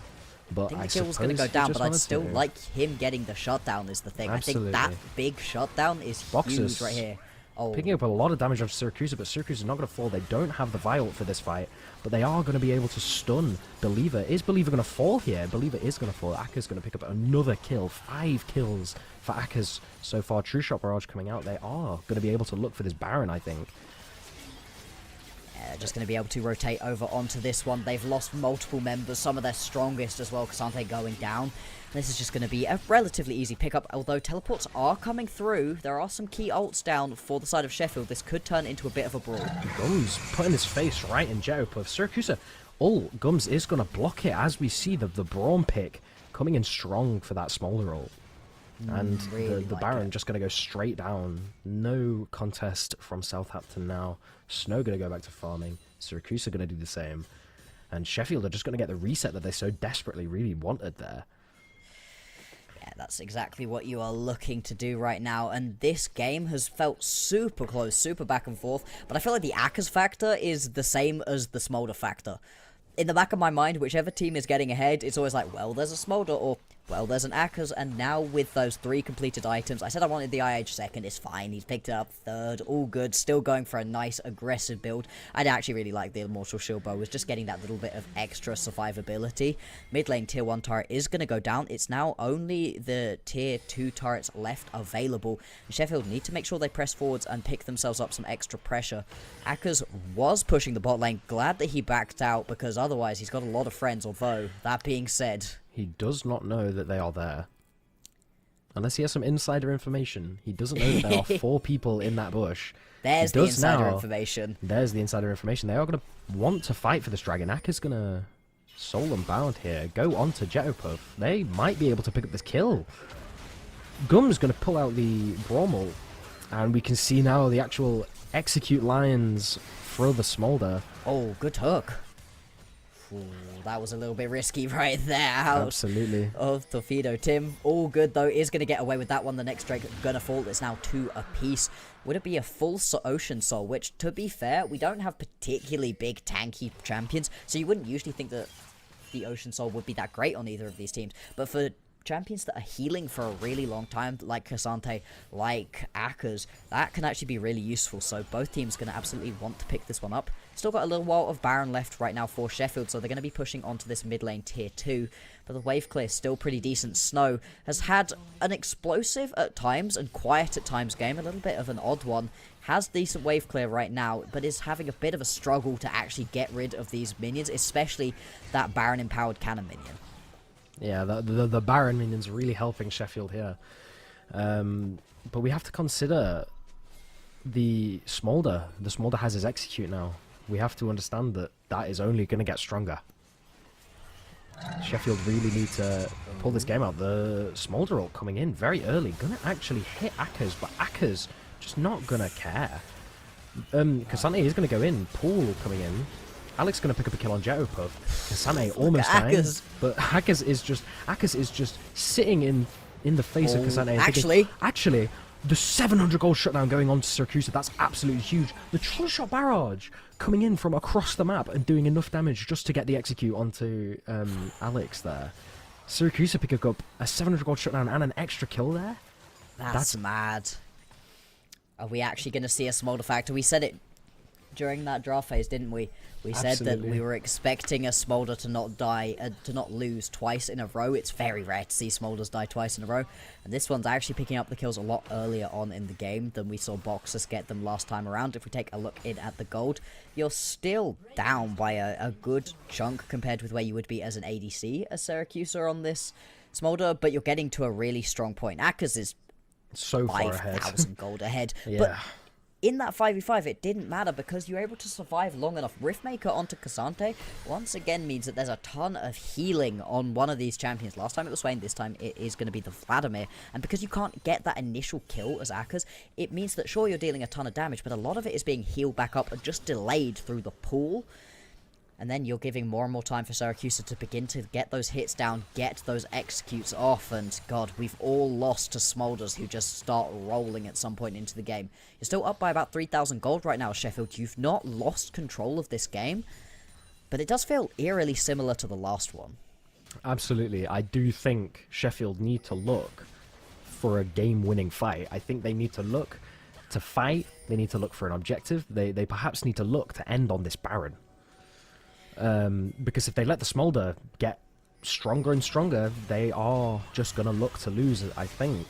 But I think the kill was going to go down, but I'd still like him getting the shutdown is the thing. Absolutely. I think that big shutdown is huge right here. Oh. Picking up a lot of damage on Syracuse, but Syracuse is not going to fall. They don't have the Viol for this fight, but they are going to be able to stun Believer. Is Believer going to fall here? Believer is going to fall. Aka's going to pick up another kill. 5 kills for Aka's so far. True Shot Barrage coming out. They are going to be able to look for this Baron, I think. Yeah, just going to be able to rotate over onto this one. They've lost multiple members, some of their strongest as well, Cassante going down. This is just going to be a relatively easy pickup, although teleports are coming through. There are some key ults down for the side of Sheffield. This could turn into a bit of a brawl. Gums putting his face right in Jetto. Syracuse, Gums is going to block it as we see the Brawn pick coming in strong for that Smolder ult. And really the like Baron it. just going to go straight down. No contest from Southampton now. Snow going to go back to farming. Syracuse are going to do the same. And Sheffield are just going to get the reset that they so desperately really wanted there. Yeah, that's exactly what you are looking to do right now, and this game has felt super close, super back and forth, but I feel like the Akers factor is the same as the Smolder factor. In the back of my mind, whichever team is getting ahead, it's always like, well, there's a Smolder, or, well, there's an Akers, and now with those 3 completed items, I said I wanted the IH second, it's fine, he's picked it up third, all good, still going for a nice, aggressive build. I'd actually really like the Immortal Shield Bow, was just getting that little bit of extra survivability. Mid lane tier 1 turret is going to go down, it's now only the tier 2 turrets left available. Sheffield need to make sure they press forwards and pick themselves up some extra pressure. Akers was pushing the bot lane, glad that he backed out, because otherwise he's got a lot of friends, although, that being said... He does not know that they are there. Unless he has some insider information. He doesn't know that there are 4 people in that bush. There's the insider information. There's the insider information. They are going to want to fight for this dragon. Aka's going to soul them bound here. Go on to Jetto. They might be able to pick up this kill. Gum's going to pull out the Brommel. And we can see now the actual execute lines throw the Smolder. Oh, good hook. Ooh, that was a little bit risky right there. Out Absolutely. of Torpedo. Tim, all good though, is going to get away with that one. The next Drake gonna fall. It's now 2 apiece. Would it be a full Ocean Soul? Which, to be fair, we don't have particularly big tanky champions, so you wouldn't usually think that the Ocean Soul would be that great on either of these teams. But for champions that are healing for a really long time, like Cassante, like Akers, that can actually be really useful, so both teams going to absolutely want to pick this one up. Still got a little while of Baron left right now for Sheffield, so they're going to be pushing onto this mid lane tier 2, but the wave clear is still pretty decent. Snow has had an explosive at times and quiet at times game, a little bit of an odd one, has decent wave clear right now, but is having a bit of a struggle to actually get rid of these minions, especially that Baron empowered cannon minion. Yeah, the Baron minions really helping Sheffield here. But we have to consider the Smolder. The Smolder has his execute now. We have to understand that that is only going to get stronger. Sheffield really need to pull this game out. The Smolder ult coming in very early. Going to actually hit Akers, but Akers just not going to care. Cassante is going to go in. Pool coming in. Alex going to pick up a kill on Jetto. Kasane almost dying, but Akers is just sitting in the face of Kasane. Actually, the 700 gold shutdown going on to Syracuse, that's absolutely huge. The True Shot Barrage coming in from across the map and doing enough damage just to get the execute onto Alex there. Syracuse picking up a 700 gold shutdown and an extra kill there. That's mad. Are we actually going to see a Smolder factor? We said it during that draft phase, didn't we? We said that we were expecting a Smolder to not die, to not lose twice in a row. It's very rare to see Smolders die twice in a row, and this one's actually picking up the kills a lot earlier on in the game than we saw Boxers get them last time around. If we take a look in at the gold, you're still down by a good chunk compared with where you would be as an ADC as Syracuse are on this Smolder, but you're getting to a really strong point. Akers is so far ahead. 5,000 gold ahead. Yeah. But in that 5v5, it didn't matter because you were able to survive long enough. Riftmaker onto Cassante once again means that there's a ton of healing on one of these champions. Last time it was Swain, this time it is going to be the Vladimir. And because you can't get that initial kill as Akers, it means that sure, you're dealing a ton of damage, but a lot of it is being healed back up and just delayed through the pool. And then you're giving more and more time for Syracuse to begin to get those hits down, get those executes off, and god, we've all lost to Smolders, who just start rolling at some point into the game. You're still up by about 3,000 gold right now, Sheffield. You've not lost control of this game, but it does feel eerily similar to the last one. Absolutely. I do think Sheffield need to look for a game-winning fight. I think they need to look to fight, they need to look for an objective, they perhaps need to look to end on this Baron. Because if they let the Smolder get stronger and stronger, they are just going to look to lose, I think.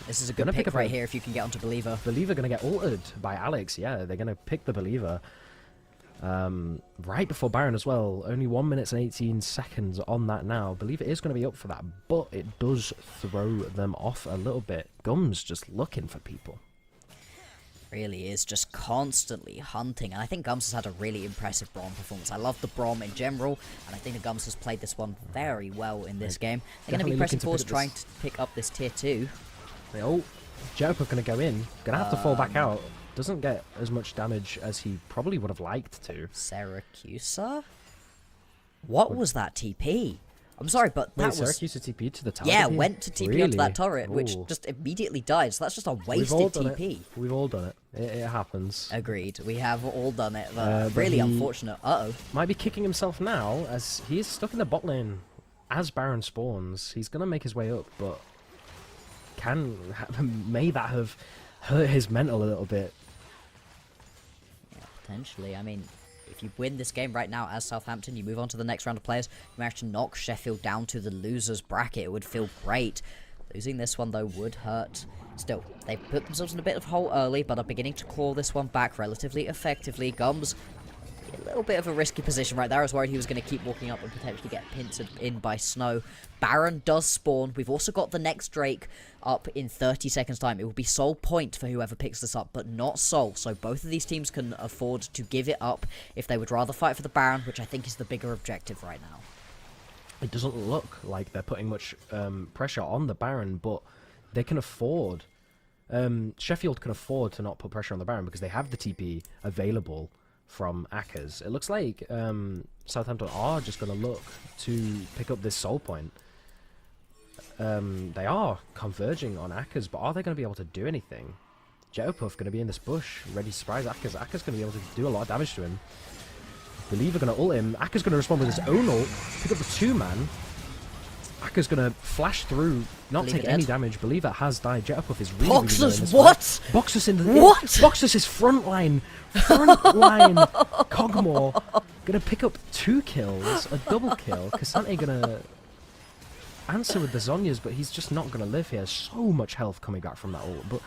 This is a good pick right here if you can get onto Believer. Believer going to get altered by Alex, yeah. They're going to pick the Believer. Right before Baron as well. Only 1 minute and 18 seconds on that now. Believer is going to be up for that, but it does throw them off a little bit. Gums just looking for people. Really is just constantly hunting, and I think Gums has had a really impressive Braum performance. I love the Braum in general, and I think the Gums has played this one very well in this game. They're going to be pressing forward, trying to pick up this tier 2. Oh, Jetupper going to go in. Going to have to fall back out. Doesn't get as much damage as he probably would have liked to. Syracuse? What was that TP? I'm sorry, but that was... Syracuse TP to the tower? Yeah, went to TP onto that turret, which Ooh. just immediately died, so that's just a wasted TP. We've all done it. It happens. Agreed. We have all done it, but really unfortunate. Uh-oh. Might be kicking himself now, as he's stuck in the bot lane as Baron spawns. He's going to make his way up, but may that have hurt his mental a little bit? Yeah, potentially. I mean, if you win this game right now as Southampton, you move on to the next round of players, you manage to knock Sheffield down to the losers bracket. It would feel great. Losing this one, though, would hurt. Still, they put themselves in a bit of a hole early, but are beginning to claw this one back relatively effectively. Gums, a little bit of a risky position right there. I was worried he was going to keep walking up and potentially get pincered in by Snow. Baron does spawn. We've also got the next Drake up in 30 seconds time. It will be Soul Point for whoever picks this up, but not Soul. So both of these teams can afford to give it up if they would rather fight for the Baron, which I think is the bigger objective right now. It doesn't look like they're putting much pressure on the Baron, but they can afford... Sheffield can afford to not put pressure on the Baron because they have the TP available from Akkers. It looks like Southampton are just going to look to pick up this Soul Point. They are converging on Akkers, but are they going to be able to do anything? Jetpuff going to be in this bush, ready to surprise Akkers. Akkers going to be able to do a lot of damage to him. Believer going to ult him. Akkers going to respond with his own ult, pick up the 2-man. Akkers going to flash through, not take any damage. Believer has died. Jetpuff is really, Boxers, really what? Boxers in the... What? Boxers is frontline. Frontline Cogmore. Going to pick up 2 kills, a double kill. Cassante going to answer with the Zhonya's, but he's just not going to live here. So much health coming back from that ult, but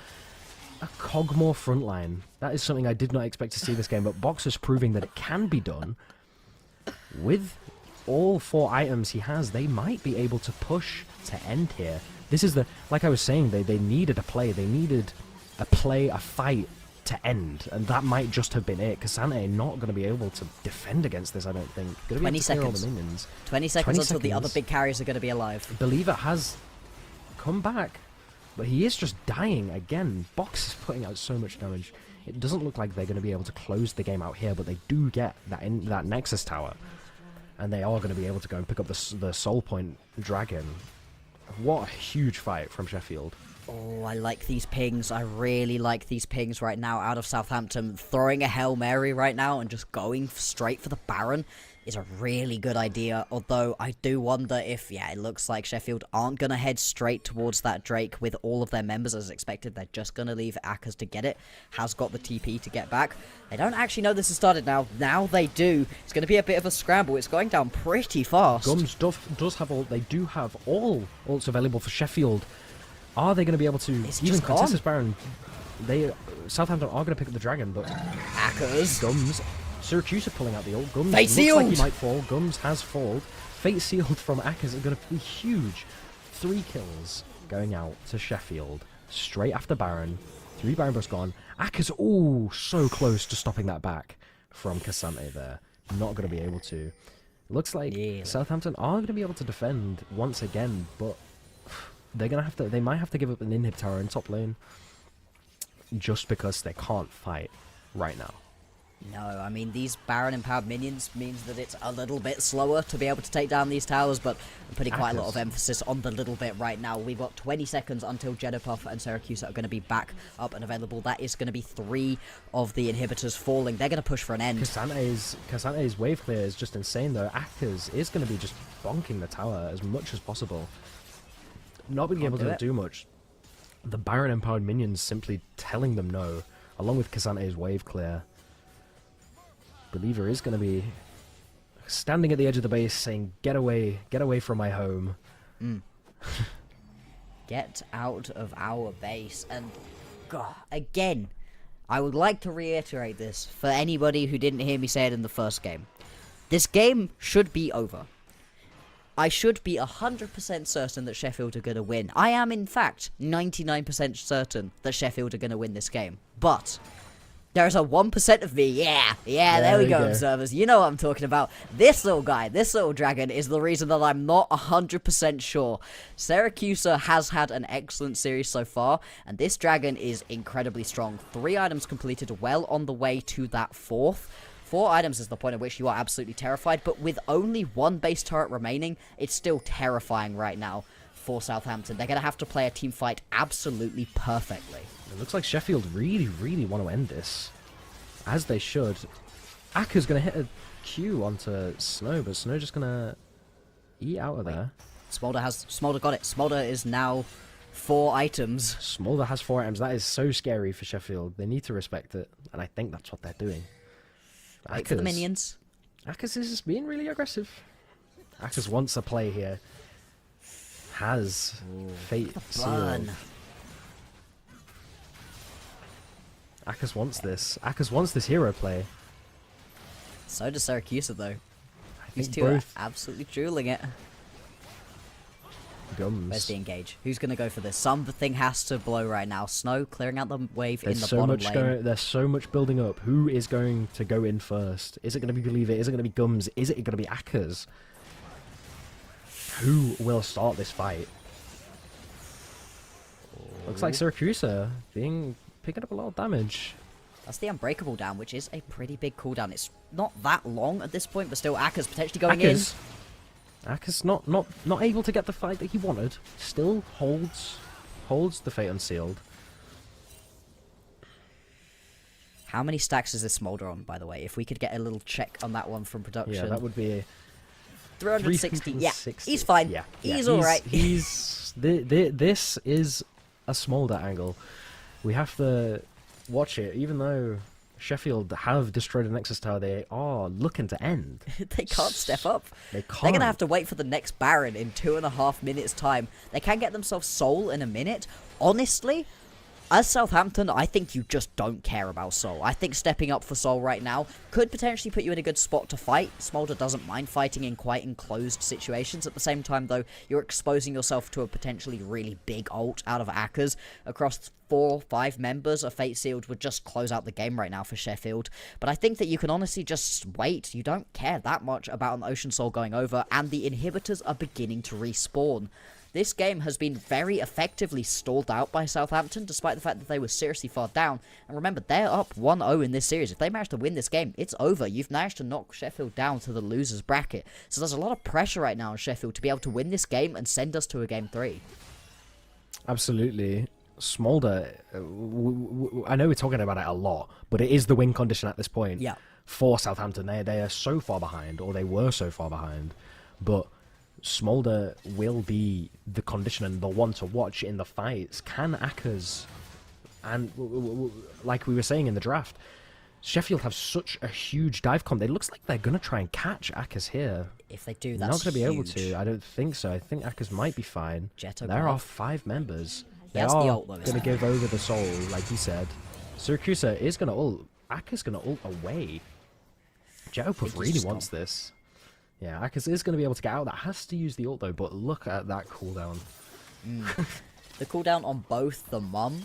a Cogmore frontline. That is something I did not expect to see this game, but Boxer's proving that it can be done. With all 4 items he has, they might be able to push to end here. This is the... Like I was saying, they needed a play. They needed a play, a fight to end, and that might just have been it. Cassante not going to be able to defend against this, I don't think. 20 seconds. 20 seconds until the other big carriers are going to be alive. Believer has come back, but he is just dying again. Box is putting out so much damage. It doesn't look like they're going to be able to close the game out here, but they do get that Nexus Tower, and they are going to be able to go and pick up the Soul Point Dragon. What a huge fight from Sheffield. Oh, I like these pings. I really like these pings right now out of Southampton. Throwing a Hail Mary right now and just going straight for the Baron is a really good idea. Although I do wonder if, yeah, it looks like Sheffield aren't going to head straight towards that Drake with all of their members as expected. They're just going to leave Akkers to get it. Has got the TP to get back. They don't actually know this has started now. Now they do. It's going to be a bit of a scramble. It's going down pretty fast. Gums does have all. They do have all ults available for Sheffield. Are they going to be able to even contest this Baron? Southampton are going to pick up the Dragon, but Akkers. Gums. Syracuse are pulling out the ult. Gums Fate looks sealed. like he might fall. Gums has fallen. Fate sealed from Akkers are going to be huge. 3 kills going out to Sheffield straight after Baron. 3 Baron buffs gone. Akkers, oh, so close to stopping that back from Cassante there. Not going to be able to. Looks like Southampton are going to be able to defend once again, but they're gonna have to. They might have to give up an inhib tower in top lane, just because they can't fight right now. No, I mean, these Baron empowered minions means that it's a little bit slower to be able to take down these towers, but I'm putting quite a lot of emphasis on the little bit right now. We've got 20 seconds until Jeddah and Syracuse are going to be back up and available. That is going to be 3 of the inhibitors falling. They're going to push for an end. Casante's wave clear is just insane, though. Akers is going to be just bonking the tower as much as possible. Not being able to do much. The Baron empowered minions simply telling them no, along with Casante's wave clear. Believer is going to be standing at the edge of the base saying, get away from my home. Get out of our base. And God, again, I would like to reiterate this for anybody who didn't hear me say it in the first game. This game should be over. I should be 100% certain that Sheffield are going to win. I am, in fact, 99% certain that Sheffield are going to win this game. But there's a 1% of me, yeah, there we go, observers. You know what I'm talking about. This little guy, this little dragon, is the reason that I'm not 100% sure. Syracuse has had an excellent series so far, and this dragon is incredibly strong. 3 items completed, well on the way to that 4th. 4 items is the point at which you are absolutely terrified, but with only 1 base turret remaining, it's still terrifying right now for Southampton. They're going to have to play a team fight absolutely perfectly. It looks like Sheffield really want to end this, as they should. Akker's going to hit a Q onto Snow, but Snow just going to eat out of there. Smolder got it. Smolder is now 4 items. Smolder has 4 items. That is so scary for Sheffield. They need to respect it, and I think that's what they're doing. Wait for the minions. Akers is being really aggressive. Akers wants a play here. Has fate sealed. Akers wants this. Akers wants this hero play. So does Syracuse, though. These think two are both- absolutely drooling it. Gums. Where's the engage? Who's going to go for this? Something has to blow right now. Snow clearing out the wave in the bottom lane. There's so much building up. Who is going to go in first? Is it going to be Believer? Is it going to be Gums? Is it going to be Akers? Who will start this fight? Looks like Syracuse picking up a lot of damage. That's the Unbreakable down, which is a pretty big cooldown. It's not that long at this point, but still Akers potentially going in. Akers not able to get the fight that he wanted. Still holds the fate unsealed. How many stacks is this Smolder on, by the way? If we could get a little check on that one from production. Yeah, that would be 360. Yeah, 360. he's fine. Yeah, he's all right. This is a Smolder angle. We have to watch it, even though Sheffield have destroyed a Nexus Tower. They are looking to end. They can't step up. They can't. They're going to have to wait for the next Baron in 2.5 minutes' time. They can get themselves Soul in a minute. Honestly, as Southampton, I think you just don't care about Soul. I think stepping up for Soul right now could potentially put you in a good spot to fight. Smolder doesn't mind fighting in quite enclosed situations. At the same time, though, you're exposing yourself to a potentially really big ult out of Akers. Across 4 or 5 members, a Fate Sealed would just close out the game right now for Sheffield. But I think that you can honestly just wait. You don't care that much about an Ocean Soul going over, and the inhibitors are beginning to respawn. This game has been very effectively stalled out by Southampton, despite the fact that they were seriously far down. And remember, they're up 1-0 in this series. If they manage to win this game, it's over. You've managed to knock Sheffield down to the loser's bracket. So there's a lot of pressure right now on Sheffield to be able to win this game and send us to a Game 3. Absolutely. Smolder, I know we're talking about it a lot, but it is the win condition at this point. Yeah. For Southampton, they are so far behind, or they were so far behind, but Smolder will be the condition and the one to watch in the fights. Can Akers, and like we were saying in the draft, Sheffield have such a huge dive comp. It looks like they're going to try and catch Akers here. If they do, They're that's not going to be able huge. to. I don't think so. I think Akers might be fine. Jetto There got are off. 5 members. He They has the are ult, though, going isn't to give over the soul, like he said. Syracuse is going to ult. Akers going to ult away. Jetto he's really just wants this. Yeah, Akers is going to be able to get out. That has to use the ult though, but look at that cooldown. The cooldown on both the Mum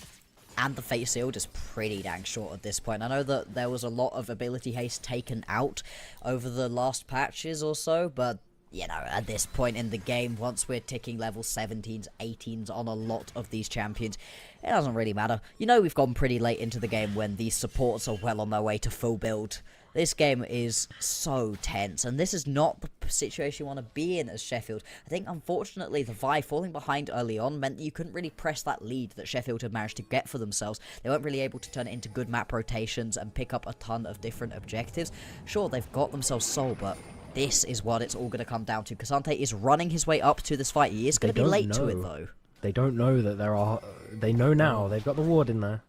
and the Fate Sealed is pretty dang short at this point. I know that there was a lot of ability haste taken out over the last patches or so, but you know, at this point in the game, once we're ticking level 17s, 18s on a lot of these champions, it doesn't really matter. You know, we've gone pretty late into the game when these supports are well on their way to full build. This game is so tense, and this is not the situation you want to be in as Sheffield. I think, unfortunately, the Vi falling behind early on meant that you couldn't really press that lead that Sheffield had managed to get for themselves. They weren't really able to turn it into good map rotations and pick up a ton of different objectives. Sure, they've got themselves Soul, but this is what it's all going to come down to. K'Sante is running his way up to this fight. He is going to be late to it, though. They don't know that there are... They know now. They've got the ward in there.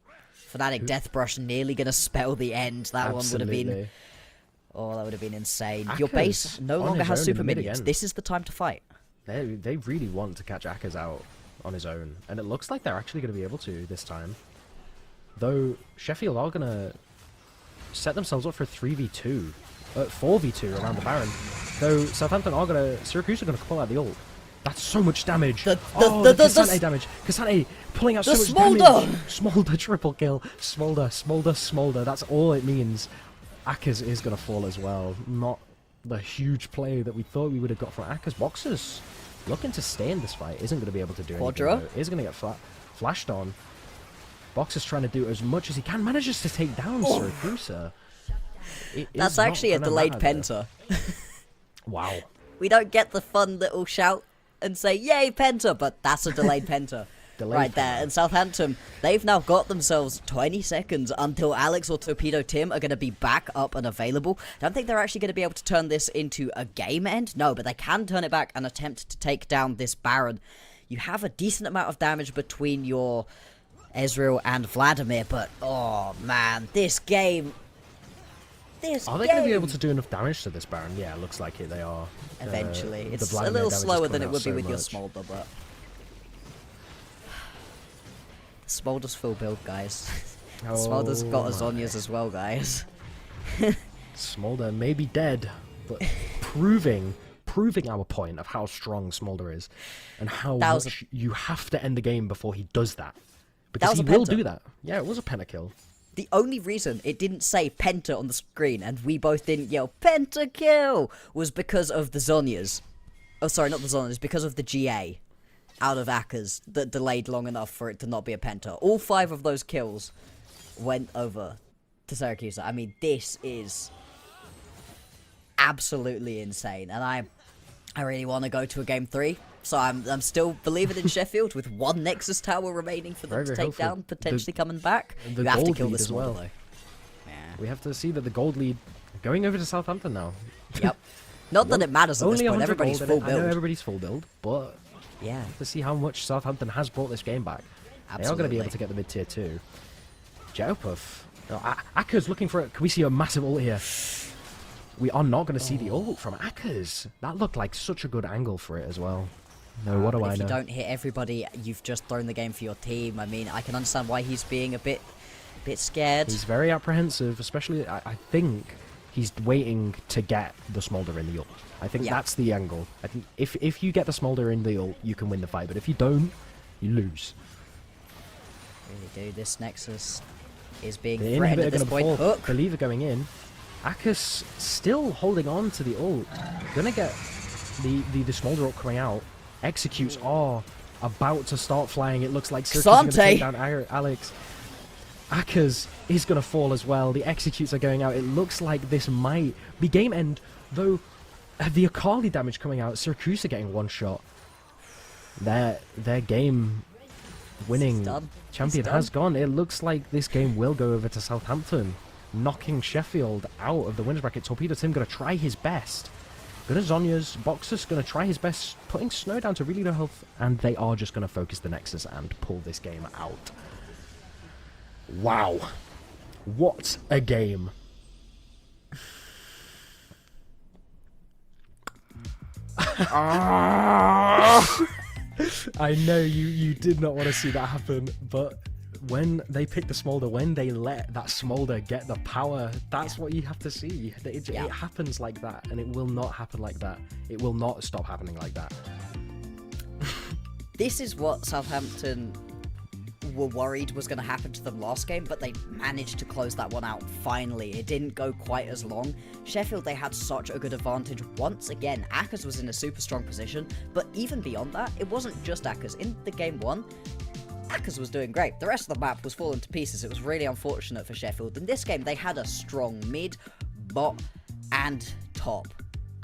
Fnatic Deathbrush nearly going to spell the end. That Absolutely. one would have been... Oh, that would have been insane. Akers Your base no on longer his has own in super the mid minions. again. This is the time to fight. They really want to catch Akers out on his own. And it looks like they're actually going to be able to this time. Though, Sheffield are going to set themselves up for 3v2. 4v2 around the Baron. Though, Southampton are going to... Syracuse are going to pull out the ult. That's so much damage. The K'Sante damage. K'Sante pulling out so much damage. Smolder triple kill. Smolder. That's all it means. Akers is going to fall as well. Not the huge play that we thought we would have got from Akers. Boxers looking to stay in this fight. Isn't going to be able to do anything. Though. Is going to get flashed on. Boxers trying to do as much as he can. Manages to take down Syracuse. That's actually a delayed penta. Wow. We don't get the fun little shout and say, yay, penta, but that's a delayed penta. Right there. And Southampton, they've now got themselves 20 seconds until Alex or Torpedo Tim are going to be back up and available. I don't think they're actually going to be able to turn this into a game end. No, but they can turn it back and attempt to take down this Baron. You have a decent amount of damage between your Ezreal and Vladimir, but oh man, this game... Are they going to be able to do enough damage to this Baron? Yeah, it looks like it. They are. Eventually. It's a little slower than it would be with your Smolder, but... Smolder's full build, guys. Smolder's got Azonias as well, guys. Smolder may be dead, but proving our point of how strong Smolder is and how much you have to end the game before he does that. Because he will do that. Yeah, it was a pentakill. The only reason it didn't say Penta on the screen and we both didn't yell Pentakill was because of the Zonias. Oh, sorry, not the Zonias, because of the GA out of Akers that delayed long enough for it to not be a Penta. All 5 of those kills went over to Syracuse. I mean, this is absolutely insane, and I really want to go to a game 3. So I'm still believing in Sheffield with 1 Nexus Tower remaining for them to take down, potentially coming back. You have to kill this one, though. Yeah. We have to see that the gold lead going over to Southampton now. Yep. Not that it matters at this point. Everybody's full build. I know everybody's full build, but yeah, to see how much Southampton has brought this game back. Absolutely. They are going to be able to get the mid tier 2. Jetpuff. Akers looking for it. Can we see a massive ult here? We are not going to see the ult from Akers. That looked like such a good angle for it as well. No, what do I know? If you don't hit everybody, you've just thrown the game for your team. I mean, I can understand why he's being a bit scared. He's very apprehensive, especially, I think he's waiting to get the Smolder in the ult. I think that's the angle. I think if you get the Smolder in the ult, you can win the fight, but if you don't, you lose. Really do. This Nexus is being the threatened at this point. Fall. The lever going in. Akers still holding on to the ult. Gonna get the Smolder ult coming out. Executes are about to start flying. It looks like Syracuse is going to take down Alex. Akers is going to fall as well. The executes are going out. It looks like this might be game end, though the Akali damage coming out. Syracuse are getting one shot. Their game winning champion has gone. It looks like this game will go over to Southampton, knocking Sheffield out of the winners bracket. Torpedo Tim going to try his best. Good as Zonya's. Boxer's going to try his best, putting Snow down to really low health, and they are just going to focus the Nexus and pull this game out. Wow. What a game. I know you did not want to see that happen, but when they pick the Smolder, when they let that Smolder get the power, that's what you have to see. It happens like that, and it will not happen like that. It will not stop happening like that. This is what Southampton were worried was going to happen to them last game, but they managed to close that one out finally. It didn't go quite as long. Sheffield, they had such a good advantage. Once again, Akers was in a super strong position, but even beyond that, it wasn't just Akers. In the game 1, Akers was doing great. The rest of the map was falling to pieces. It was really unfortunate for Sheffield. In this game, they had a strong mid, bot, and top.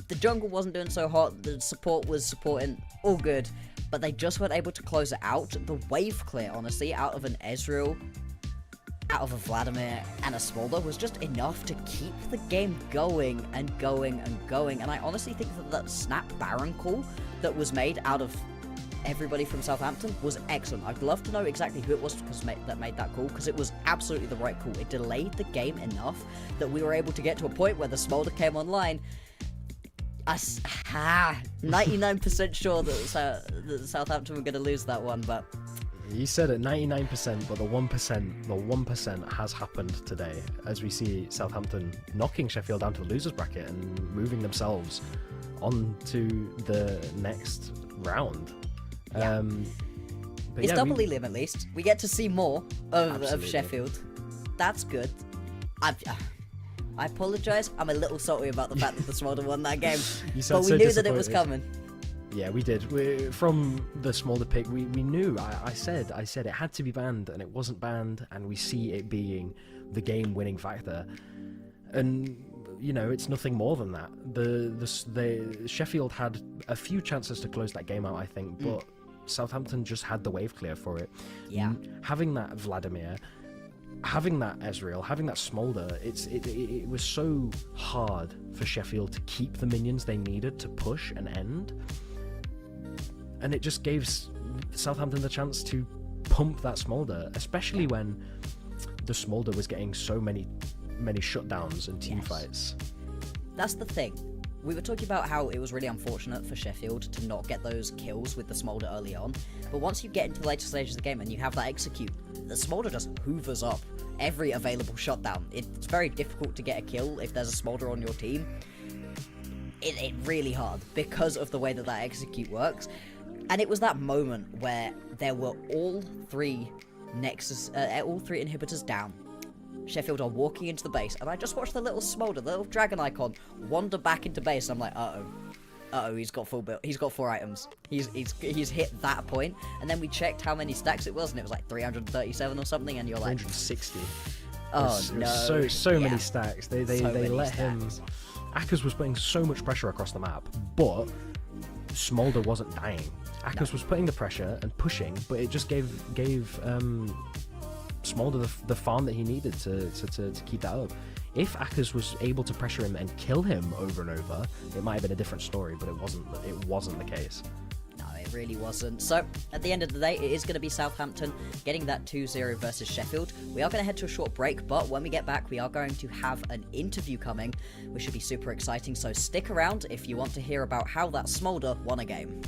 The jungle wasn't doing so hot. The support was supporting, all good. But they just weren't able to close it out. The wave clear, honestly, out of an Ezreal, out of a Vladimir, and a Smolder was just enough to keep the game going and going and going. And I honestly think that that snap Baron call that was made out of everybody from Southampton was excellent. I'd love to know exactly who it was that made that call, because it was absolutely the right call. It delayed the game enough that we were able to get to a point where the Smolder came online. 99% sure that Southampton were going to lose that one, but You said it, 99%, but the 1% has happened today, as we see Southampton knocking Sheffield down to the losers bracket and moving themselves on to the next round. Yeah. But it's yeah, double Liam at least. We get to see more of Absolutely. Sheffield. That's good. I apologise. I'm a little salty about the fact that the Smolder won that game, You but sound we so knew that it was disappointed. coming. Yeah, we did. From the Smolder pick, we knew. I said it had to be banned, and it wasn't banned, and we see it being the game-winning factor. And you know, it's nothing more than that. The Sheffield had a few chances to close that game out, I think, but Southampton just had the wave clear for it. Yeah. Having that Vladimir, having that Ezreal, having that Smolder, it was so hard for Sheffield to keep the minions they needed to push and end. And it just gave Southampton the chance to pump that Smolder, especially when the Smolder was getting so many shutdowns and team fights. That's the thing. We were talking about how it was really unfortunate for Sheffield to not get those kills with the Smolder early on, but once you get into the later stages of the game and you have that execute, the Smolder just hoovers up every available shutdown. It's very difficult to get a kill if there's a Smolder on your team. It's really hard because of the way that execute works. And it was that moment where there were all three inhibitors down. Sheffield are walking into the base, and I just watched the little Smolder, the little dragon icon, wander back into base, and I'm like, uh-oh, he's got full build, he's got 4 items, he's hit that point. And then we checked how many stacks it was, and it was like 337 or something, and you're like 360. oh It no, was so many Yeah. stacks. They many let stacks. him. Akers was putting so much pressure across the map, but Smolder wasn't dying. Akers was putting the pressure and pushing, but it just gave Smolder the farm that he needed to keep that up. If Akers was able to pressure him and kill him over and over, it might have been a different story, but it wasn't the case. No, it really wasn't. So, at the end of the day, it is going to be Southampton getting that 2-0 versus Sheffield. We are going to head to a short break, but when we get back, we are going to have an interview coming, which should be super exciting, so stick around if you want to hear about how that Smolder won a game.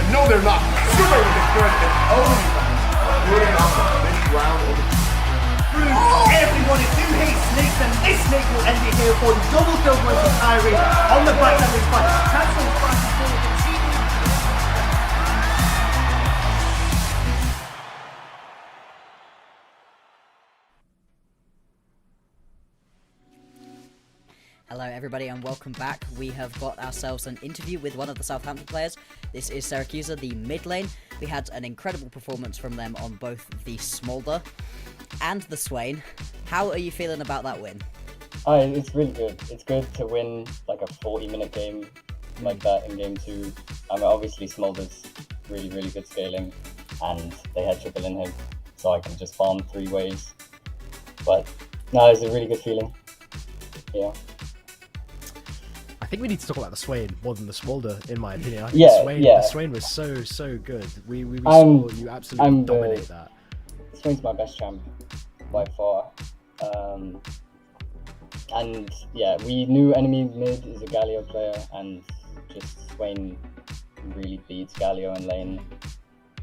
No, they're not. Super with this good and OnlyFans. Rooting on them. This round of Everyone, if you hate snakes, then this snake will end it here for double kill points for Kyrie on the back of this fight. Cancel fighting forward and see. Hello everybody and welcome back. We have got ourselves an interview with one of the Southampton players. This is Syracuse, the mid lane. We had an incredible performance from them on both the Smolder and the Swain. How are you feeling about that win? It's really good. It's good to win like a 40-minute game like that in game 2. I mean, obviously Smolder's really, really good scaling and they had triple in him, so I can just farm 3 ways. But no, it's a really good feeling. Yeah. I think we need to talk about the Swain more than the Smolder, in my opinion. I think the Swain was so good. We saw you absolutely dominate that. Swain's my best champ by far. And yeah, we knew enemy mid is a Galio player, and just Swain really beats Galio in lane.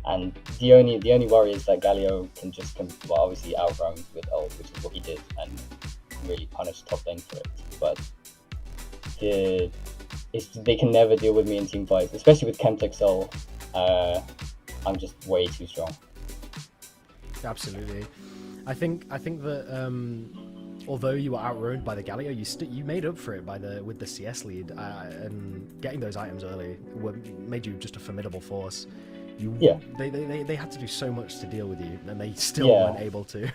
And the only worry is that Galio can just obviously outroam with ult, which is what he did, and really punish top lane for it. But they can never deal with me in team fights, especially with Chemtech Soul. I'm just way too strong. Absolutely. I think that although you were outruned by the Galio, you made up for it with the CS lead, and getting those items early made you just a formidable force. They had to do so much to deal with you, and they still weren't able to.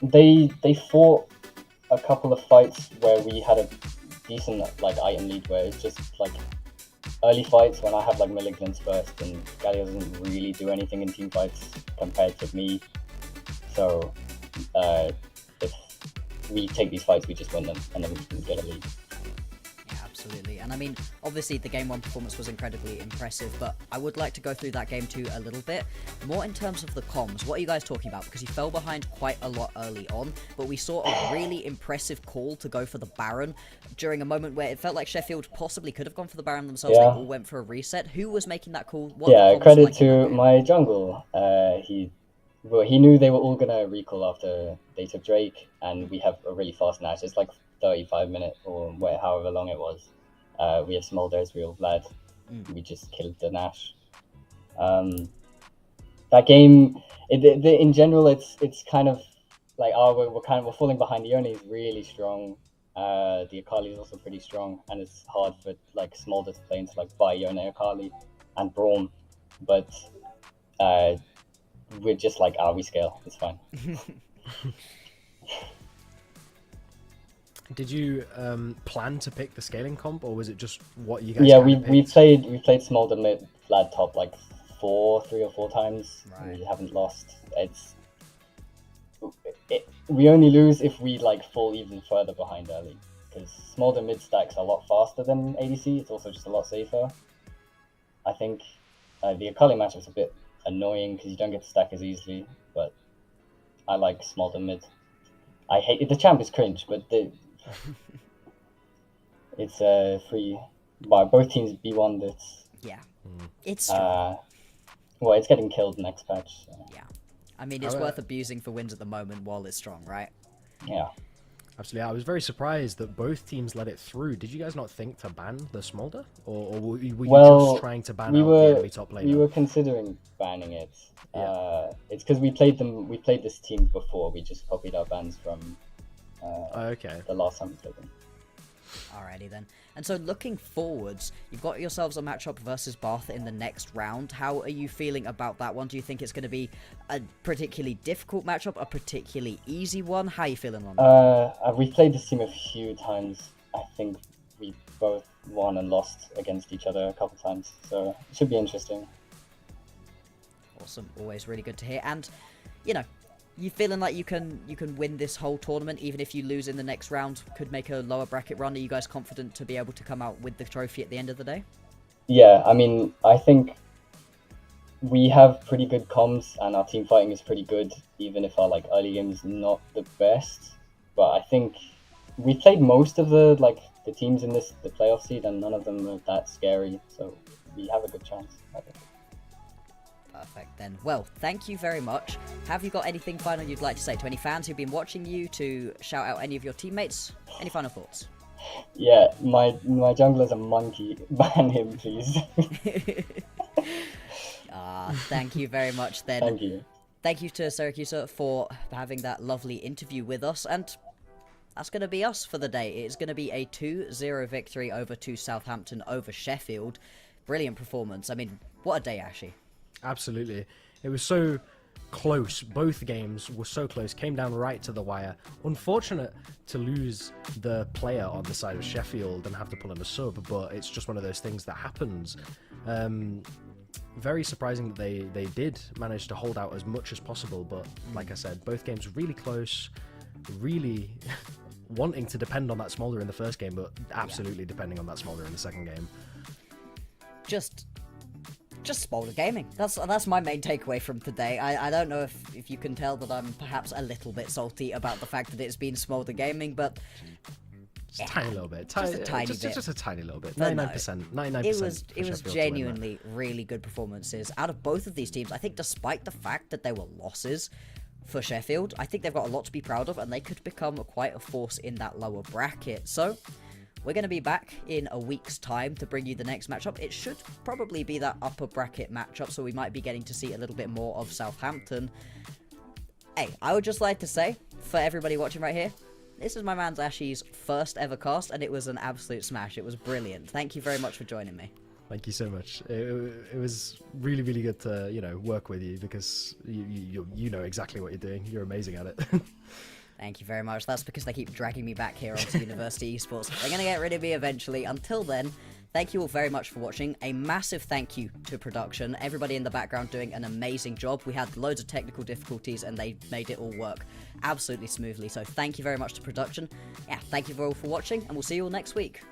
They fought a couple of fights where we had a decent item lead, where it's just early fights when I have Malignance first, and Galio doesn't really do anything in team fights compared to me. So if we take these fights, we just win them, and then we can get a lead. Yeah, Absolutely. And I mean, obviously the game 1 performance was incredibly impressive, but I would like to go through that game 2 a little bit more in terms of the comms. What are you guys talking about? Because you fell behind quite a lot early on, but we saw a really impressive call to go for the Baron during a moment where it felt like Sheffield possibly could have gone for the Baron themselves. Yeah. They all went for a reset. Who was making that call? What were the comms Credit like in that to game? my jungle. He knew they were all gonna recall after they took Drake, and we have a really fast Nash. It's like 35-minute or however long it was. We have Smolder's real Vlad. We just killed the Nash. That game, in general, it's kind of like we're falling behind. The Yone is really strong. The Akali is also pretty strong, and it's hard for like Smolder to play into like buy Yone, Akali, and Braum. But we're just like, we scale. It's fine. Did you plan to pick the scaling comp, or was it just what you guys? Yeah, kinda we picked? played Smolder mid, Vlad top like 3 or 4 times. Right. We haven't lost. We only lose if we like fall even further behind early, because Smolder mid stacks a lot faster than ADC. It's also just a lot safer. I think the Akali matchup's a bit annoying because you don't get to stack as easily, but I like Smolder mid. I hate the champ is cringe, but it's free by both teams B1. That's It's true. well, it's getting killed next patch. So. Yeah. I mean, it's worth abusing for wins at the moment while it's strong, right? Yeah. Absolutely. I was very surprised that both teams let it through. Did you guys not think to ban the Smolder? Or were you just trying to ban out the enemy top laner? We were considering banning it. Yeah. It's because we played this team before. We just copied our bans from okay. the last time we played them. Alrighty then. And so looking forwards, you've got yourselves a matchup versus Bath in the next round. How are you feeling about that one? Do you think it's going to be a particularly difficult matchup, a particularly easy one? How are you feeling on that? We've played this team a few times. I think we both won and lost against each other a couple times, so it should be interesting. Awesome. Always really good to hear. And, you know, you feeling like you can win this whole tournament, even if you lose in the next round, could make a lower bracket run? Are you guys confident to be able to come out with the trophy at the end of the day? Yeah, I mean, I think we have pretty good comms, and our team fighting is pretty good, even if our like early game is not the best. But I think we played most of the teams in the playoff seed, and none of them are that scary, so we have a good chance, I think. Perfect then. Well, thank you very much. Have you got anything final you'd like to say to any fans who've been watching you, to shout out any of your teammates? Any final thoughts? Yeah, my jungler's a monkey. Ban him, please. Thank you very much then. Thank you. Thank you to Syracuse for having that lovely interview with us, and that's going to be us for the day. It's going to be a 2-0 victory over to Southampton over Sheffield. Brilliant performance. I mean, what a day, Ashy. Absolutely. It was so close. Both games were so close. Came down right to the wire. Unfortunate to lose the player on the side of Sheffield and have to pull in a sub, but it's just one of those things that happens. Very surprising that they did manage to hold out as much as possible, but like I said, both games really close, really wanting to depend on that Smolder in the first game, but absolutely depending on that Smolder in the second game. Just Smolder gaming. That's my main takeaway from today. I don't know if you can tell that I'm perhaps a little bit salty about the fact that it's been Smolder gaming, but just a tiny little bit. Just a tiny bit. Just a tiny little bit. But no, 99%. 99%. It was genuinely really good performances out of both of these teams. I think despite the fact that there were losses for Sheffield, I think they've got a lot to be proud of, and they could become quite a force in that lower bracket. So we're going to be back in a week's time to bring you the next matchup. It should probably be that upper bracket matchup, so we might be getting to see a little bit more of Southampton. Hey, I would just like to say, for everybody watching right here, this is my man Ashy's first ever cast, and it was an absolute smash. It was brilliant. Thank you very much for joining me. Thank you so much. It was really, really good to, work with you, because you know exactly what you're doing. You're amazing at it. Thank you very much. That's because they keep dragging me back here onto University Esports. They're going to get rid of me eventually. Until then, thank you all very much for watching. A massive thank you to production. Everybody in the background doing an amazing job. We had loads of technical difficulties and they made it all work absolutely smoothly. So thank you very much to production. Yeah, thank you all for watching, and we'll see you all next week.